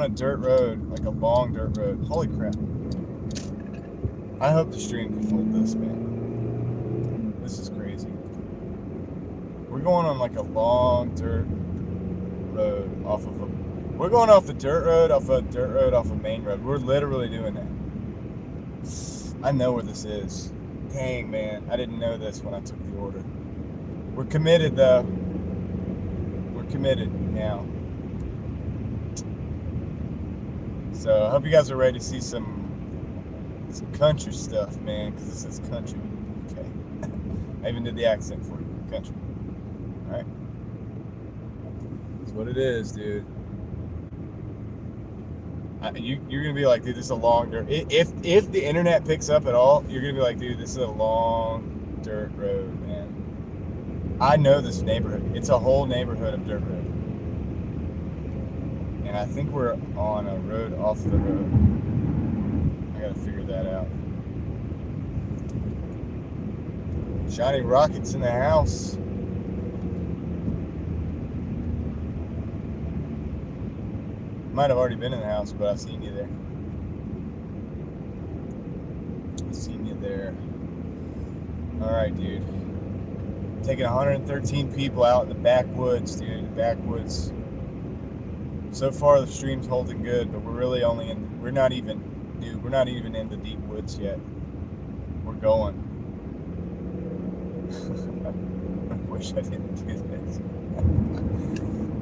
a dirt road, like a long dirt road. Holy crap. I hope the stream can hold this, man. This is crazy. We're going on like a long dirt road we're going off a dirt road off a main road. We're literally doing that. I know where this is. Dang, man. I didn't know this when I took the order. We're committed, though. We're committed now. So I hope you guys are ready to see some country stuff, man, because this is country. Okay. I even did the accent for you. Country. All right. That's what it is, dude. You're gonna be like, dude, this is a long dirt. If the internet picks up at all, you're gonna be like, dude, this is a long dirt road, man. I know this neighborhood. It's a whole neighborhood of dirt road, and I think we're on a road off the road. I gotta figure that out. Shiny Rockets in the house. Might have already been in the house, but I seen you there. All right, dude. Taking 113 people out in the backwoods, dude. The backwoods. So far, the stream's holding good, but we're not even in the deep woods yet. We're going. I wish I didn't do this.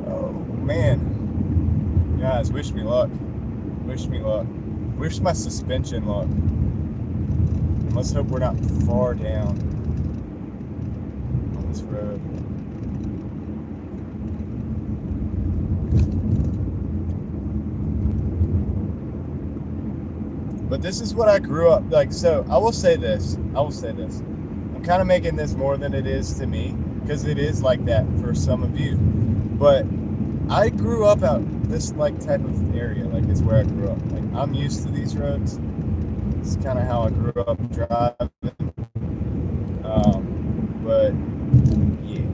Oh, man. Guys, wish me luck. Wish me luck. Where's my suspension look? Let's hope we're not far down on this road. But this is what I grew up like. So I will say this. I'm kind of making this more than it is to me, because it is like that for some of you. But I grew up out this like type of area. Like, it's where I grew up. Like, I'm used to these roads. It's kind of how I grew up driving. But yeah.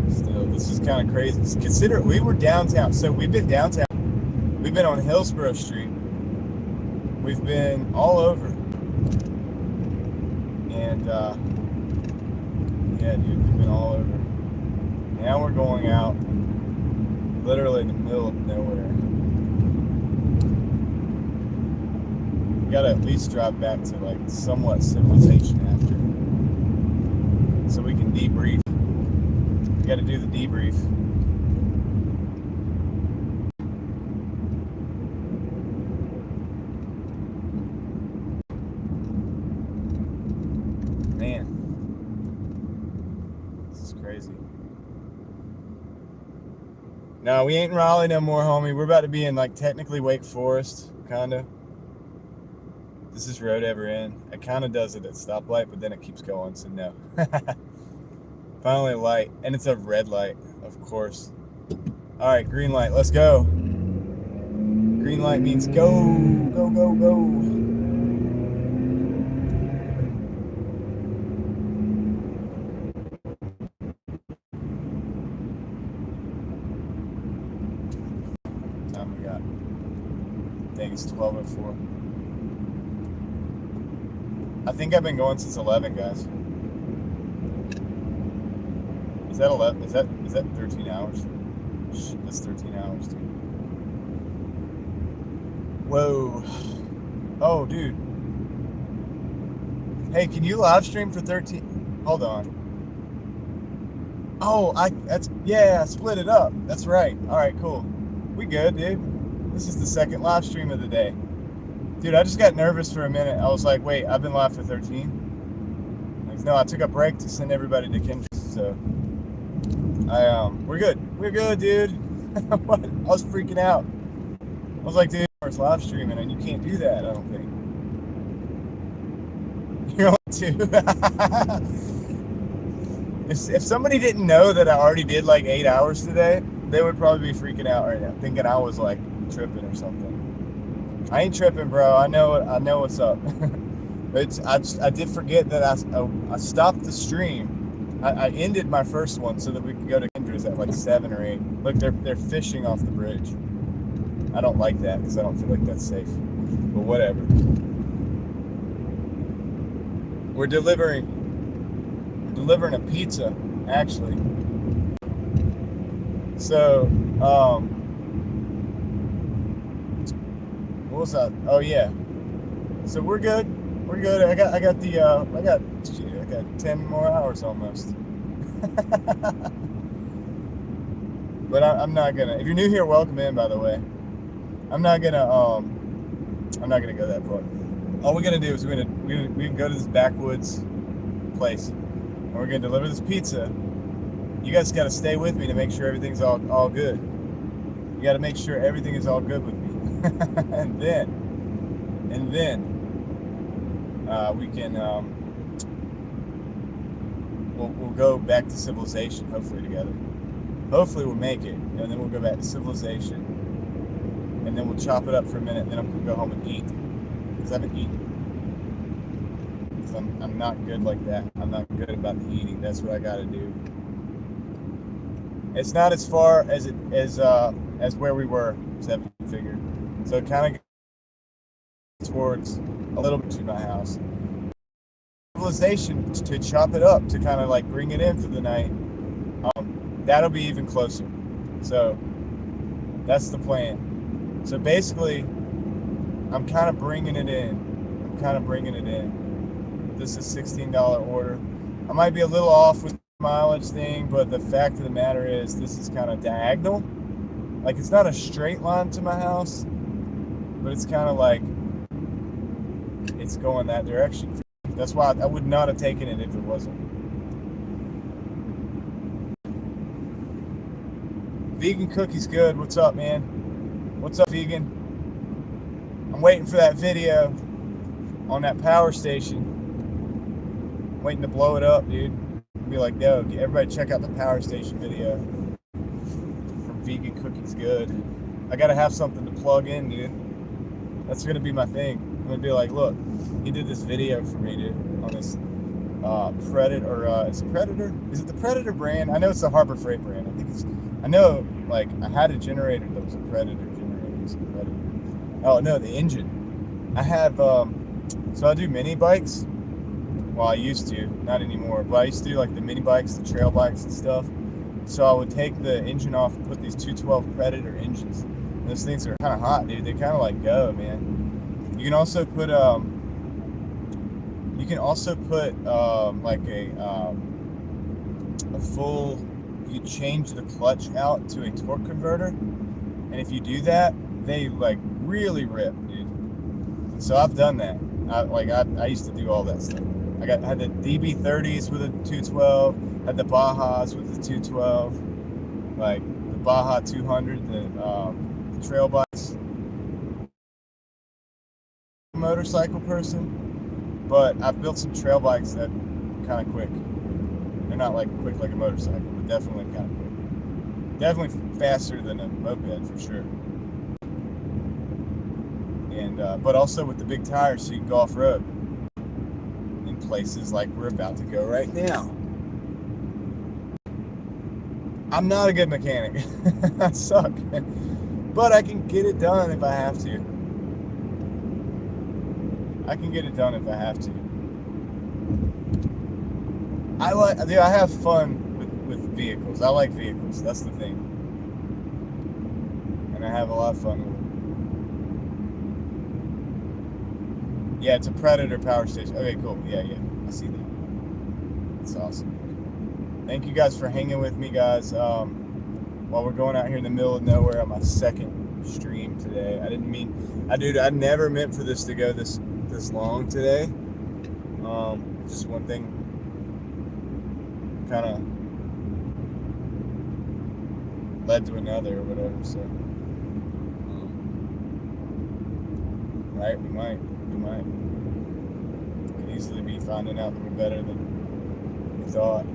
Still, this is kind of crazy. Consider we were downtown. So we've been downtown. We've been on Hillsborough Street. We've been all over. And yeah, dude, we've been all over. Now we're going out literally in the middle of nowhere. We gotta at least drive back to like somewhat civilization after, so we can debrief. We gotta do the debrief. Man, this is crazy. No, we ain't in Raleigh no more, homie. We're about to be in like technically Wake Forest, kinda. This is road ever in. It kind of does it at stoplight, but then it keeps going, so no. Finally a light, and it's a red light, of course. All right, green light, let's go. Green light means go, go, go, go. What time we got? I think it's 12:04. I think I've been going since 11, guys. Is that 11? Is that 13 hours? That's 13 hours, dude. Whoa. Oh, dude. Hey, can you live stream for 13? Hold on. Oh, I split it up. That's right. All right, cool. We good, dude. This is the second live stream of the day. Dude, I just got nervous for a minute. I was like, wait, I've been live for 13? Like, no, I took a break to send everybody to Kendrick, so we're good. We're good, dude. What? I was freaking out. I was like, dude, it's live streaming, and you can't do that, I don't think. You're on two. If somebody didn't know that I already did like 8 hours today, they would probably be freaking out right now, thinking I was like tripping or something. I ain't tripping, bro. I know what's up. I did forget that I stopped the stream. I ended my first one so that we could go to Kendra's at like 7 or 8. Look, they're fishing off the bridge. I don't like that because I don't feel like that's safe. But whatever. We're delivering a pizza, actually. So, what was that? Oh yeah. So we're good. We're good. I got 10 more hours almost. But I'm not gonna. If you're new here, welcome in. By the way, I'm not gonna go that far. All we're gonna do is we can go to this backwoods place, and we're gonna deliver this pizza. You guys got to stay with me to make sure everything's all good. You got to make sure everything is all good with me. and then we can we'll go back to civilization, hopefully together. Hopefully we'll make it, and then we'll go back to civilization, and then we'll chop it up for a minute, and then I'm gonna go home and eat, because I haven't eaten. Because I'm not good like that. I'm not good about the eating. That's what I got to do. It's not as far as where we were, 7 figure. So it kind of towards a little bit to my house. Civilization to chop it up, to kind of like bring it in for the night. That'll be even closer. So that's the plan. So basically, I'm kind of bringing it in. This is $16 order. I might be a little off with mileage thing, but the fact of the matter is this is kind of diagonal. Like, it's not a straight line to my house, but it's kind of like it's going that direction. That's why I would not have taken it if it wasn't. Vegan Cookie's good. What's up, man? What's up, vegan? I'm waiting for that video on that power station. I'm waiting to blow it up, dude. Be like, yo, everybody check out the power station video from Vegan Cookie's good. I gotta have something to plug in, dude. That's gonna be my thing. I'm gonna be like, look, he did this video for me, dude, on this Predator, or is it Predator? Is it the Predator brand? I know it's the Harbor Freight brand. I know, like, I had a generator that was a Predator generator. It was a Predator. Oh, no, the engine. I have, so I do mini bikes. Well, I used to, not anymore, but I used to do, like, the mini bikes, the trail bikes and stuff. So I would take the engine off and put these 212 Predator engines. And those things are kind of hot, dude. They kind of, like, go, man. You can also put, like, a full... You change the clutch out to a torque converter, and if you do that, they like really rip, dude. So I've done that. I used to do all that stuff. I had the DB30s with a 212, had the Bajas with the 212, like the Baja 200, the trail bikes. Motorcycle person, but I've built some trail bikes that are kind of quick. They're not like quick like a motorcycle, but definitely kind of quick. Definitely faster than a moped for sure. And but also with the big tires, so you can go off road in places like we're about to go right now. I'm not a good mechanic. I suck, but I can get it done if I have to. I can get it done if I have to. I have fun with vehicles. I like vehicles. That's the thing. And I have a lot of fun with them. Yeah, it's a Predator power station. Okay, cool. Yeah, I see that. That's awesome. Thank you guys for hanging with me, guys. While we're going out here in the middle of nowhere on my second stream today. I never meant for this to go this long today. Just one thing kind of led to another or whatever, so right, we might could easily be finding out that we're better than we thought.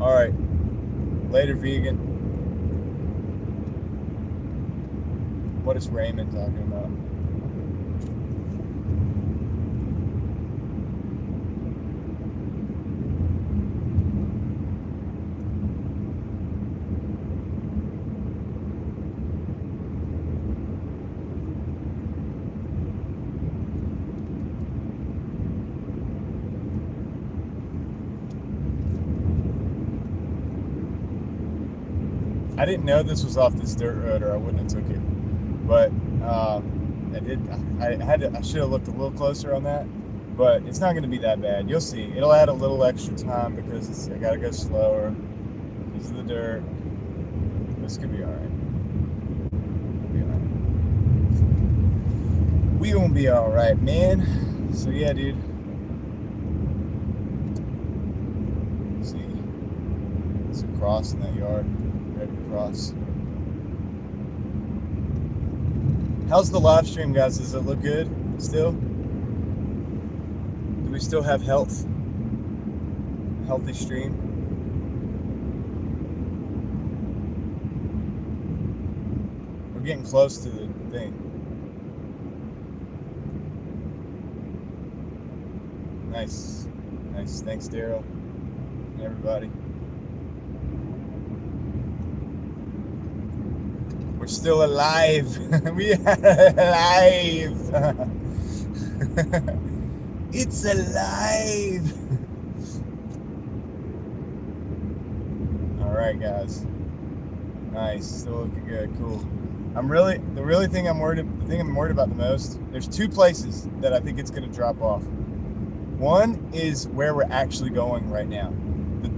All right, later, vegan. What is Raymond talking about? I didn't know this was off this dirt road, or I wouldn't have took it. But I did. I should have looked a little closer on that. But it's not going to be that bad. You'll see. It'll add a little extra time because I got to go slower because of the dirt. This could be all right. We gonna be all right, man. So yeah, dude. Let's see, there's a cross in that yard. Cross. How's the live stream, guys? Does it look good still? Do we still have health? Healthy stream? We're getting close to the thing. Nice. Thanks, Daryl and everybody. We're still alive. We are alive. It's alive. All right, guys. Nice. Still looking good. Cool. The thing I'm worried about the most. There's two places that I think it's going to drop off. One is where we're actually going right now.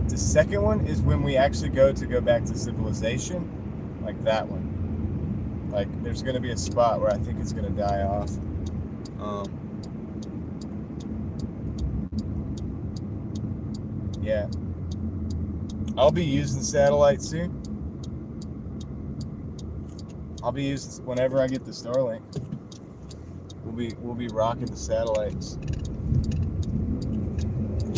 The second one is when we actually go back to civilization, like that one. Like there's going to be a spot where I think it's going to die off. Yeah. I'll be using satellite soon. I'll be using whenever I get the Starlink. We'll be rocking the satellites.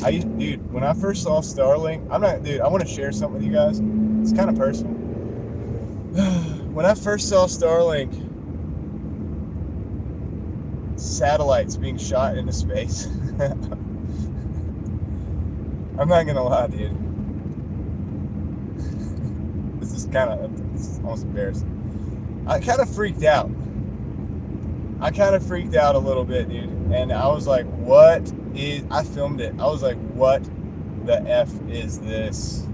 Dude, when I first saw Starlink, I want to share something with you guys. It's kind of personal. When I first saw Starlink satellites being shot into space, I'm not gonna lie, dude. This is almost embarrassing. I kind of freaked out. A little bit, dude. And I was like, I filmed it. I was like, what the F is this?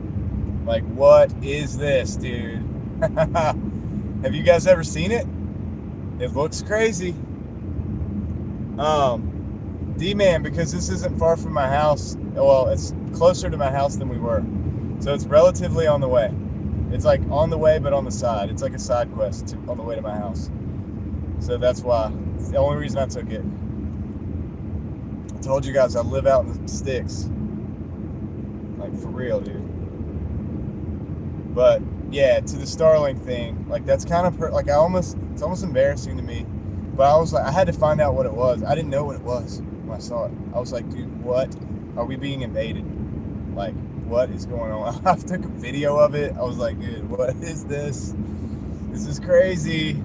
Like, what is this, dude? Have you guys ever seen it? It looks crazy. D-Man, because this isn't far from my house. Well, it's closer to my house than we were. So it's relatively on the way. It's like on the way, but on the side. It's like a side quest on the way to my house. So that's why. It's the only reason I took it. I told you guys I live out in the sticks. Like, for real, dude. But, yeah, to the Starlink thing, like, that's kind of, it's almost embarrassing to me. But I was like, I had to find out what it was. I didn't know what it was when I saw it. I was like, dude, what? Are we being invaded? Like, what is going on? I took a video of it. I was like, dude, what is this? This is crazy.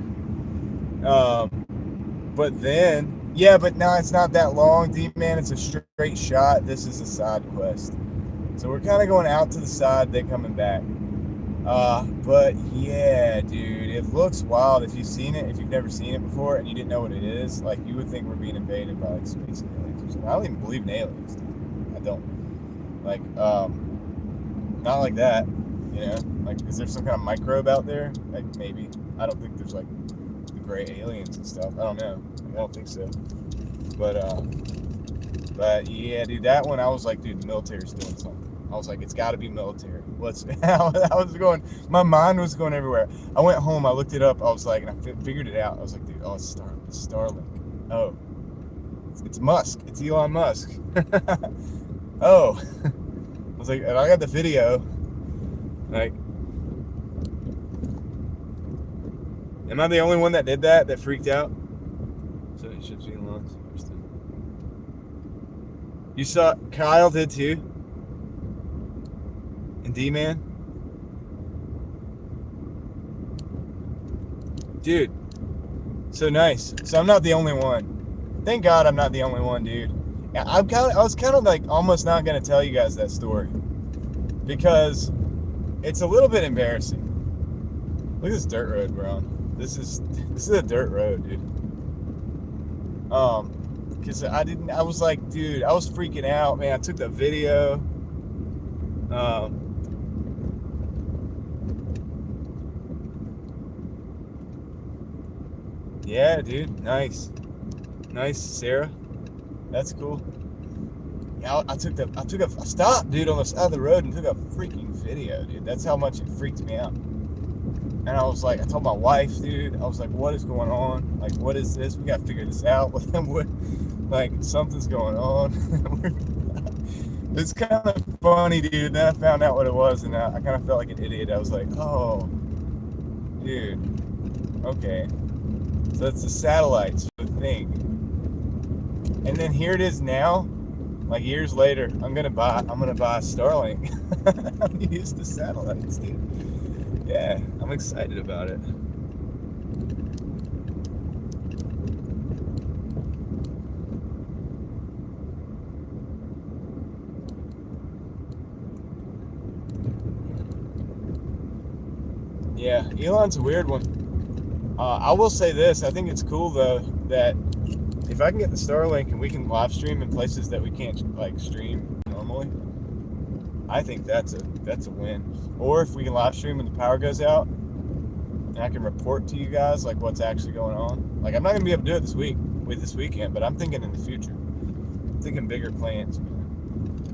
But then, yeah, but now it's not that long, D-Man. It's a straight shot. This is a side quest. So we're kind of going out to the side, then coming back. But yeah, dude, it looks wild. If you've never seen it before and you didn't know what it is, like, you would think we're being invaded by, like, space aliens or something. I don't even believe in aliens, dude. I don't. Like, not like that, you know? Like, is there some kind of microbe out there? Like, maybe. I don't think there's, like, the gray aliens and stuff. I don't know. I don't think so. But yeah, dude, that one, I was like, dude, the military's doing something. I was like, it's got to be military. My mind was going everywhere. I went home, I looked it up, I was like, and I figured it out. I was like, dude, oh, it's Starlink. Oh, it's Musk. It's Elon Musk. Oh. I was like, and I got the video. Like, am I the only one that did that freaked out? So it should be Elon's. You saw, Kyle did too? And D-Man? Dude, so nice. So I'm not the only one. Thank God I'm not the only one, dude. I was kind of like almost not going to tell you guys that story because it's a little bit embarrassing. Look at this dirt road, bro. This is a dirt road, dude. Because I was like, dude, I was freaking out, man. I took the video. Yeah, dude, nice, Sarah. That's cool. Yeah, I stopped, dude, on the side of the road and took a freaking video, dude. That's how much it freaked me out. And I was like, I told my wife, dude, I was like, what is going on? Like, what is this? We got to figure this out. Like, something's going on. It's kind of funny, dude. Then I found out what it was, and I kind of felt like an idiot. I was like, oh, dude, okay. So it's the satellites thing. And then here it is now, like years later, I'm gonna buy a Starlink. I'm gonna use the satellites, dude. Yeah, I'm excited about it. Yeah, Elon's a weird one. I will say this. I think it's cool though that if I can get the Starlink and we can live stream in places that we can't like stream normally, I think that's a win. Or if we can live stream when the power goes out, and I can report to you guys like what's actually going on. Like I'm not gonna be able to do it this weekend, but I'm thinking in the future. I'm thinking bigger plans, man.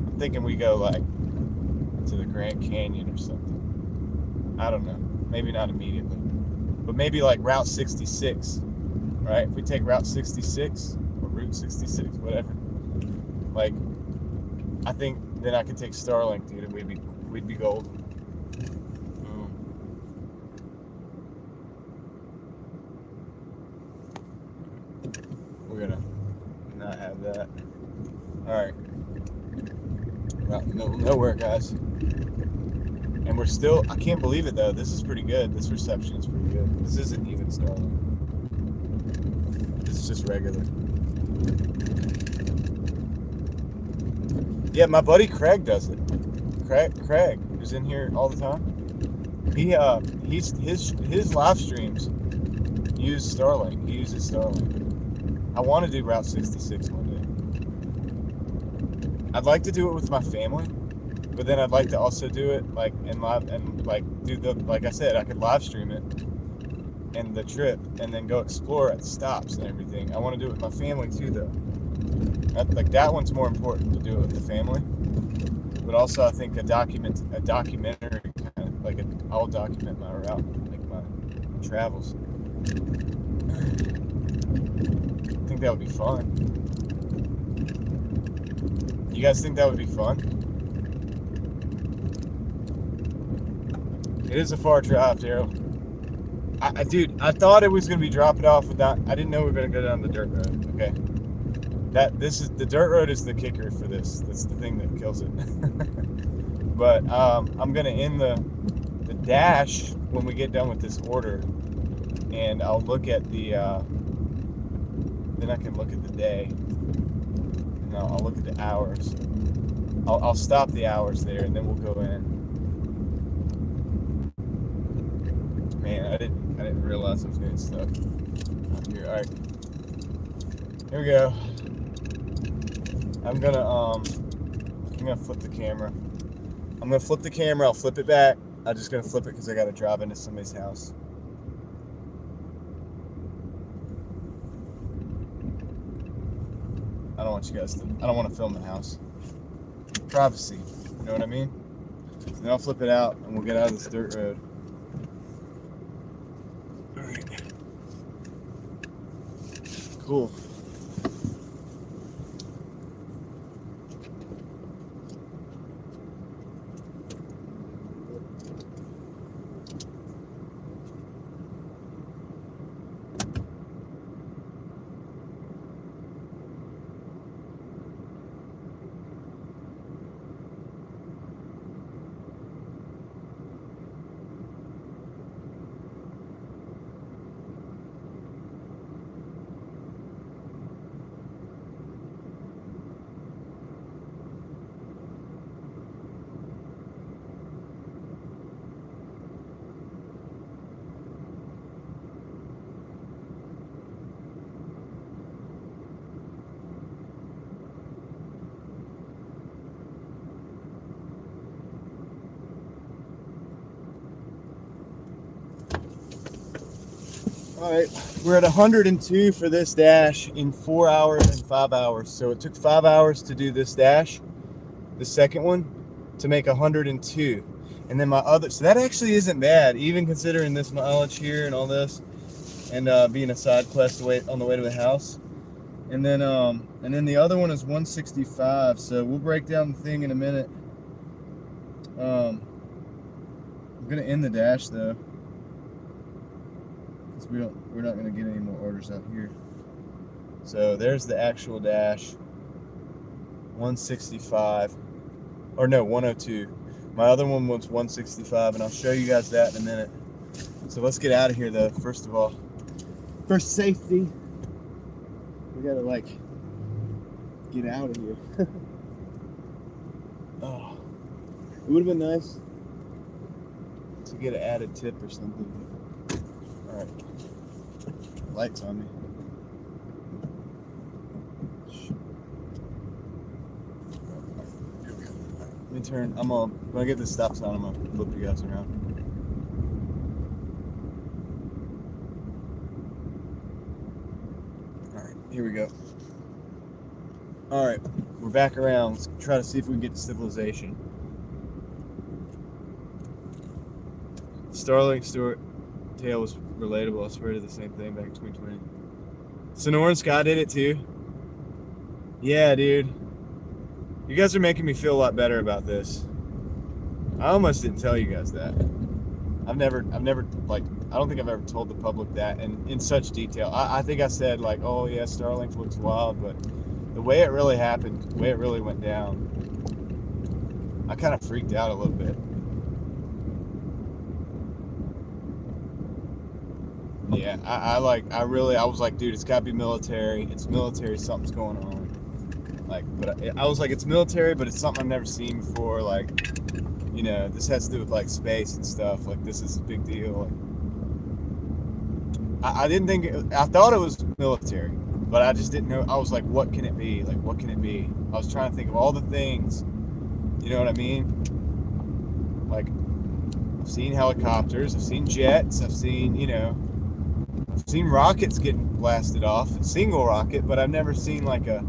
I'm thinking we go like to the Grand Canyon or something. I don't know. Maybe not immediately, but maybe like Route 66, right? If we take Route 66 or Route 66, whatever. Like, I think then I could take Starlink, dude, and we'd be golden. We're gonna not have that. All right, well, nowhere, guys. And we're still, I can't believe it though. This is pretty good. This reception is pretty good. This isn't even Starlink. This is just regular. Yeah, my buddy Craig does it. Craig, who's in here all the time. His live streams use Starlink. He uses Starlink. I want to do Route 66 one day. I'd like to do it with my family, but then I'd like to also do it like in live and like do the, like I said, I could live stream it and the trip and then go explore at the stops and everything. I want to do it with my family too though. Like that one's more important to do it with the family. But also I think a documentary kind of like I'll document my route, like my travels. I think that would be fun. You guys think that would be fun? It is a far drive, Daryl. Dude, I thought it was gonna be dropping off without. I didn't know we were gonna go down the dirt road. Okay, the dirt road is the kicker for this. That's the thing that kills it. But I'm gonna end the dash when we get done with this order, and I'll look at the. Then I can look at the day. And I'll look at the hours. I'll stop the hours there, and then we'll go in. Man, I didn't realize I was getting stuck up here. All right, here we go. I'm gonna flip the camera. I'm gonna flip the camera. I'll flip it back. I'm just gonna flip it because I gotta drive into somebody's house. I don't want you guys to. I don't want to film the house. Privacy. You know what I mean? So then I'll flip it out and we'll get out of this dirt road. All right. Cool. All right, we're at 102 for this dash in 4 hours and 5 hours. So it took 5 hours to do this dash, the second one, to make 102. And then my other, so that actually isn't bad, even considering this mileage here and all this, and being a side quest on the way to the house. And then the other one is 165. So we'll break down the thing in a minute. I'm gonna end the dash though. We're not going to get any more orders out here. So there's the actual dash. 165. Or no, 102. My other one was 165, and I'll show you guys that in a minute. So let's get out of here though, first of all. For safety, we gotta like get out of here. Oh, it would have been nice to get an added tip or something. All right. lights on me. Here we go. Let me turn. When I get this stop sign, I'm gonna flip you guys around. All right, here we go. All right, we're back around. Let's try to see if we can get to civilization. Starlink tale was relatable. I swear to the same thing back in 2020. Sonora and Scott did it too. Yeah, dude. You guys are making me feel a lot better about this. I almost didn't tell you guys that. I've never like, I don't think I've ever told the public that in such detail. I think I said like, oh yeah, Starlink looks wild, but the way it really happened, the way it really went down, I kind of freaked out a little bit. Yeah, I was like, dude, it's gotta be military. It's military, something's going on. Like, but I was like, it's military, but it's something I've never seen before. Like, you know, this has to do with like space and stuff. Like, this is a big deal. Like, I didn't think I thought it was military, but I just didn't know. I was like, what can it be? Like, what can it be? I was trying to think of all the things. You know what I mean? Like, I've seen helicopters, I've seen jets, I've seen, you know, I've seen rockets getting blasted off, a single rocket, but I've never seen like a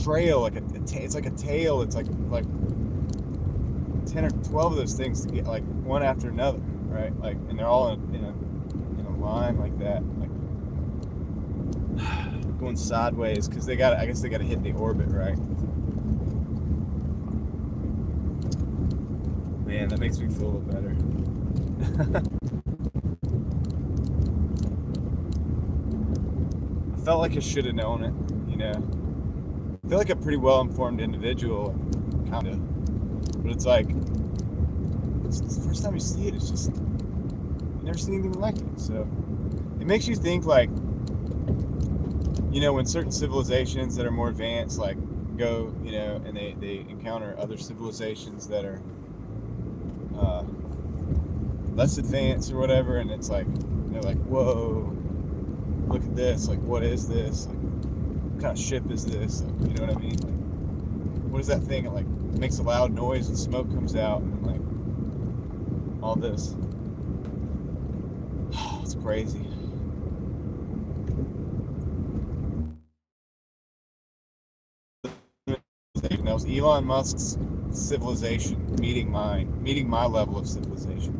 trail, like it's like a tail. It's like 10 or 12 of those things to get like one after another, right? Like, and they're all in a line like that, like going sideways because I guess they got to hit the orbit, right? Man, that makes me feel a little better. I felt like I should have known it, you know. I feel like a pretty well-informed individual, kind of. But it's like, it's the first time you see it, it's just, you never seen anything like it. So it makes you think, like, you know, when certain civilizations that are more advanced, like, go, you know, and they encounter other civilizations that are less advanced or whatever, and it's like, they're like, whoa, look at this, like, what is this? Like, what kind of ship is this? Like, you know what I mean? Like, what is that thing? It like makes a loud noise and smoke comes out and like all this. It's crazy. That was Elon Musk's civilization meeting my level of civilization.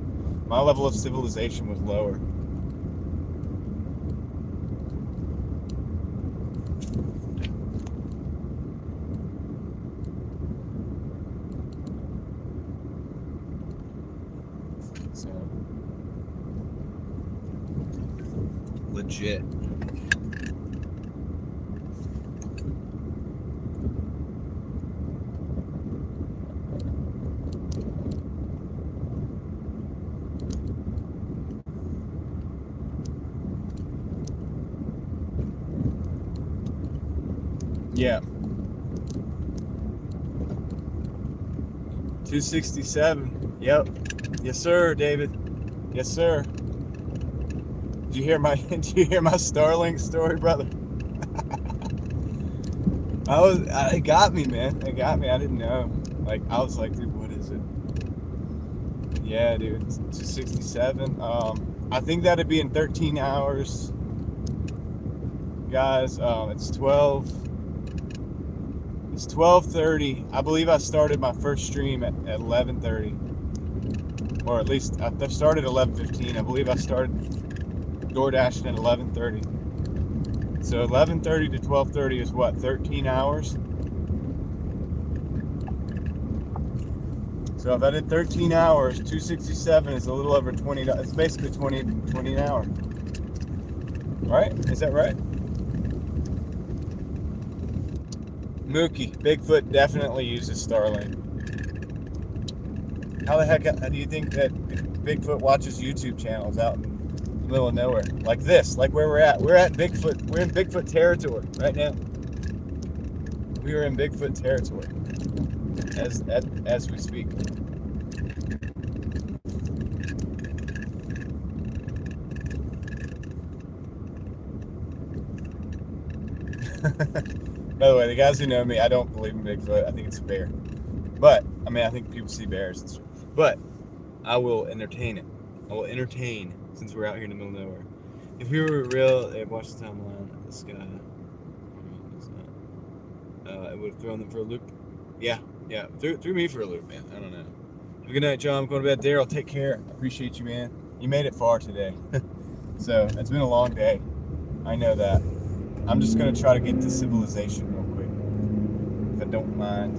My level of civilization was lower. So, legit. Yeah. 267. Yep. Yes, sir, David. Yes, sir. Did you hear my Starlink story, brother? It got me, man. It got me. I didn't know. Like, I was like, dude, what is it? Yeah, dude. 267. I think that'd be in 13 hours. Guys, it's 12:30. I believe I started my first stream at 11:30, or at least I started at 11:15. I believe I started Doordashing at 11:30. So 11:30 to 12:30 is what, 13 hours? So if I did 13 hours, 267 is a little over 20. It's basically 20 an hour, right? Is that right? Mookie, Bigfoot definitely uses Starlink. How the heck do you think that Bigfoot watches YouTube channels out in the middle of nowhere? Like this, like where we're at. We're in Bigfoot territory right now. We are in Bigfoot territory as we speak. By the way, the guys who know me, I don't believe in Bigfoot. I think it's a bear. But, I mean, I think people see bears and stuff. But, I will entertain it. I will entertain, since we're out here in the middle of nowhere. If we were real, they'd watch the timeline of the sky. It would have thrown them for a loop. Yeah. Threw me for a loop, man. I don't know. Have a good night, John. I'm going to bed. Daryl, take care. I appreciate you, man. You made it far today. So, it's been a long day. I know that. I'm just going to try to get to civilization real quick, if I don't mind.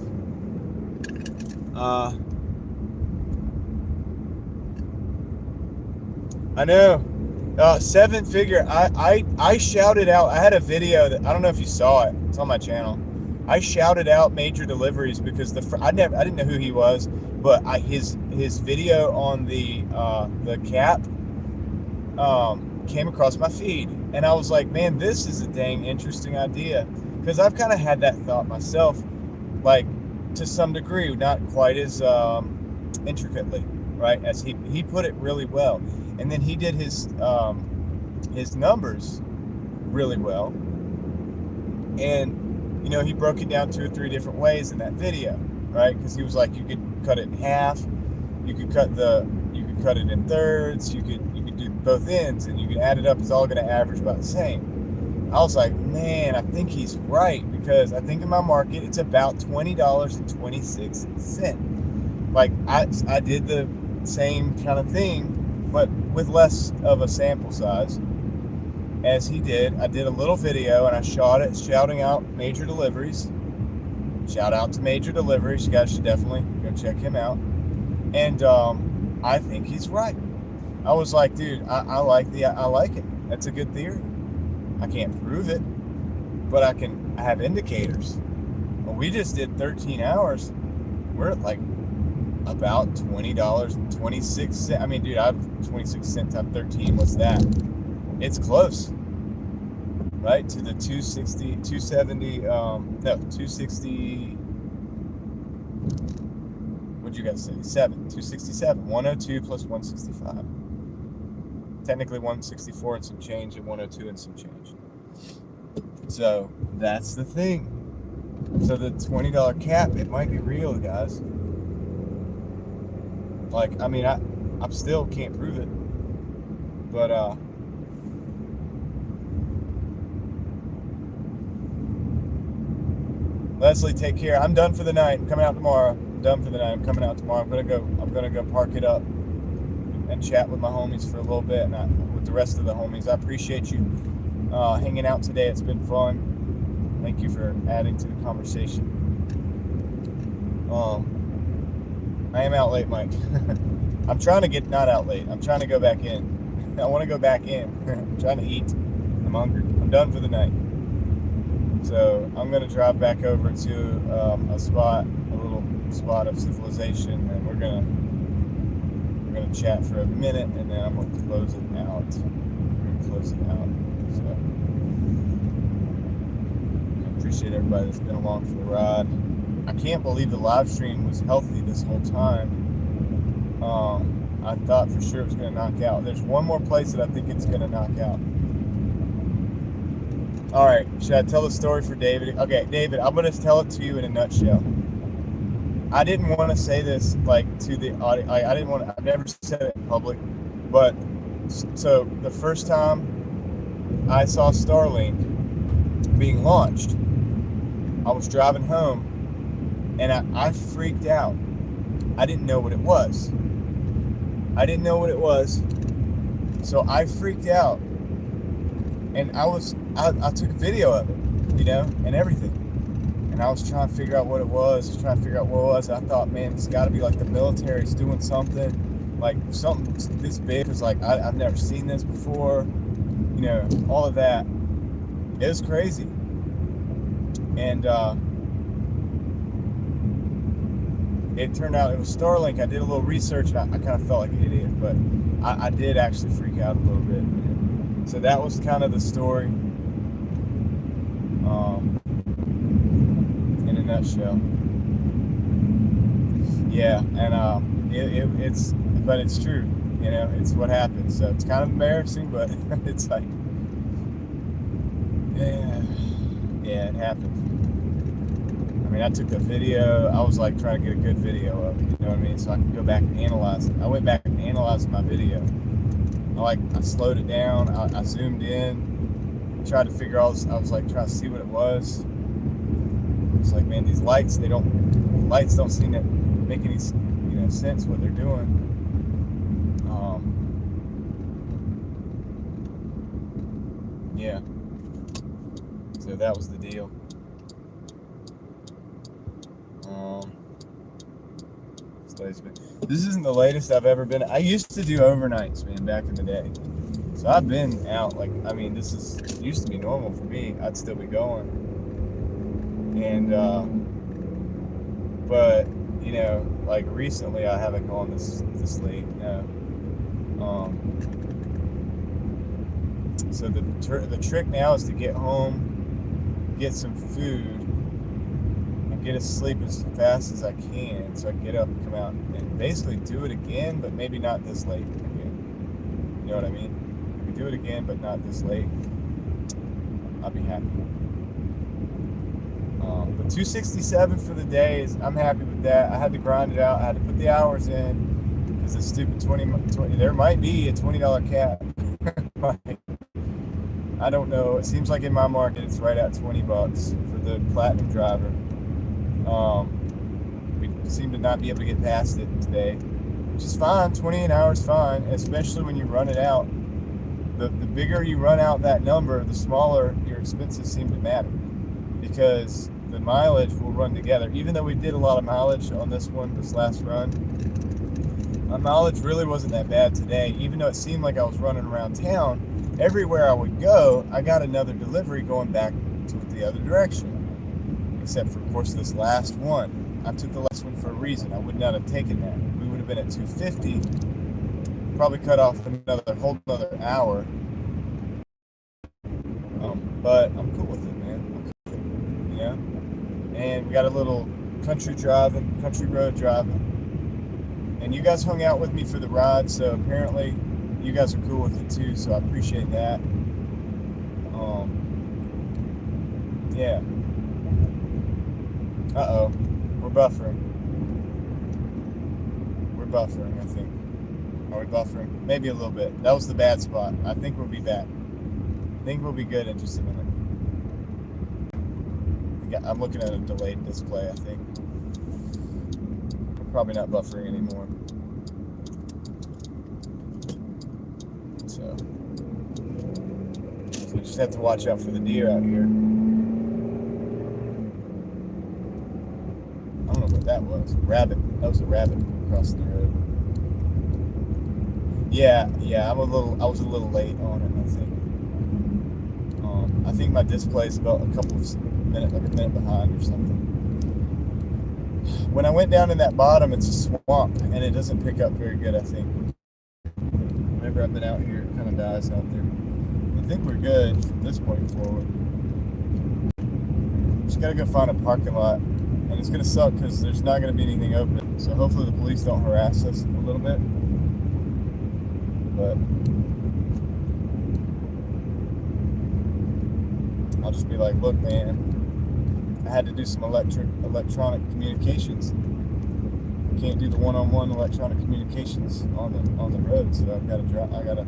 I know. 7 figure. I shouted out. I had a video that I don't know if you saw it. It's on my channel. I shouted out Major Deliveries because I didn't know who he was, but his video on the cap came across my feed, and I was like, man, this is a dang interesting idea, because I've kind of had that thought myself, like to some degree, not quite as intricately, right? As he put it really well, and then he did his numbers really well, and you know, he broke it down 2 or 3 different ways in that video, right? Because he was like, you could cut it in half, you could cut it in thirds, you could do both ends, and you could add it up. It's all going to average about the same. I was like, man, I think he's right, because I think in my market it's about $20.26. Like I did the same kind of thing, but with less of a sample size as he did. I did a little video and I shot it shouting out Major Deliveries. Shout out to Major Deliveries. You guys should definitely go check him out. And I think he's right. I was like, dude, I like it. That's a good theory. I can't prove it, but I have indicators. Well, we just did 13 hours. We're at like about $20.26. I mean, dude, I have 26 cents times 13. What's that? It's close, right? To the 260, 270, no, 260, what'd you guys say? 267, 102 plus 165. Technically 164 and some change, and 102 and some change. So that's the thing. So the $20 cap, it might be real, guys. Like, I mean, I still can't prove it, but Leslie, take care. I'm done for the night. I'm coming out tomorrow. I'm done for the night. I'm coming out tomorrow. I'm gonna go park it up and chat with my homies for a little bit, and with the rest of the homies. I appreciate you hanging out today. It's been fun. Thank you for adding to the conversation. I am out late, Mike. I'm trying to get not out late. I'm trying to go back in. I want to go back in. I'm trying to eat. I'm hungry. I'm done for the night. So I'm going to drive back over to a little spot of civilization, and we're gonna chat for a minute, and then I'm going to close it out. So I appreciate everybody that's been along for the ride. I can't believe the live stream was healthy this whole time. I thought for sure it was going to knock out. There's one more place that I think it's going to knock out. All right, should I tell the story for David? Okay, David, I'm going to tell it to you in a nutshell. I didn't want to say this like to the audience. I've never said it in public, but so the first time I saw Starlink being launched, I was driving home, and I freaked out. I didn't know what it was. So I freaked out, and I took a video of it, you know, and everything. And I was trying to figure out what it was. And I thought, man, it's got to be like the military's doing something, like something this big. It's like, I've never seen this before, you know, all of that. It was crazy. And it turned out it was Starlink. I did a little research, and I kind of felt like an idiot, but I did actually freak out a little bit. So that was kind of the story, in a nutshell. Yeah, and it's true, you know, it's what happened. So it's kind of embarrassing, but it's like, yeah. Yeah, it happened. I mean, I took the video. I was like trying to get a good video of it. You know what I mean? So I could go back and analyze it. I went back and analyzed my video. I slowed it down. I zoomed in. Tried to figure out. I was like trying to see what it was. It's like, man, these lights don't seem to make any sense what they're doing. Yeah. So that was the deal. This isn't the latest I've ever been. I used to do overnights, man, back in the day. So I've been out, this used to be normal for me. I'd still be going. And, but, recently I haven't gone this late, no. So the trick now is to get home, get some food, and get to sleep as fast as I can so I can get up and come out and basically do it again, but maybe not this late again. You know what I mean? If we do it again, but not this late, I'll be happy. But 267 for the day I'm happy with that. I had to grind it out. I had to put the hours in because the stupid 20, there might be a $20 cap. I don't know. It seems like in my market it's right at $20 for the platinum driver. We seem to not be able to get past it today, which is fine. 20 an hour is fine, especially when you run it out. The bigger you run out that number, the smaller your expenses seem to matter, because the mileage will run together. Even though we did a lot of mileage on this last run, my mileage really wasn't that bad today. Even though it seemed like I was running around town, everywhere I would go, I got another delivery going back to the other direction. Except for, of course, this last one. I took the last one for a reason. I would not have taken that. We would have been at 250, probably cut off whole another hour. But I'm cool with it, man. I'm cool with it, And we got a little country road driving. And you guys hung out with me for the ride, so apparently you guys are cool with it too, so I appreciate that. Yeah. Uh-oh. We're buffering, I think. Are we buffering? Maybe a little bit. That was the bad spot. I think we'll be back. I think we'll be good in just a minute. I'm looking at a delayed display, I think. We're probably not buffering anymore. So we just have to watch out for the deer out here. I don't know what that was. Rabbit. That was a rabbit crossing the road. Yeah. I was a little late on it, I think. I think my display is about a minute behind or something. When I went down in that bottom, it's a swamp, and it doesn't pick up very good, I think. Whenever I've been out here, it kind of dies out there. I think we're good from this point forward. Just gotta go find a parking lot, and it's gonna suck because there's not gonna be anything open. So hopefully the police don't harass us a little bit. But I'll just be like, look, man, I had to do some electronic communications. I can't do the one-on-one electronic communications on the road, so I gotta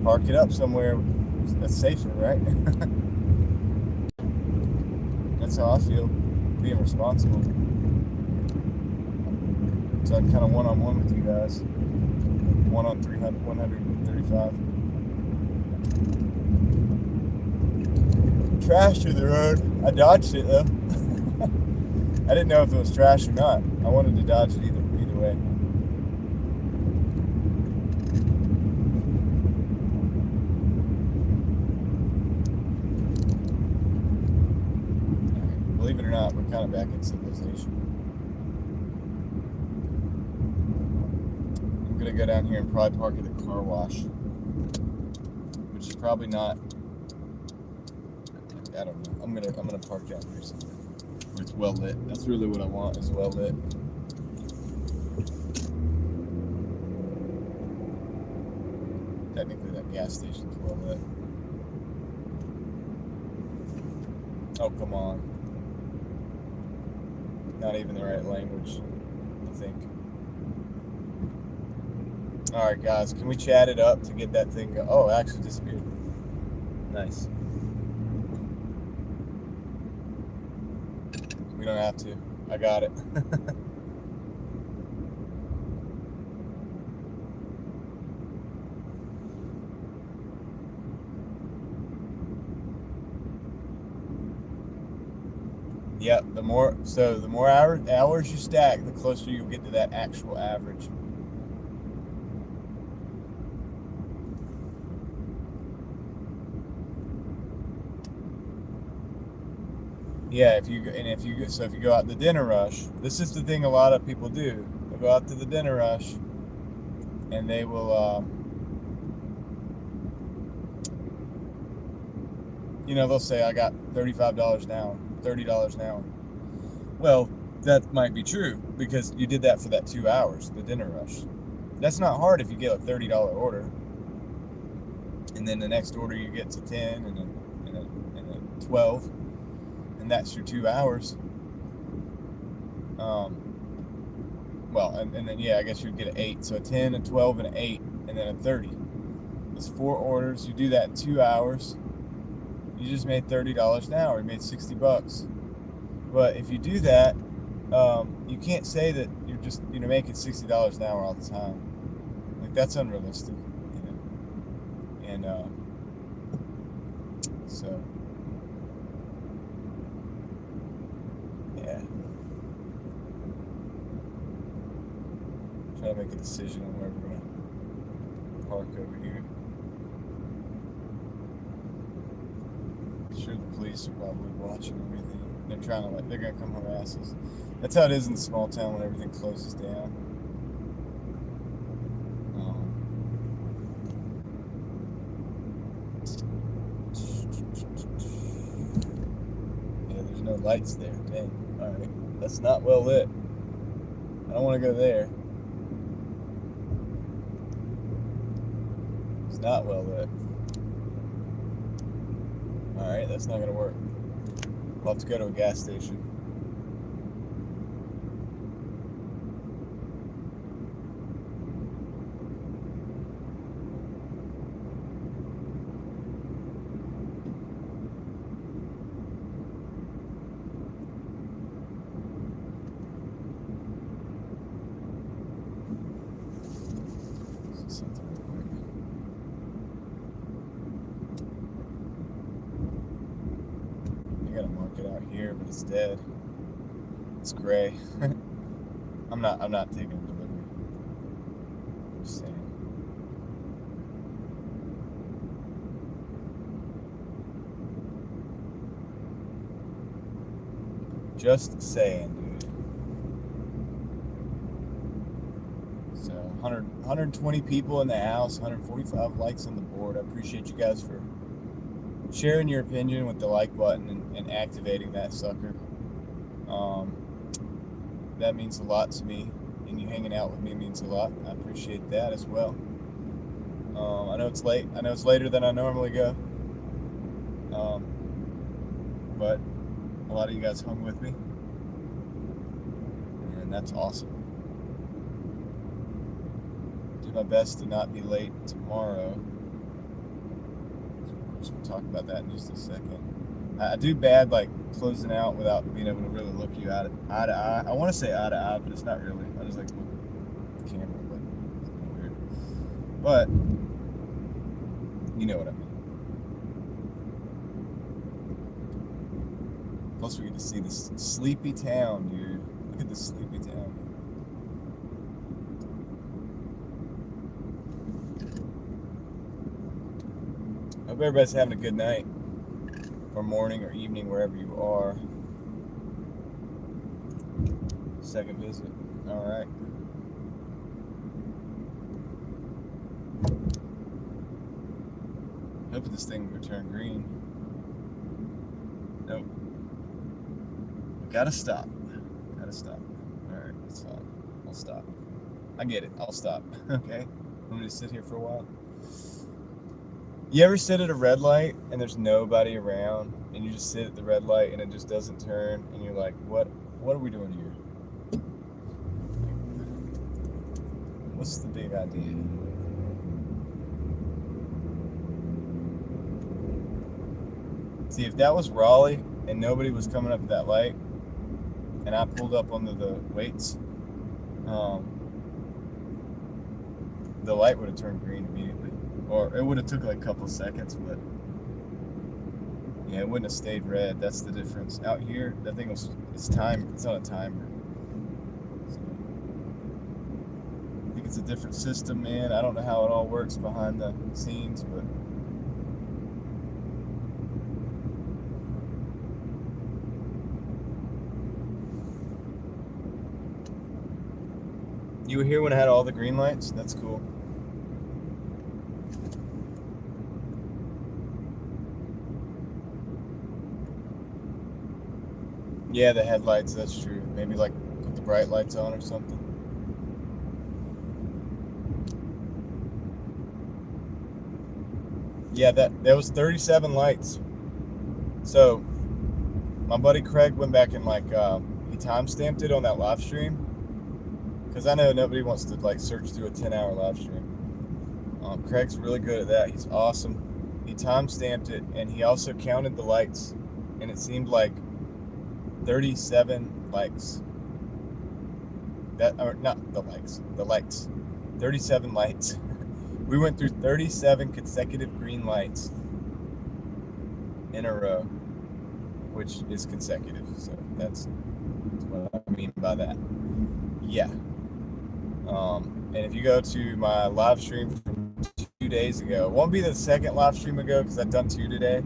park it up somewhere that's safer, right? That's how I feel, being responsible. So I'm kind of one-on-one with you guys. 135. Trash to the road. I dodged it though. I didn't know if it was trash or not. I wanted to dodge it either way. Believe it or not, we're kind of back in civilization. I'm gonna go down here and probably park at the car wash, which is probably not. I don't know. I'm gonna park down here somewhere where it's well lit. That's really what I want, is well lit. Technically, that gas station's well lit. Oh, come on. Not even the right language, I think. Alright, guys, can we chat it up to get that thing go? Oh, it actually disappeared. Nice. We don't have to. I got it. Yep, the more hours you stack, the closer you'll get to that actual average. Yeah, if you go out the dinner rush, this is the thing a lot of people do. They'll go out to the dinner rush, and they will, they'll say, I got $35 an hour, $30 an hour. Well, that might be true because you did that for that 2 hours, the dinner rush. That's not hard if you get a $30 order, and then the next order you get to 10 and a 12, and that's your 2 hours. And then I guess you'd get an 8, so a 10, a 12, and an 8, and then a 30. It's 4 orders. You do that in 2 hours. You just made $30 an hour. You made $60. But if you do that, you can't say that you're making $60 an hour all the time. Like, that's unrealistic, And so yeah, try to make a decision on where we're gonna park over here. I'm sure the police are probably watching everything. They're gonna come harass us. That's how it is in the small town when everything closes down. Yeah, there's no lights there. Dang. Alright. That's not well lit. I don't want to go there. It's not well lit. Alright, that's not gonna work. We'll have to go to a gas station. But it's dead. It's gray. I'm not taking a delivery. Just saying. Just saying, dude. So 120 people in the house, 145 likes on the board. I appreciate you guys for sharing your opinion with the like button and activating that sucker. That means a lot to me, and you hanging out with me means a lot. I appreciate that as well. I know it's late. I know it's later than I normally go. But a lot of you guys hung with me, and that's awesome. Do my best to not be late tomorrow. We'll talk about that in just a second. I do bad like closing out without being able to really look you eye to eye. I want to say eye to eye, but it's not really. I just like look at the camera, but it's kind of weird. But you know what I mean. Plus, we get to see this sleepy town, dude. Look at this sleepy town. Hope everybody's having a good night, or morning, or evening, wherever you are. Second visit. All right. Hope this thing will turn green. Nope. Gotta stop. Gotta stop. All right, it's fine. I'll stop. I get it. I'll stop. Okay. I'm gonna sit here for a while. You ever sit at a red light and there's nobody around, and you just sit at the red light and it just doesn't turn, and you're like, what are we doing here? What's the big idea? See, if that was Raleigh and nobody was coming up at that light, and I pulled up onto the weights, the light would have turned green immediately. Or it would have took like a couple of seconds, but yeah, it wouldn't have stayed red. That's the difference. Out here, that thing it's timed. It's on a timer. So, I think it's a different system, man. I don't know how it all works behind the scenes, but you were here when I had all the green lights? That's cool. Yeah, the headlights, that's true. Maybe like put the bright lights on or something. Yeah, there was 37 lights. So my buddy Craig went back and like he timestamped it on that live stream. Because I know nobody wants to like search through a 10-hour live stream. Craig's really good at that. He's awesome. He timestamped it, and he also counted the lights, and it seemed like 37 likes. Not the likes, the lights. 37 lights. We went through 37 consecutive green lights in a row, which is consecutive. So that's what I mean by that. Yeah. And if you go to my live stream from 2 days ago, it won't be the second live stream ago because I've done 2 today.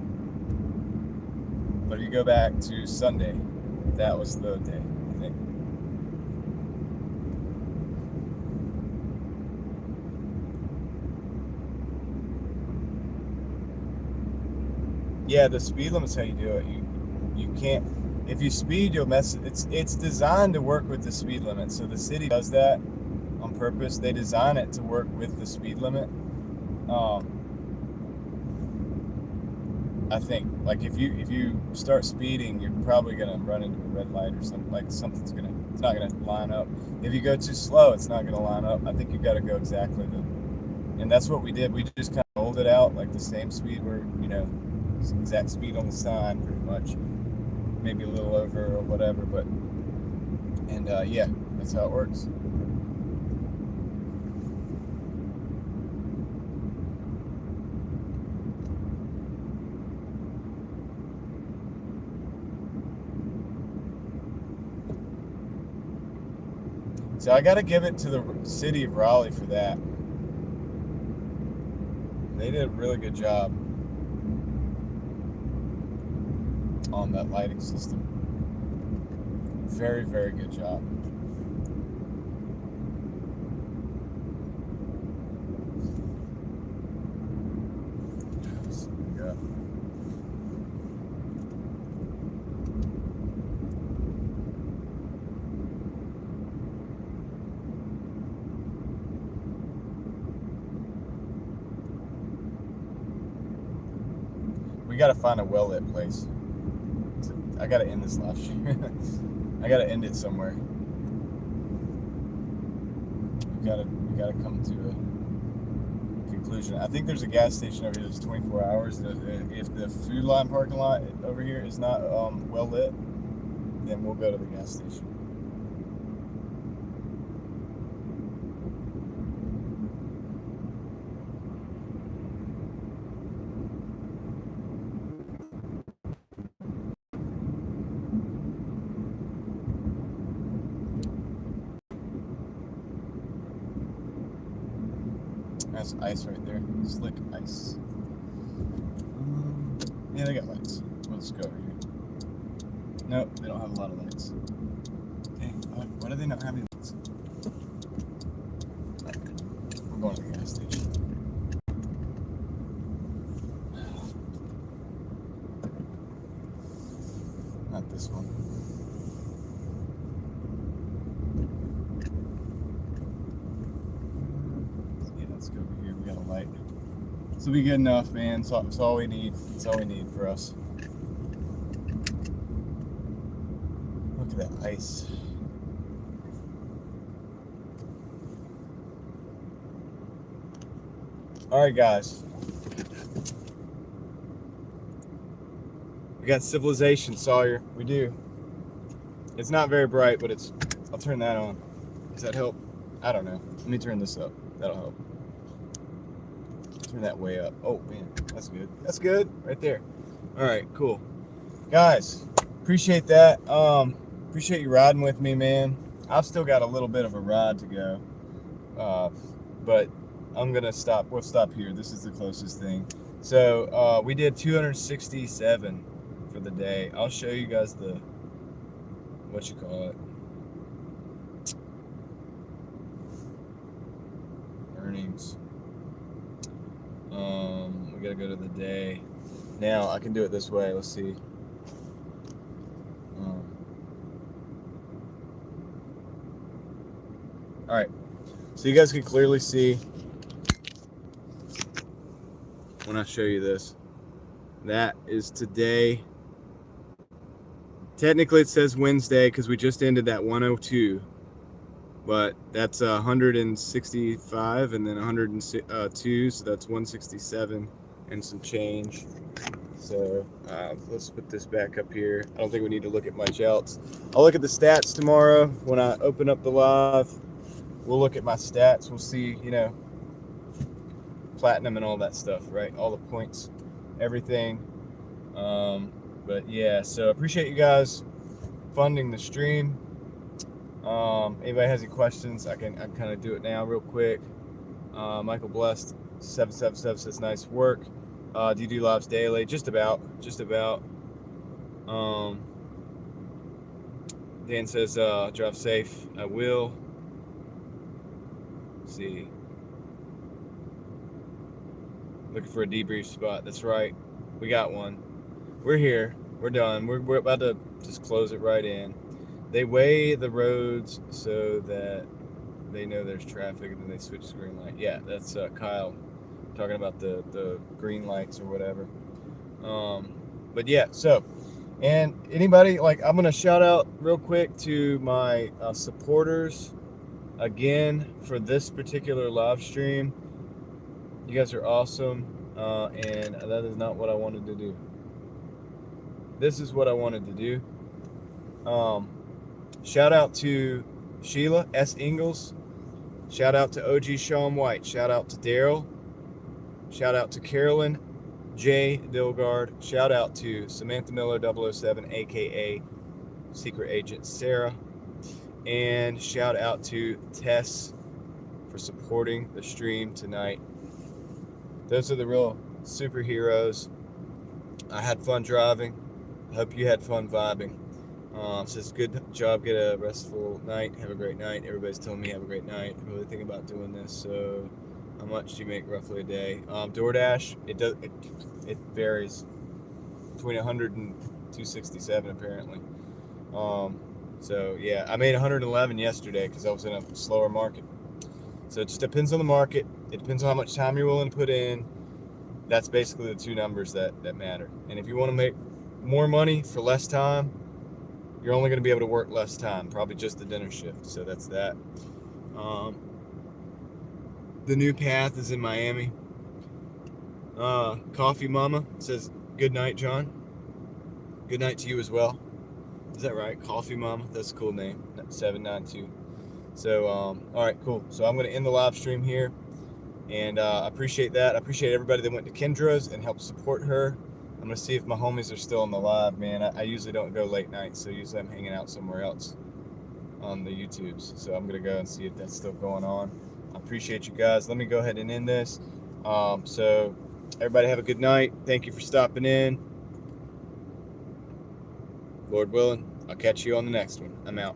But if you go back to Sunday, that was the day, I think. Yeah, the speed limit's how you do it. You can't, if you speed, you'll mess. It's designed to work with the speed limit. So the city does that on purpose. They design it to work with the speed limit. I think like if you start speeding, you're probably gonna run into a red light or something. Like it's not gonna line up. If you go too slow, it's not gonna line up. I think you got to go exactly and that's what we did. We just kind of rolled it out like the same speed exact speed on the sign pretty much, maybe a little over or whatever. But yeah, that's how it works. So I got to give it to the city of Raleigh for that. They did a really good job on that lighting system. Very, very good job. We gotta find a well-lit place. I gotta end this live stream. I gotta end it somewhere. We gotta come to a conclusion. I think there's a gas station over here that's 24 hours. If the Food Line parking lot over here is not well lit, then we'll go to the gas station. That's ice right there. Slick ice. Yeah, they got lights. Let's go over here. Nope, they don't have a lot of lights. Dang, why do they not have any lights? We're going to the gas station. Not this one. Yeah, let's go over here. We got a light. This will be good enough, man. It's all we need. It's all we need for us. Look at that ice. All right, guys. We got civilization, Sawyer. We do. It's not very bright, but it's. I'll turn that on. Does that help? I don't know. Let me turn this up. That'll help. Turn that way up. Oh man, that's good. That's good right there. All right, cool. Guys, appreciate that. Appreciate you riding with me, man. I've still got a little bit of a ride to go, but I'm gonna stop. We'll stop here. This is the closest thing. So we did 267 for the day. I'll show you guys the what you call it. Earnings. We gotta go to the day. Now I can do it this way. Let's see. All right. So you guys can clearly see when I show you this. That is today. Technically it says Wednesday because we just ended that 102. But that's 165 and then 102, so that's 167 and some change. So let's put this back up here. I don't think we need to look at much else. I'll look at the stats tomorrow when I open up the live. We'll look at my stats. We'll see, you know, platinum and all that stuff, right? All the points, everything. But yeah, so appreciate you guys funding the stream. Anybody has any questions, I can kind of do it now real quick. Michael Blessed 777 says nice work. Do you do lives daily? Just about. Dan says drive safe. I will. Let's see. Looking for a debrief spot. That's right. We got one. We're here. We're done. We're about to just close it right in. They weigh the roads so that they know there's traffic and then they switch to green light. Yeah, that's Kyle talking about the green lights or whatever. But yeah, so, and anybody, like, I'm going to shout out real quick to my supporters again for this particular live stream. You guys are awesome, and that is not what I wanted to do. This is what I wanted to do. Shout out to Sheila S. Ingalls. Shout out to OG Sean White. Shout out to Daryl. Shout out to Carolyn J. Dilgard. Shout out to Samantha Miller 007, aka Secret Agent Sarah. And shout out to Tess for supporting the stream tonight. Those are the real superheroes. I had fun driving. I hope you had fun vibing. Says good job, get a restful night, have a great night. Everybody's telling me have a great night. I'm really thinking about doing this. So how much do you make roughly a day? Doordash, it varies between 100 and 267 apparently. So yeah, I made 111 yesterday because I was in a slower market. So it just depends on the market. It depends on how much time you're willing to put in. That's basically the two numbers that matter. And if you want to make more money for less time, you're only going to be able to work less time, probably just the dinner shift. So that's that. The new path is in Miami. Coffee Mama says, good night, John. Good night to you as well. Is that right? Coffee Mama? That's a cool name. 792. So, all right, cool. So I'm going to end the live stream here. And I appreciate that. I appreciate everybody that went to Kendra's and helped support her. I'm going to see if my homies are still on the live, man. I usually don't go late nights, so usually I'm hanging out somewhere else on the YouTubes. So I'm going to go and see if that's still going on. I appreciate you guys. Let me go ahead and end this. So everybody have a good night. Thank you for stopping in. Lord willing, I'll catch you on the next one. I'm out.